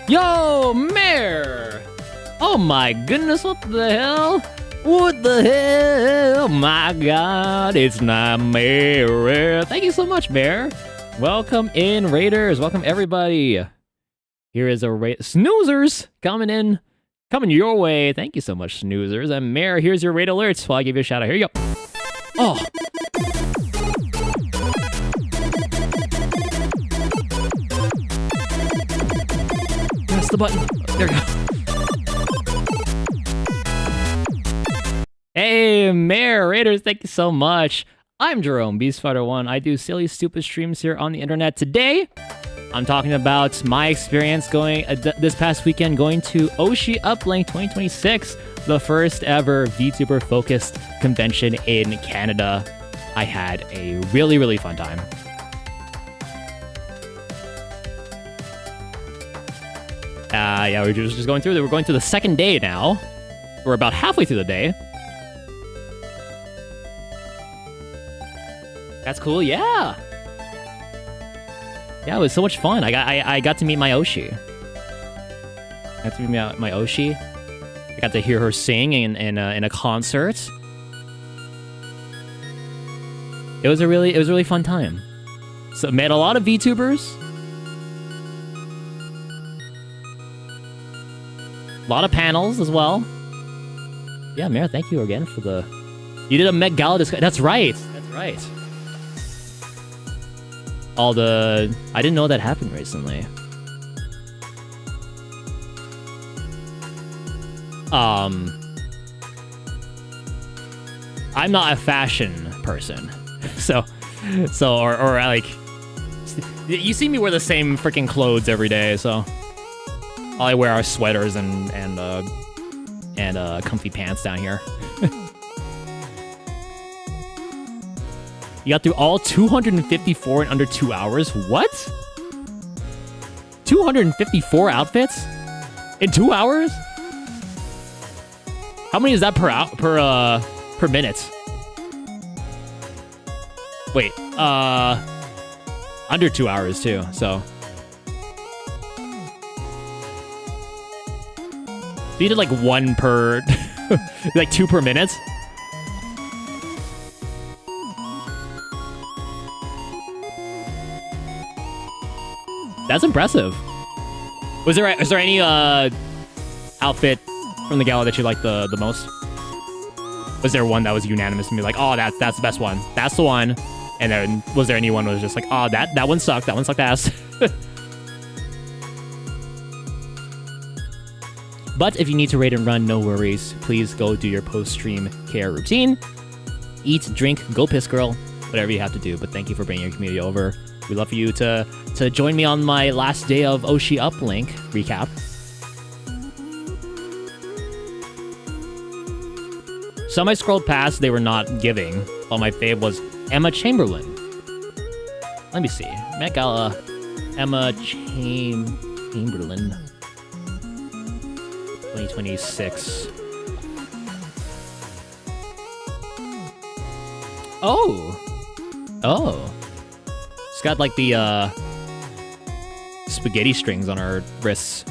Yo, Mare! Oh my goodness, what the hell? What the hell? My God, it's not Mare. Thank you so much, Mare. Welcome in, Raiders. Welcome everybody. Here is a Snoozers coming your way. Thank you so much, Snoozers. And Mare, here's your raid alerts while I give you a shout out. Here you go. Oh. Press the button. There we go. Hey, Mare, Raiders, thank you so much. I'm Jerome, Beastfighter1. I do silly, stupid streams here on the internet. Today, I'm talking about my experience going this past weekend going to OshiUplink 2026, the first ever VTuber focused convention in Canada. I had a really, really fun time. Yeah, we're just going through. We're going through the second day now. We're about halfway through the day. That's cool, yeah. Yeah, it was so much fun. I got to meet my Oshi. I got to hear her sing in a concert. It was a really fun time. So met a lot of VTubers. A lot of panels as well. Yeah, Mara, thank you again for the... You did a Met Gala discussion. That's right. That's right. All the... I didn't know that happened recently. I'm not a fashion person. or like... You see me wear the same freaking clothes every day, so... All I wear are sweaters and comfy pants down here. You got through all 254 in under 2 hours? What? 254 outfits? In 2 hours? How many is that per minute? Wait, under 2 hours too, so. So you did like one per, like 2 per minute? That's impressive. Was there any outfit from the gala that you liked the most? Was there one that was unanimous and be like, oh, that's the best one. That's the one. And then was there anyone that was just like, oh, that one sucked. That one sucked ass. But if you need to raid and run, no worries. Please go do your post-stream care routine. Eat, drink, go piss girl, whatever you have to do. But thank you for bringing your community over. We'd love for you to join me on my last day of OshiUplink recap. Some I scrolled past, they were not giving. But my fave was Emma Chamberlain. Let me see. Met Gala, Emma Chamberlain. 2026. Oh. She's got like the spaghetti strings on her wrists.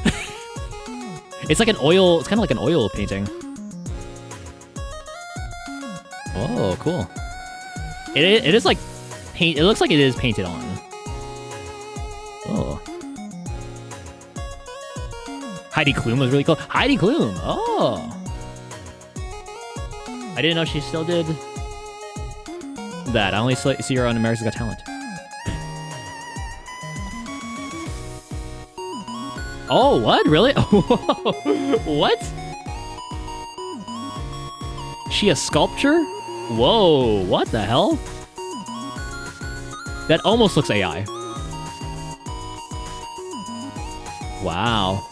It's like an oil, it's kind of like an oil painting. Oh, cool. It is like paint, it looks like it is painted on. Oh. Heidi Klum was really cool. Heidi Klum! Oh! I didn't know she still did that. I only see her on America's Got Talent. Oh, what? Really? What? She a sculpture? Whoa, what the hell? That almost looks AI. Wow.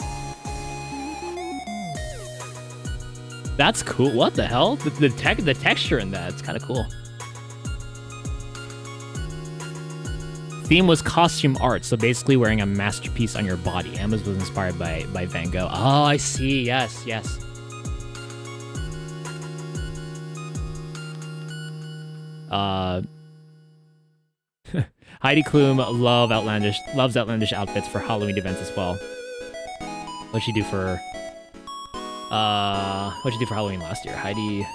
That's cool. What the hell? The texture in that, it's kind of cool. Theme was costume art, so basically wearing a masterpiece on your body. Emma's was inspired by Van Gogh. Oh, I see. Yes. Heidi Klum loves outlandish outfits for Halloween events as well. What'd she do for Halloween last year? Heidi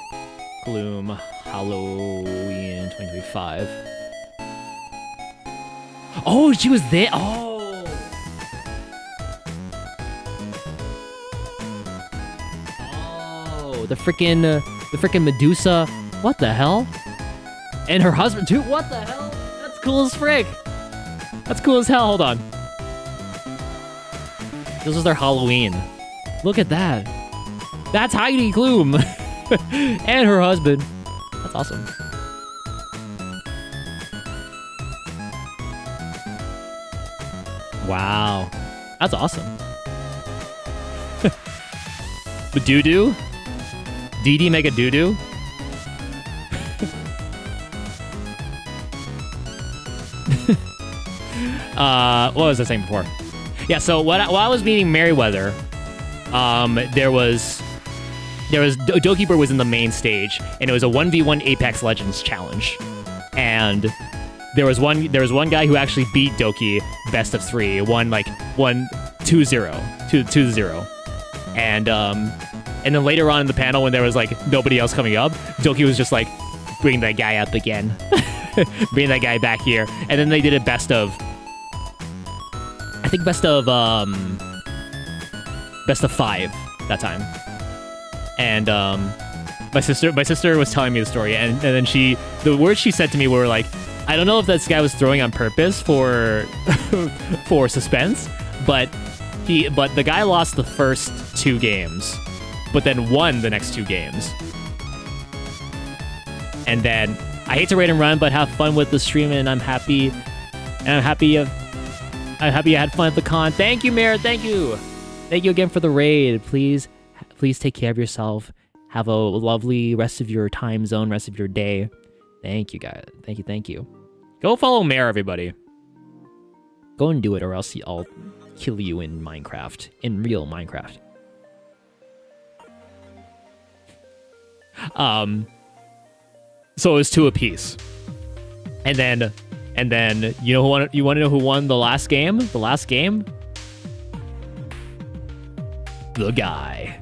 Klum Halloween 2025. Oh, she was there. Oh, the freaking Medusa. What the hell? And her husband too. What the hell? That's cool as frick. That's cool as hell. Hold on. This was their Halloween. Look at that. That's Heidi Klum and her husband. That's awesome. Wow. That's awesome. The doo-doo? Dee make a doo-doo? What was I saying before? Yeah, so while I was meeting Merryweather, there was Dokeeper was in the main stage, and it was a 1v1 Apex Legends challenge. And there was one guy who actually beat Doki best of 3, won 2-0. And then later on in the panel when there was like nobody else coming up, Doki was just like, bring that guy up again. bring that guy back here. And then they did a best of, I think best of 5 that time. And my sister was telling me the story, and then the words she said to me were like, I don't know if this guy was throwing on purpose for for suspense, but the guy lost the first 2 games, but then won the next 2 games. And then I hate to raid and run, but have fun with the stream, and I'm happy I had fun at the con. Thank you, Mayor. Thank you again for the raid. Please take care of yourself. Have a lovely rest of your time zone, rest of your day. Thank you, guys. Thank you. Go follow Mayor, everybody. Go and do it, or else I'll kill you in Minecraft, in real Minecraft. So it was 2 apiece, and then you want to know who won the last game? The last game? The guy.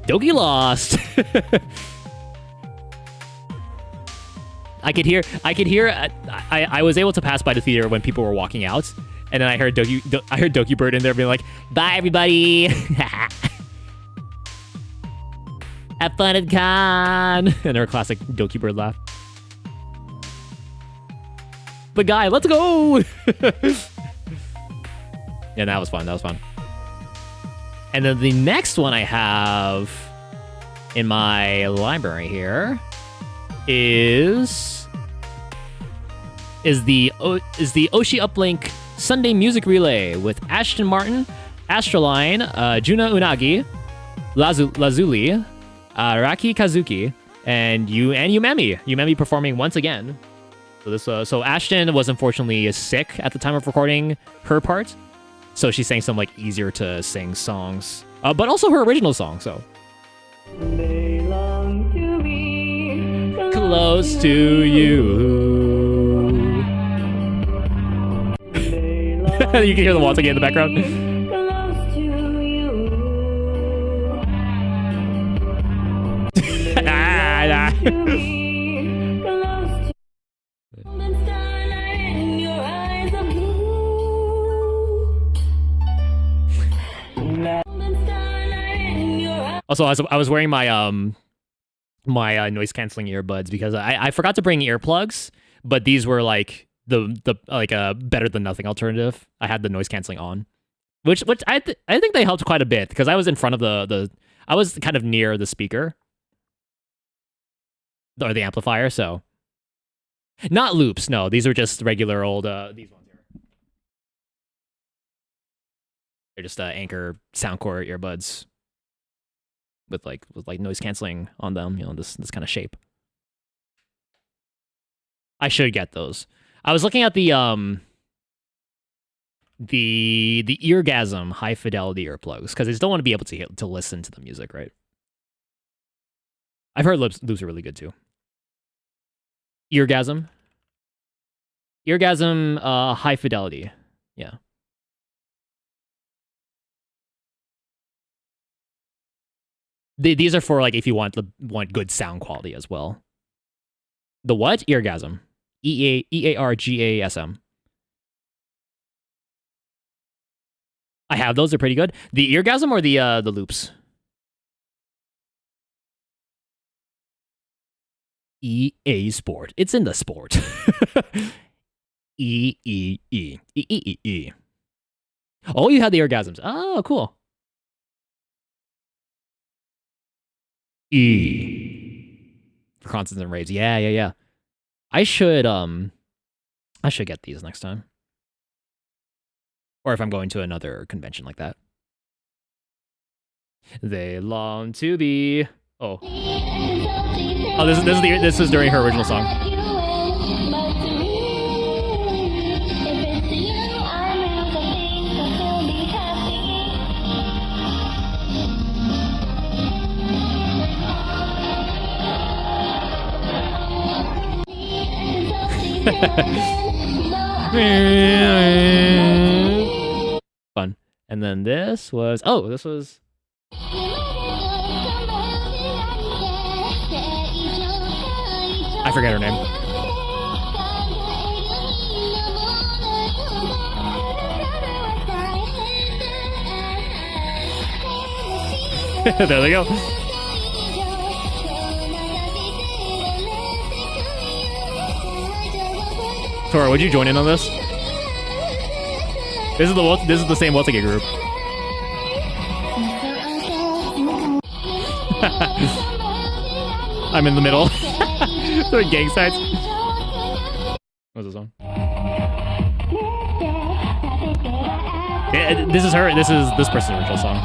Doki lost. I could hear. I was able to pass by the theater when people were walking out, and then I heard Doki Bird in there being like, "Bye, everybody. Have fun at con." And their classic Doki Bird laugh. The guy, let's go. Yeah, that was fun. And then the next one I have in my library here is the OshiUplink Sunday Music Relay with Ashton Martin, Astroline, Juna Unagi, Lazuli, Raki Kazuki, and Yumemi. Yumemi performing once again. So Ashton was unfortunately sick at the time of recording her part, so she sang some like easier to sing songs, but also her original song. So they long to be close to you. You can hear the waltz again in the background. Close to you. Also, I was wearing my my noise canceling earbuds because I forgot to bring earplugs, but these were like the better than nothing alternative. I had the noise canceling on, which I think they helped quite a bit because I was in front of I was kind of near the speaker or the amplifier, so not loops. No, these are just regular old these ones here. They're just Anchor Soundcore earbuds with like noise canceling on them, you know, this kind of shape. I should get those. I was looking at the Eargasm high fidelity earplugs because I just don't want to be able to listen to the music, right? I've heard loops are really good too. Eargasm high fidelity. Yeah. These are for like if you want good sound quality as well. The what? Eargasm. EARGASM. I have those. They're pretty good. The Eargasm or the loops? EA Sport. It's in the sport. E. Oh, you had the Eargasms. Oh, cool. E. For constants and raves. Yeah. I should get these next time. Or if I'm going to another convention like that. They long to be. Oh, this is during her original song. Fun. And then this was I forget her name. there they go. Tora, would you join in on this? This is the same Wotake group. I'm in the middle. Throwing gang signs. What's this song? Yeah, this is her. This is this person's original song.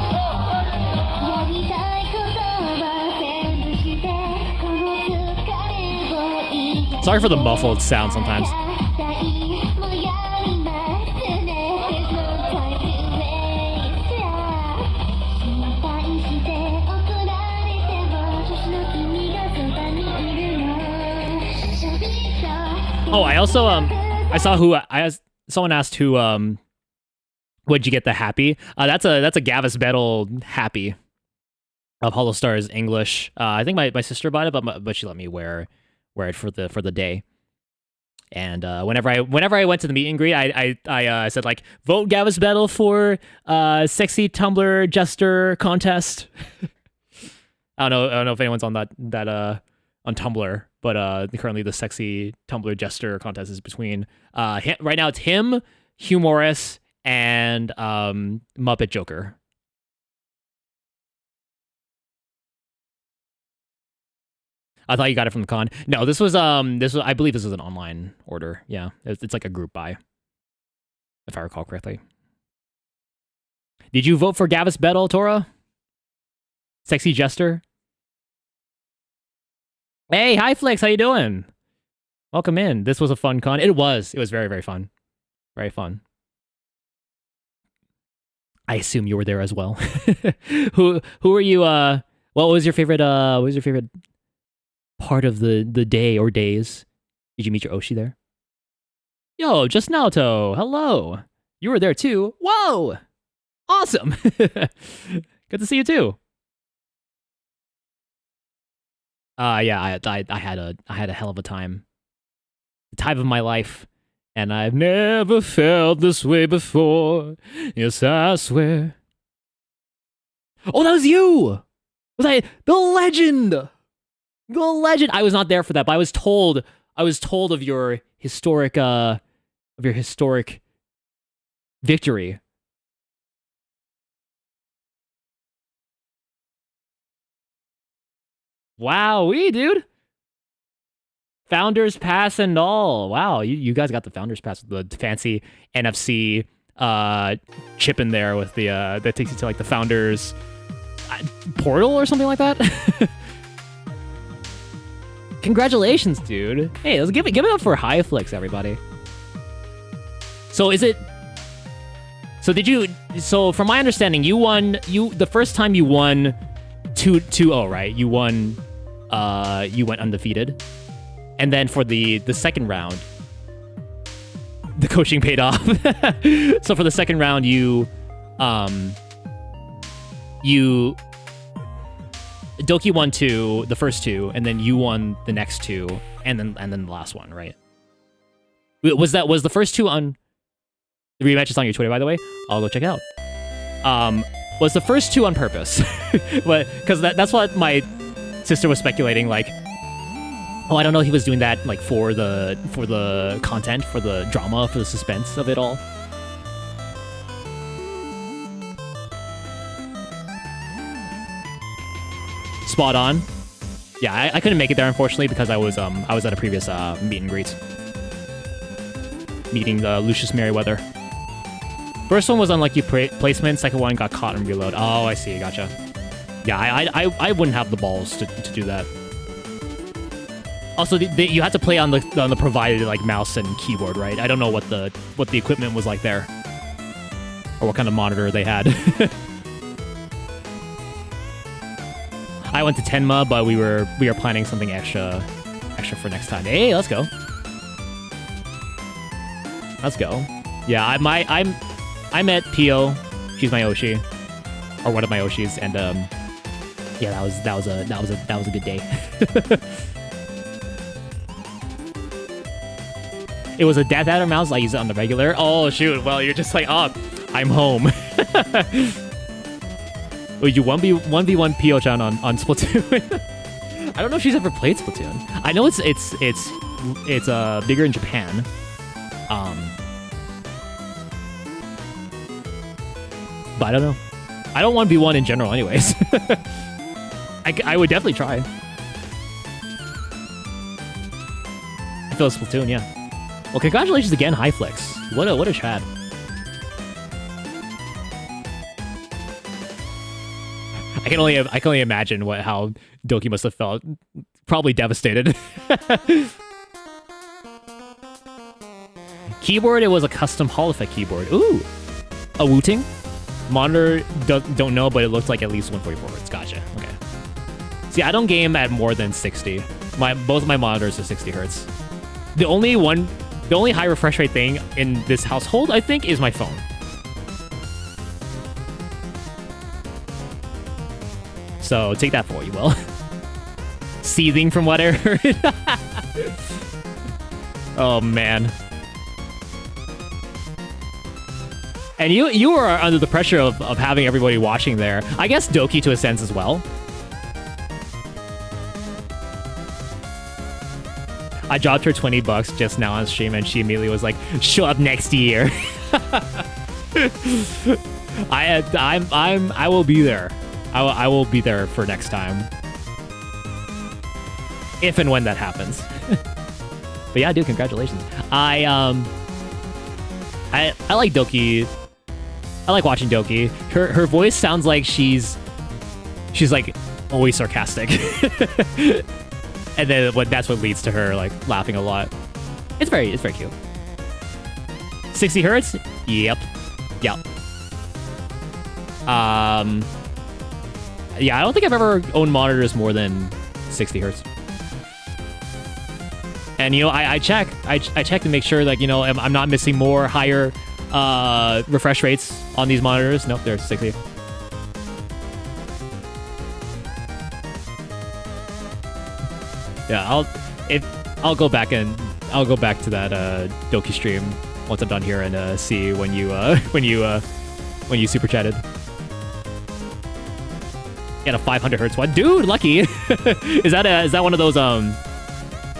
Sorry for the muffled sound sometimes. Oh, I also I saw someone asked who would you get the happy? That's a Gavis Battle happy of Hollow Stars English. I think my sister bought it, but she let me wear it for the day. And whenever I went to the meet and greet, I said like, vote Gavis Battle for sexy Tumblr jester contest. I don't know if anyone's on that on Tumblr, but currently the sexy Tumblr jester contest is between right now it's him, Humorous, and Muppet Joker. I thought you got it from the con. No, this was I believe this was an online order. Yeah, it's like a group buy, if I recall correctly. Did you vote for Gavis Battle, Tora? Sexy Jester? Hey, hi Flex, how you doing? Welcome in. This was a fun con. It was very, very fun. Very fun. I assume you were there as well. Who are you what was your favorite part of the day or days? Did you meet your Oshi there? Yo, just Naoto. Hello. You were there too. Whoa. Awesome. Good to see you too. Yeah, I had a hell of a time. The time of my life. And I've never felt this way before. Yes, I swear. Oh, that was you! Was I the legend? The legend. I was not there for that, but I was told of your historic victory. Wowee, dude. Founders Pass and all. Wow, you guys got the Founders Pass with the fancy NFC chip in there with the that takes you to like the Founders portal or something like that. Congratulations, dude. Hey, let's give it up for Highflix, everybody. So is it? So did you? So from my understanding, you won. The first time you won 2-0, right? You won. You went undefeated. And then for the second round, the coaching paid off. So for the second round, you Doki won the first two, and then you won the next two, and then the last one, right? Was the first two on the rematch is on your Twitter, by the way? I'll go check it out. Was the first two on purpose? But because that's what my sister was speculating, like. Oh, I don't know. He was doing that like for the content, for the drama, for the suspense of it all. Spot on. Yeah, I couldn't make it there unfortunately because I was at a previous meet and greet, meeting Lucius Merriweather. First one was unlucky placement. Second one got caught and reload. Oh, I see. Gotcha. Yeah, I wouldn't have the balls to do that. Also, you had to play on the provided like mouse and keyboard, right? I don't know what the equipment was like there, or what kind of monitor they had. I went to Tenma, but we were planning something extra for next time. Hey, let's go. Let's go. Yeah, I met Pio. She's my Oshi, or one of my Oshis, and yeah, that was a good day. It was a Death Adder mouse. I use it on the regular. Oh shoot! Well, you're just like, oh, I'm home. Would you 1v1 Pio-chan on Splatoon? I don't know if she's ever played Splatoon. I know it's bigger in Japan. But I don't know. I don't 1v1 in general anyways. I would definitely try. I feel Splatoon, yeah. Well, congratulations again, Highflex. What a chat. I can only imagine how Doki must have felt. Probably devastated. Keyboard, it was a custom Hall effect keyboard. Ooh, a Wooting monitor. Don't know, but it looked like at least 144 hertz. Gotcha. Okay. See, I don't game at more than 60. Both of my monitors are 60 hertz. The only high refresh rate thing in this household, I think, is my phone. So take that for what you will. Seething from what I heard. Oh man. And you are under the pressure of having everybody watching there. I guess Doki to a sense as well. I dropped her $20 just now on stream and she immediately was like, show up next year. I will be there. I will be there for next time. If and when that happens. But yeah, dude, congratulations. I like Doki. I like watching Doki. Her voice sounds like she's like always sarcastic. And then that's what leads to her like laughing a lot. It's very cute. 60 hertz? Yep. Yeah, I don't think I've ever owned monitors more than 60 hertz. And I check to make sure that I'm not missing more higher refresh rates on these monitors. Nope, they're 60. Yeah, I'll go back to that Doki stream once I'm done here and see when you super chatted. Get a 500 hertz one, dude. Lucky. Is that one of those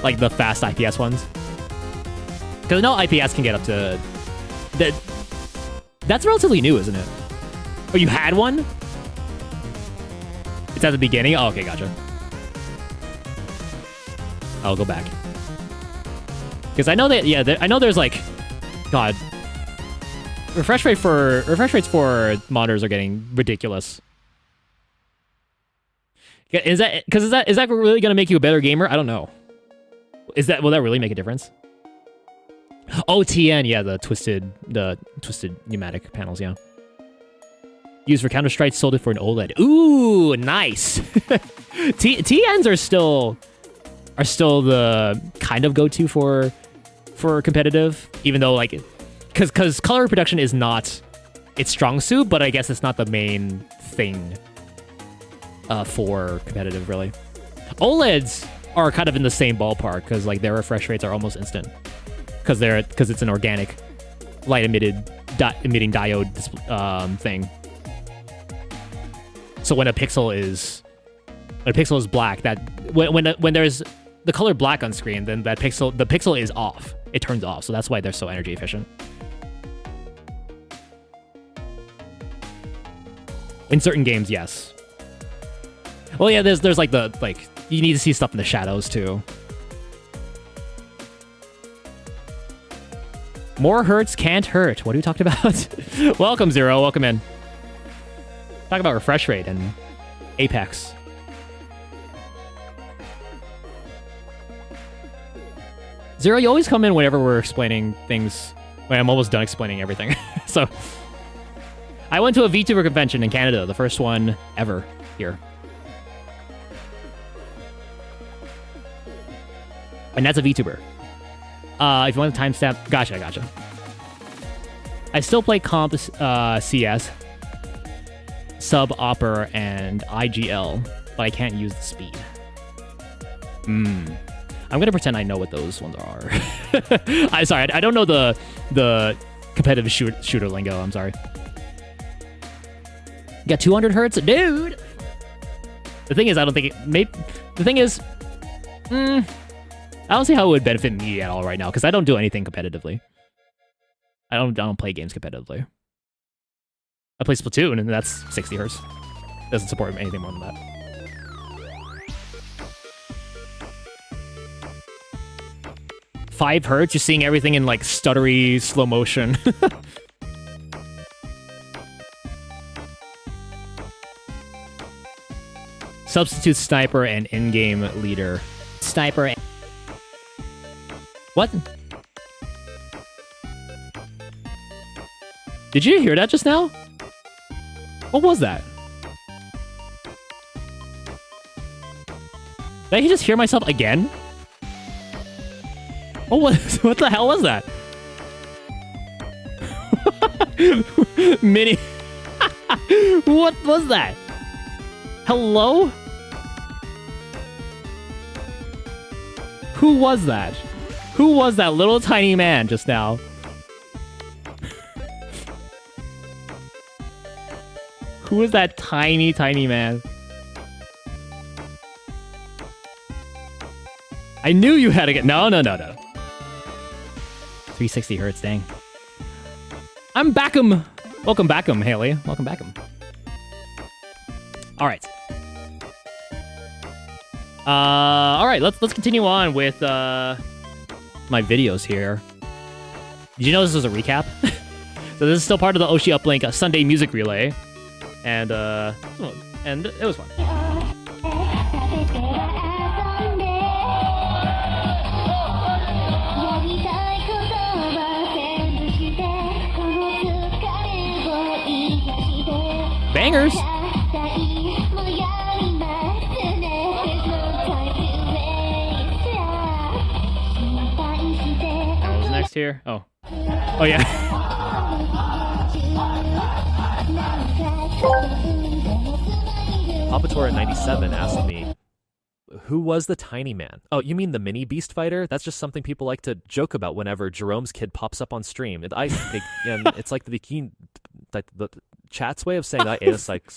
like the fast IPS ones? Because no IPS can get up to that. That's relatively new, isn't it? Oh, you had one? It's at the beginning. Oh, okay, gotcha. I'll go back because I know that. Yeah, I know there's like, God, refresh rates for monitors are getting ridiculous. Is that really gonna make you a better gamer? I don't know. Will that really make a difference? Oh, TN, yeah, the twisted pneumatic panels, yeah. Used for Counter-Strike, sold it for an OLED. Ooh, nice. TNs are still the kind of go-to for competitive, even though like, because color reproduction is not its strong suit, but I guess it's not the main thing for competitive, really. OLEDs are kind of in the same ballpark because like their refresh rates are almost instant because it's an organic light emitting diode thing. So when a pixel is black, that when there's the color black on screen, then the pixel is off. It turns off. So that's why they're so energy efficient. In certain games, yes. Well, yeah, there's like you need to see stuff in the shadows too. More hertz can't hurt. What are we talking about? Welcome, Zero. Welcome in. Talk about refresh rate and Apex. Zero, you always come in whenever we're explaining things. When I'm almost done explaining everything. So, I went to a VTuber convention in Canada, the first one ever here. And that's a VTuber. If you want to timestamp, gotcha. I still play comp CS, sub Opera, and IGL, but I can't use the speed. I'm gonna pretend I know what those ones are. I'm sorry, I don't know the competitive shooter lingo. I'm sorry. got 200 hertz, dude. The thing is, I don't think the thing is, I don't see how it would benefit me at all right now because I don't do anything competitively. I don't play games competitively. I play Splatoon, and that's 60 hertz. Doesn't support anything more than that. Five hertz, you're seeing everything in like stuttery slow motion. Substitute sniper and in-game leader. Sniper. What? Did you hear that just now? What was that? Did I just hear myself again? What the hell was that? Mini. What was that? Hello? Who was that? Who was that little tiny man just now? Who is that tiny, tiny man? I knew you had to get... No. 360 hertz, dang. I'm Backham. Welcome Backham, Haley. Welcome Backham. All right. All right, let's continue on with my videos here. Did you know this was a recap? So this is still part of the OshiUplink Sunday music relay. And it was fun. Bangers. What was next here? Oh yeah. Papator at 97 asked me, who was the tiny man? Oh, you mean the mini beast fighter? That's just something people like to joke about whenever Jerome's kid pops up on stream. And it's like the chat's way of saying that is like,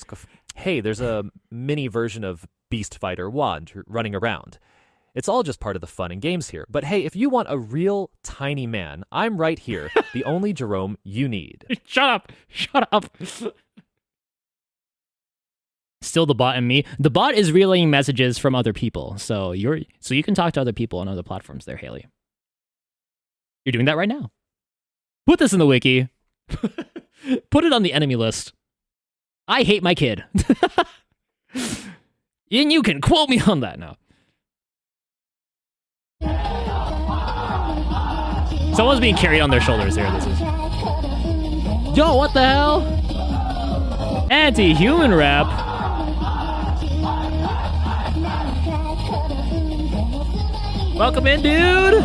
hey, there's a mini version of Beast Fighter Wand running around. It's all just part of the fun and games here. But hey, if you want a real tiny man, I'm right here. The only Jerome you need. Shut up. Still the bot and me. The bot is relaying messages from other people. So you can talk to other people on other platforms there, Haley. You're doing that right now. Put this in the wiki. Put it on the enemy list. I hate my kid. And you can quote me on that now. Someone's being carried on their shoulders here. This is. Yo, what the hell? Anti-human rap. Welcome in, dude.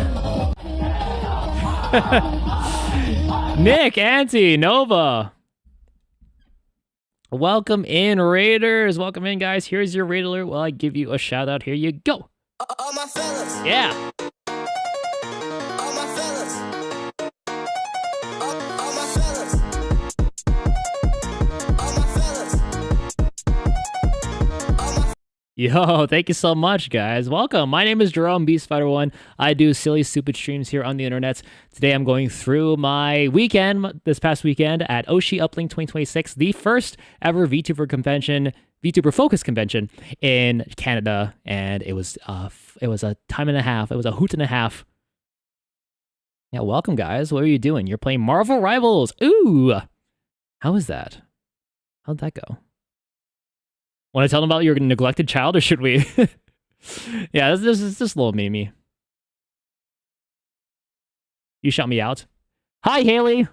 Nick, Auntie, Nova. Welcome in, Raiders. Welcome in, guys. Here's your raid alert while I give you a shout out. Here you go. All my fellas. Yeah. All my fellas. All my fellas. All my fellas. All my Yo, thank you so much, guys. Welcome. My name is Jerome, Beastfighter1. I do silly, stupid streams here on the internet. Today, I'm going through my weekend, this past weekend, at OshiUplink 2026, the first ever VTuber convention, VTuber Focus convention in Canada, and it was a time and a half. It was a hoot and a half. Yeah, welcome, guys. What are you doing? You're playing Marvel Rivals. Ooh, how was that? How'd that go? Want to tell them about your neglected child, or should we? Yeah, this is just a little Mimi. You shout me out. Hi, Haley.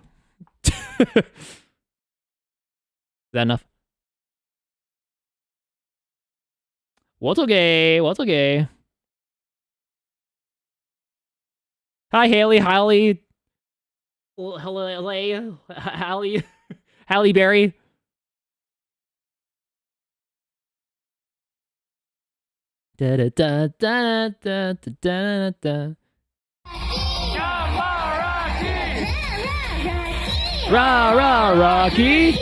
Is that enough? What's okay? What's okay? Hi, Haley. Haley. Hello, Haley. Halle Berry. Da da da da da da da. Rah rah Rocky.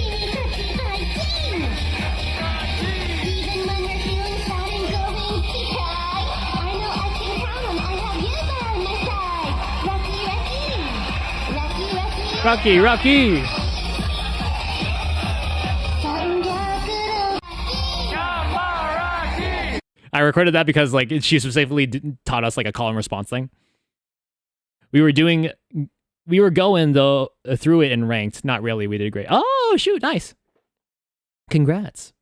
Rocky, Rocky. I recorded that because like she specifically taught us like a call and response thing. We were going though through it in ranked. Not really. We did great. Oh shoot, nice. Congrats.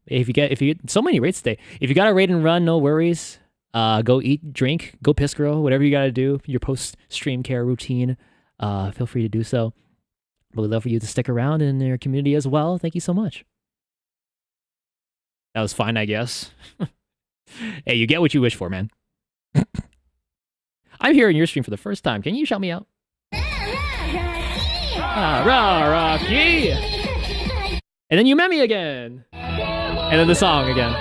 If you get so many rates today. If you got a raid and run, no worries. Go eat, drink, go piss girl, whatever you gotta do. Your post stream care routine. Feel free to do so. But we'd love for you to stick around in your community as well. Thank you so much. That was fine, I guess. Hey, you get what you wish for, man. I'm here in your stream for the first time. Can you shout me out? Rocky! And then you met me again. And then the song again.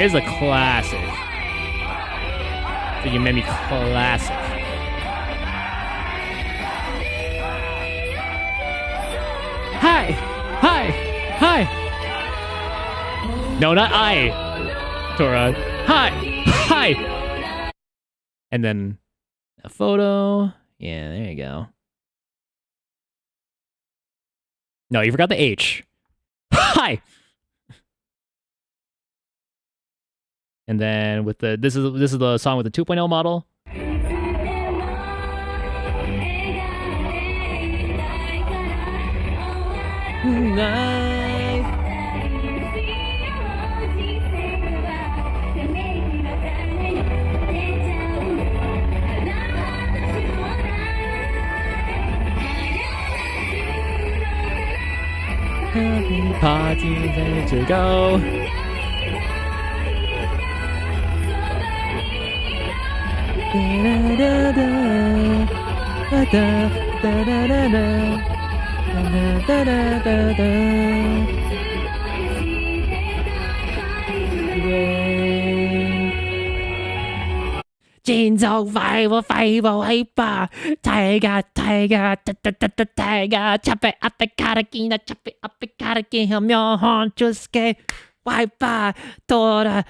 It's a classic. So you made me classic. Hi! Hi! Hi! No, not I! Tora. Hi! Hi! And then a photo. Yeah, there you go. No, you forgot the H. Hi! And then with the this is the song with the 2.0 model. Party ready to go. 진정 파이버 파이버 하이파 타이가 타이가 차페 앞에 가르기나 차페 앞에 가르기 하면 주스케 와이파 돌아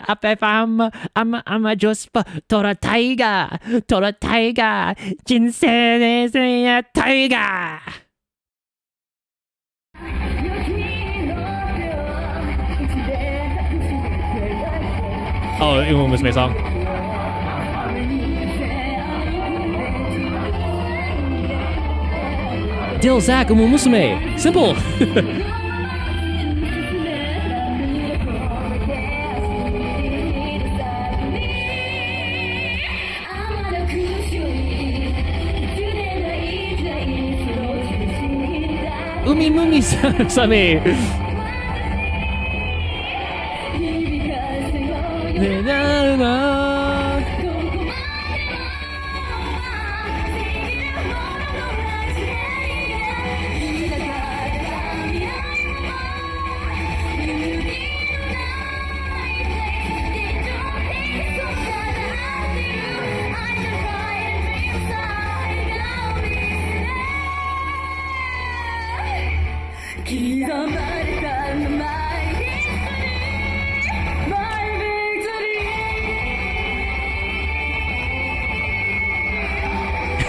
앞에 아마 주스파 돌아 타이가 진세네세야 타이가. Oh, Uma Musume song. Dill Zach, Uma Musume. Simple. Umi Mumi Sami.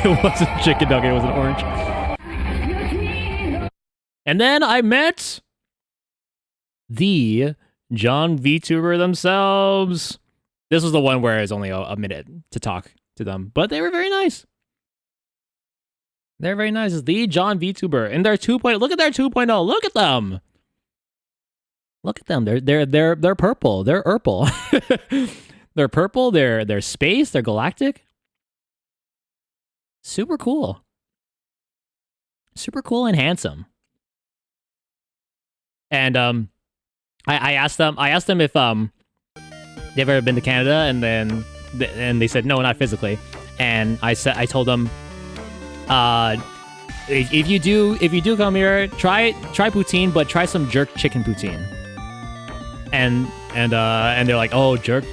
It wasn't chicken nugget, it was an orange. And then I met the John VTuber themselves. This was the one where it's only a minute to talk to them, but they were very nice. They're very nice. It's the John VTuber and their 2.0. Look at their 2.0. Look at them. Look at them. They're purple. They're purple. They're purple. They're space. They're galactic. Super cool. Super cool and handsome. And I asked them if they've ever been to Canada, and then they said no, not physically. and I told them, if you do come here, try poutine, but try some jerk chicken poutine. And they're like, jerk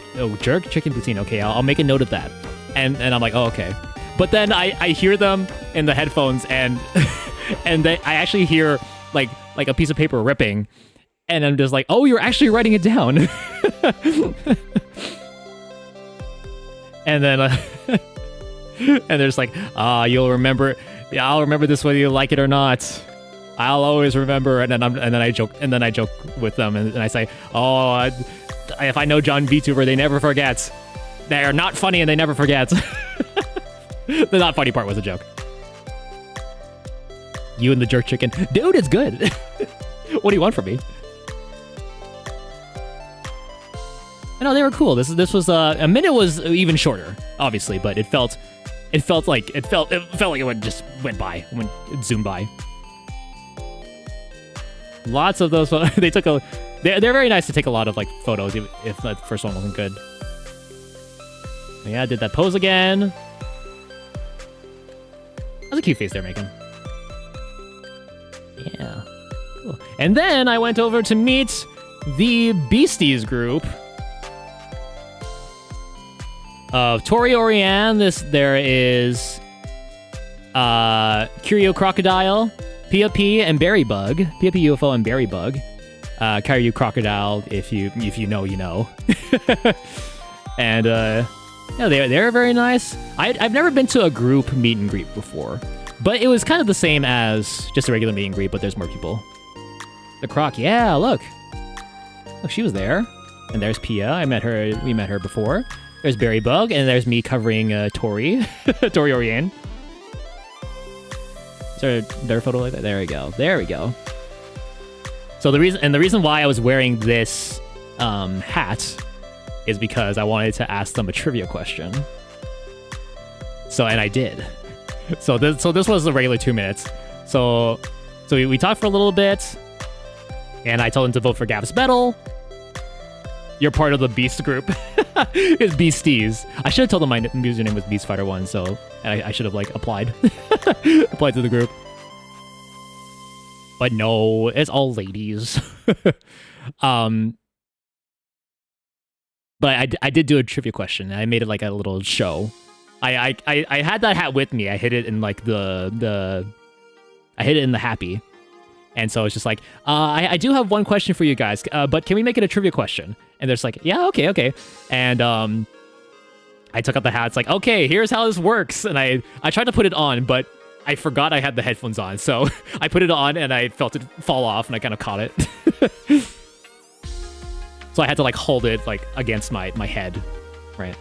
chicken poutine. Okay, I'll make a note of that. And I'm like, oh, okay. But then I hear them in the headphones, and I actually hear like a piece of paper ripping, and I'm just like, oh, you're actually writing it down. And then and they're just like, you'll remember. Yeah, I'll remember this whether you like it or not. I'll always remember. And then I joke with them, and I say, if I know John VTuber, they never forget. They are not funny, and they never forget. The not funny part was a joke. You and the jerk chicken, dude, it's good. What do you want from me? I know they were cool. This was a minute was even shorter, obviously, but it felt like it went by, it zoomed by. Lots of those. They're very nice to take a lot of like photos, if the first one wasn't good. Yeah, I did that pose again. That was a cute face they're making. Yeah. Cool. And then I went over to meet the Beasties group of Tori Oriane. There is Curio Crocodile, Pia P, and Berry Bug. Pia P UFO and Berry Bug. Curio Crocodile, if you know, you know. And yeah, they're very nice. I've never been to a group meet and greet before, but it was kind of the same as just a regular meet and greet, but there's more people. The Croc, yeah, look. Oh, she was there. And there's Pia. We met her before. There's Berry Bug, and there's me covering Tori. Tori Oriane. Is there their photo like that? There we go. There we go. So the reason why I was wearing this hat is because I wanted to ask them a trivia question. And I did. So this was the regular 2 minutes. So we talked for a little bit, and I told them to vote for Gav's Battle. You're part of the Beast group. It's Beasties. I should have told them my username was Beast Fighter 1, so I should have like applied to the group. But no, it's all ladies. But I did do a trivia question, and I made it like a little show. I had that hat with me. I hid it in like I hid it in the happy. And so it's just like, I do have one question for you guys, but can we make it a trivia question? And they're just like, yeah, okay. And I took out the hat. It's like, okay, here's how this works. And I tried to put it on, but I forgot I had the headphones on. So I put it on, and I felt it fall off, and I kind of caught it. So I had to like hold it like against my head, right?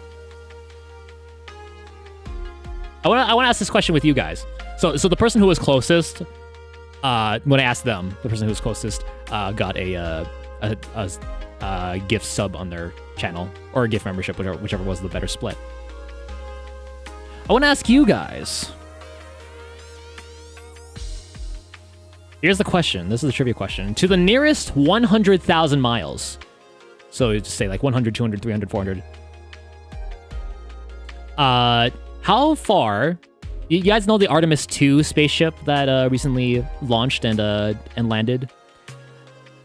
I want to ask this question with you guys. So the person who was closest, when I asked them, the person who was closest got a gift sub on their channel, or a gift membership, whichever was the better split. I want to ask you guys. Here's the question. This is the trivia question. To the nearest 100,000 miles. So you just say like 100, 200, 300, 400. How far? You guys know the Artemis 2 spaceship that recently launched and landed?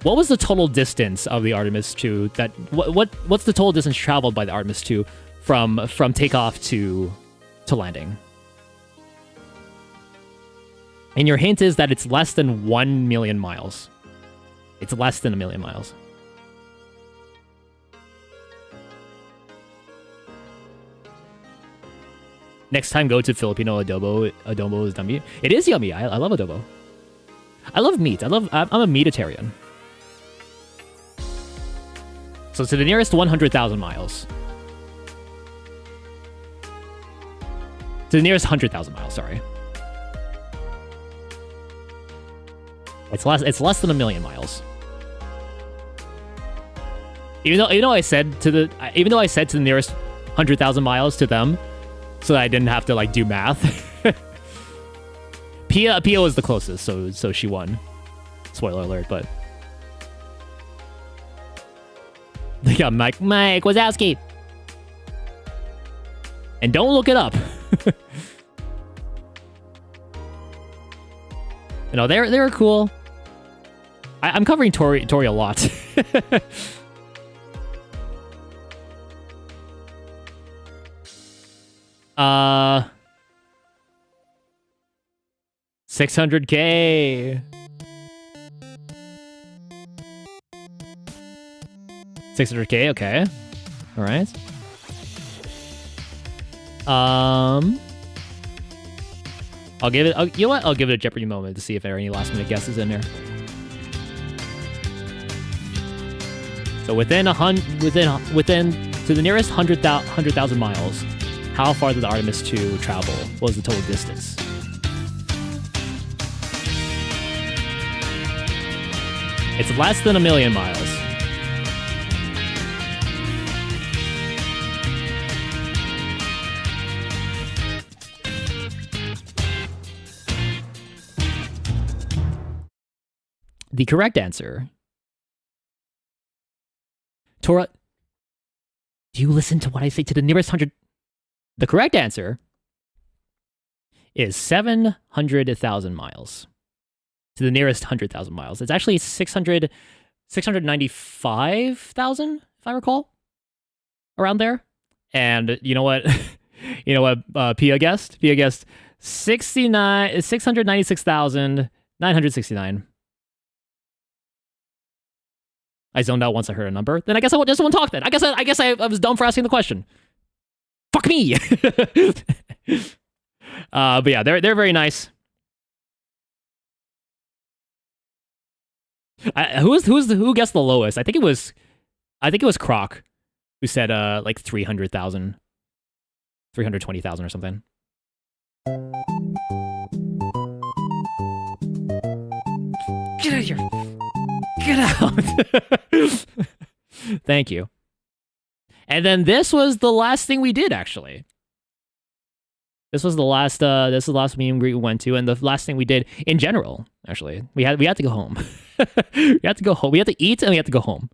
What was the total distance of the Artemis 2? What's the total distance traveled by the Artemis 2 from takeoff to landing? And your hint is that it's less than 1 million miles. It's less than 1 million miles. Next time, go to Filipino adobo. Adobo is yummy. It is yummy. I love adobo. I love meat. I'm a meatitarian. So to the nearest 100,000 miles. To the nearest 100,000 miles, sorry. It's less than 1 million miles. Even though I said to the nearest 100,000 miles to them, so that I didn't have to like do math. Pia was the closest, so she won. Spoiler alert, but they got Mike Wazowski. And don't look it up. You know, they were cool. I'm covering Tori a lot. 600K. 600K, okay. All right. I'll give it. You know what? I'll give it a Jeopardy moment to see if there are any last minute guesses in there. So within to the nearest 100,000 miles, how far did the Artemis 2 travel? What was the total distance? It's less than 1 million miles. The correct answer. Tora, do you listen to what I say? To the nearest 100. The correct answer is 700,000 miles. To the nearest 100,000 miles. It's actually 695,000, if I recall. Around there. And you know what? You know what Pia guessed? Pia guessed 696,969. I zoned out once I heard a number. Then I guess I just won't talk then. I guess I was dumb for asking the question. Fuck me. But yeah, they're very nice. Who guessed the lowest? I think it was Croc who said like 300,000, 320,000 or something. Get out of here. Get out. Thank you. And then this was the last thing we did, actually. This was the last meet and greet we went to, and the last thing we did in general, actually. We had to go home. We had to go home. We had to eat and we had to go home.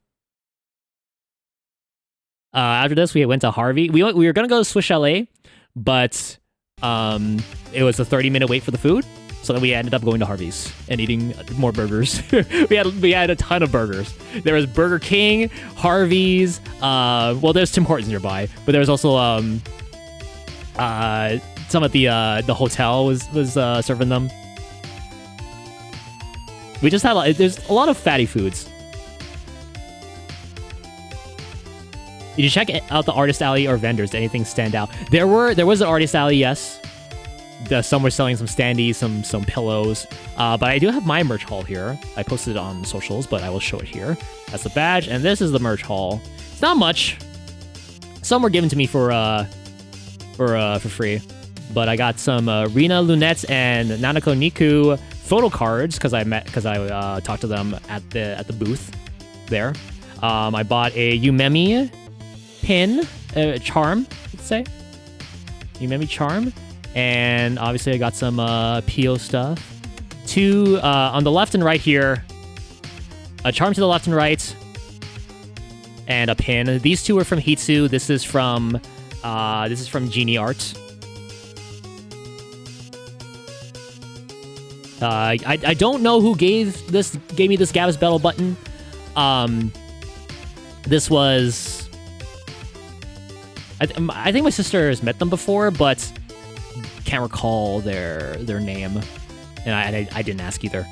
After this, we went to Harvey. We were gonna go to Swiss Chalet, but it was a 30-minute wait for the food. So then we ended up going to Harvey's and eating more burgers. we had a ton of burgers. There was Burger King, Harvey's. Well, there's Tim Hortons nearby, but there was also some at the hotel was serving them. We just had there's a lot of fatty foods. Did you check out the artist alley or vendors? Did anything stand out? There was an artist alley, yes. Some were selling some standees, some pillows. But I do have my merch haul here. I posted it on socials, but I will show it here. That's the badge, and this is the merch haul. It's not much. Some were given to me for free. But I got some Rina Lunettes and Nanako Niku photo cards because I talked to them at the booth there. I bought a Yumemi pin, charm, let's say. Yumemi charm. And obviously I got some Pio stuff. Two on the left and right here. A charm to the left and right. And a pin. These two are from Hitsu. This is from Genie Art. I don't know who gave me this Gab's Battle button. This was I think my sister has met them before, but can't recall their name, and I didn't ask either.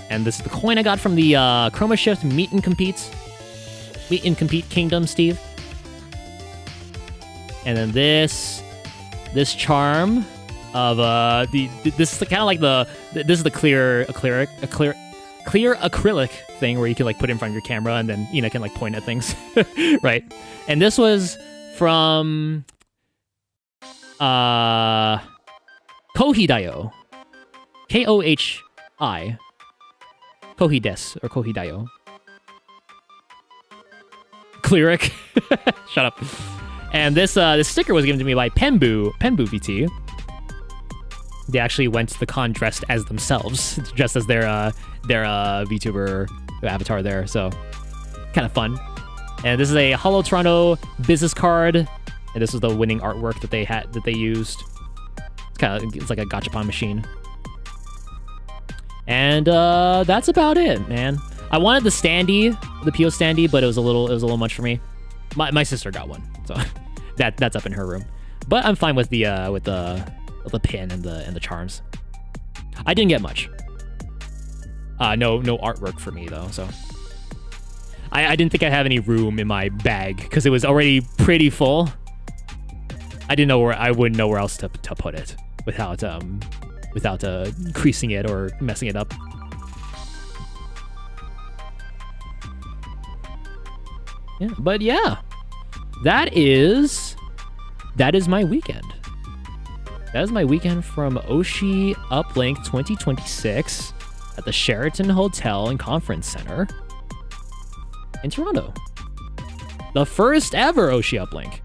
And this is the coin I got from the Chroma Shift Meet and Compete Kingdom, Steve. And then this charm of this is kind of like this is the clear acrylic thing where you can like put it in front of your camera and then can like point at things, right? And this was from Kohidayo. Kohi. Kohides or Kohidayo. Cleric. Shut up. And this sticker was given to me by Penbu VT. They actually went to the con dressed as themselves, dressed as their VTuber avatar there, so kind of fun. And this is a Hollow Toronto business card. And this was the winning artwork that they used. It's like a gachapon machine. And that's about it, man. I wanted the PO standee, but it was a little much for me. My sister got one, so that's up in her room. But I'm fine with the pin and the charms. I didn't get much. No artwork for me though, so I didn't think I'd have any room in my bag because it was already pretty full. I wouldn't know where else to put it without creasing it or messing it up. Yeah, but yeah, that is my weekend. That is my weekend from OshiUplink 2026 at the Sheraton Hotel and Conference Center in Toronto. The first ever OshiUplink.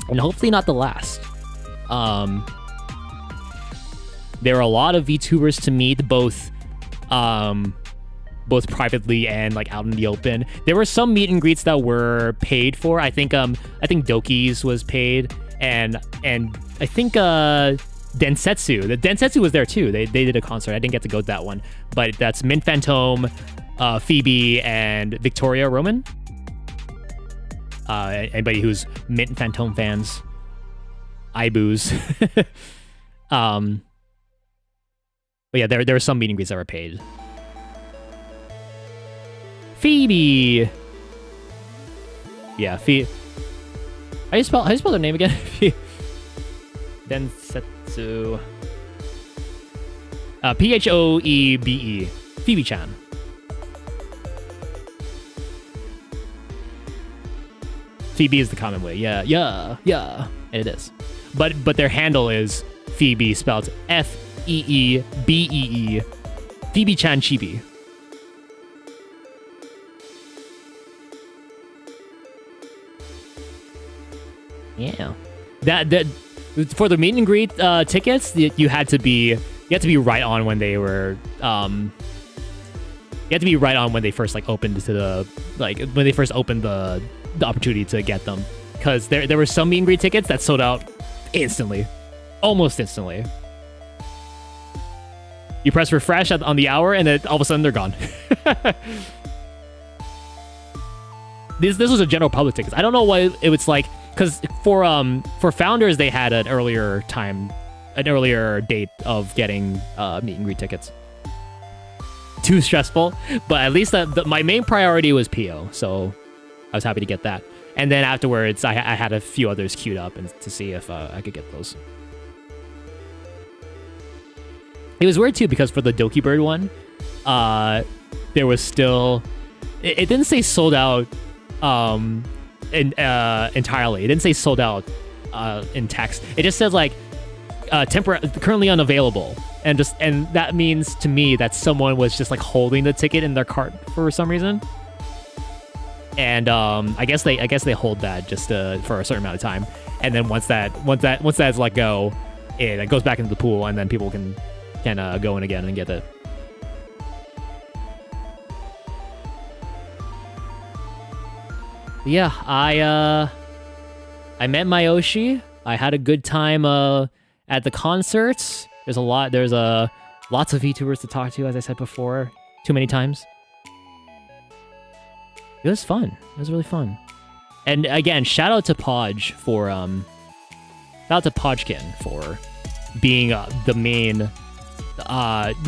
And hopefully not the last. There are a lot of VTubers to meet, both privately and like out in the open. There were some meet and greets that were paid for. I think Doki's was paid, and I think Densetsu. The Densetsu was there too. They did a concert. I didn't get to go to that one, but that's Mint Phantom, Phoebe, and Victoria Roman. Anybody who's Mint Phantom fans, Ibus. But yeah, there were some meet and greets that were paid. Phoebe. Yeah, Phoebe. How do you spell their name again? Densetsu. Phoebe. Phoebe-chan. Phoebe is the common way. Yeah. And it is. But their handle is Phoebe, spelled F-E-E-B-E-E. Phoebe-chan Chibi. Yeah. That for the meet and greet tickets, you had to be right on when they were you had to be right on when they first opened the opportunity to get them, because there were some meet and greet tickets that sold out instantly, almost instantly. You press refresh on the hour and then all of a sudden they're gone. This was a general public tickets. I don't know what it was like, because for founders they had an earlier date of getting meet and greet tickets. Too stressful, but at least my main priority was PO, so I was happy to get that. And then afterwards, I had a few others queued up and to see if I could get those. It was weird too, because for the Doki Bird one, there was still it didn't say sold out entirely. It didn't say sold out in text. It just says currently unavailable, and that means to me that someone was just holding the ticket in their cart for some reason. And I guess they hold that just for a certain amount of time, and then once that's let go, it goes back into the pool, and then people can go in again and get it. Yeah, I met my Oshi. I had a good time at the concerts. There's lots of VTubers to talk to, as I said before, too many times. It was fun. It was really fun. And again, shout out to Podge for Podgekin for being the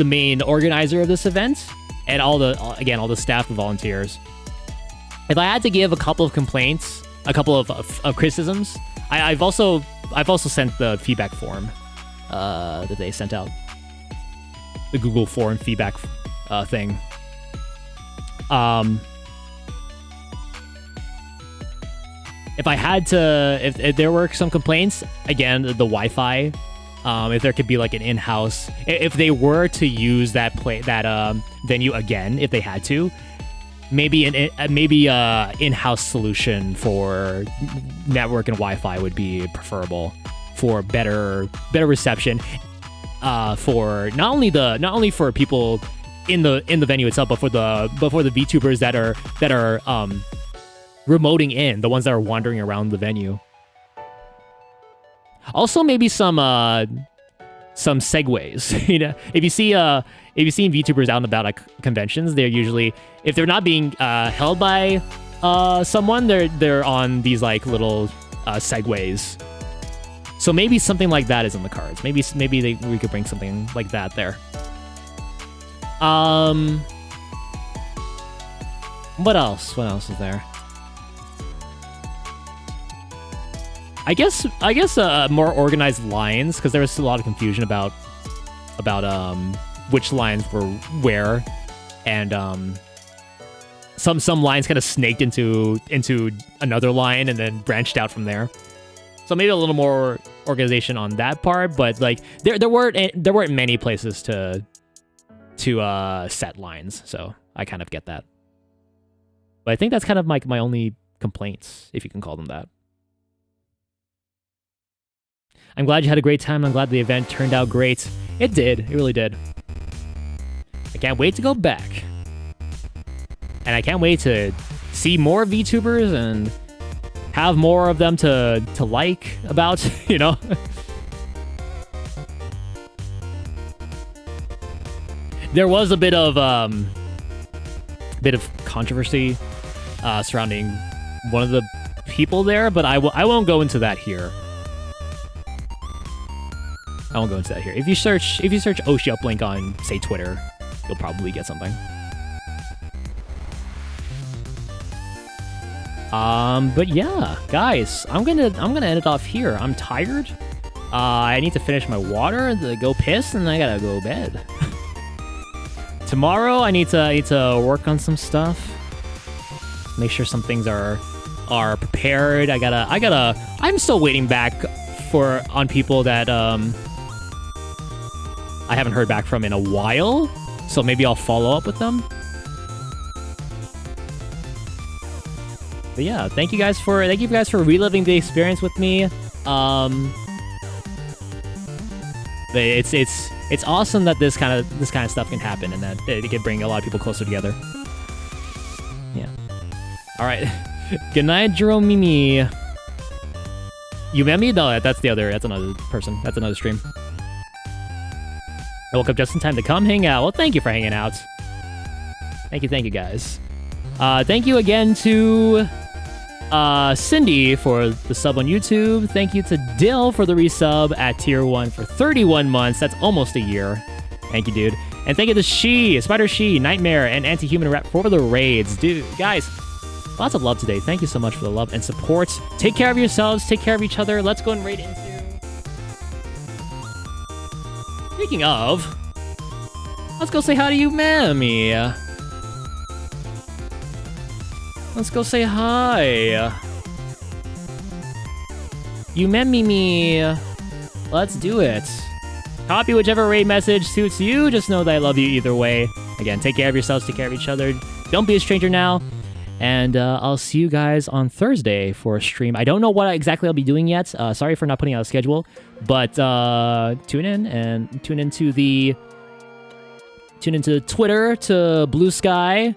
main organizer of this event, and all the staff and volunteers. If I had to give a couple of complaints, a couple of criticisms, I've also sent the feedback form that they sent out, the Google form feedback thing. If I had to, if there were some complaints, again, the Wi-Fi, if there could be an in-house, if they were to use that venue again, if they had to, maybe a in-house solution for network and Wi-Fi would be preferable for better reception, for not only for people in the venue itself, but for the VTubers that are remoting in, the ones that are wandering around the venue. Also, maybe some segues. You know, if you see VTubers out and about at conventions, they're usually, if they're not being held by someone, they're on these like little segues. So maybe something like that is in the cards. Maybe we could bring something like that there. What else? What else is there? I guess more organized lines, because there was a lot of confusion about which lines were where, and some lines kind of snaked into another line and then branched out from there. So maybe a little more organization on that part, but like there weren't many places to set lines, so I kind of get that. But I think that's kind of my only complaints, if you can call them that. I'm glad you had a great time. I'm glad the event turned out great. It did. It really did. I can't wait to go back. And I can't wait to see more VTubers and have more of them to like about, you know? There was a bit of controversy surrounding one of the people there, but I won't go into that here. I won't go into that here. If you search OshiUplink on, say, Twitter, you'll probably get something. But yeah, guys, I'm gonna end it off here. I'm tired. I need to finish my water, go piss, and I gotta go bed. Tomorrow, I need to work on some stuff. Make sure some things are prepared. I'm still waiting back on people that I haven't heard back from in a while, so maybe I'll follow up with them. But yeah, thank you guys for reliving the experience with me. It's awesome that this kind of stuff can happen, and that it can bring a lot of people closer together. Yeah. All right. Good night, Jerome Mimi. You met me? No, that's another person. That's another stream. I woke up just in time to come hang out. Well, thank you for hanging out. Thank you, guys. Thank you again to Cindy for the sub on YouTube. Thank you to Dill for the resub at tier 1 for 31 months. That's almost a year. Thank you, dude. And thank you to Spider She, Nightmare, and Anti-Human Rep for the raids. Dude, guys, lots of love today. Thank you so much for the love and support. Take care of yourselves. Take care of each other. Let's go and raid into... Speaking of, let's go say hi to you, Mammy. Let's go say hi. You me. Let's do it. Copy whichever raid message suits you. Just know that I love you either way. Again, take care of yourselves. Take care of each other. Don't be a stranger now. And I'll see you guys on Thursday for a stream. I don't know what exactly I'll be doing yet. Sorry for not putting out a schedule. But tune into Twitter, to Blue Sky,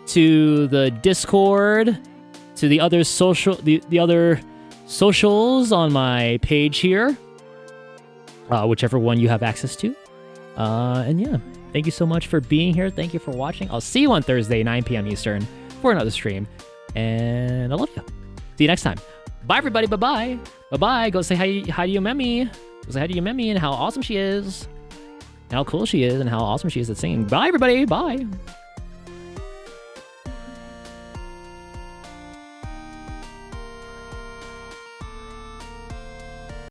to the Discord, to the other socials on my page here. Whichever one you have access to. And yeah, thank you so much for being here. Thank you for watching. I'll see you on Thursday, 9 p.m. Eastern for another stream. And I love you. See you next time. Bye, everybody. Bye-bye. Bye-bye. Go say hi to Yumemi. Go say hi to Yumemi and how awesome she is. And how cool she is and how awesome she is at singing. Bye, everybody. Bye.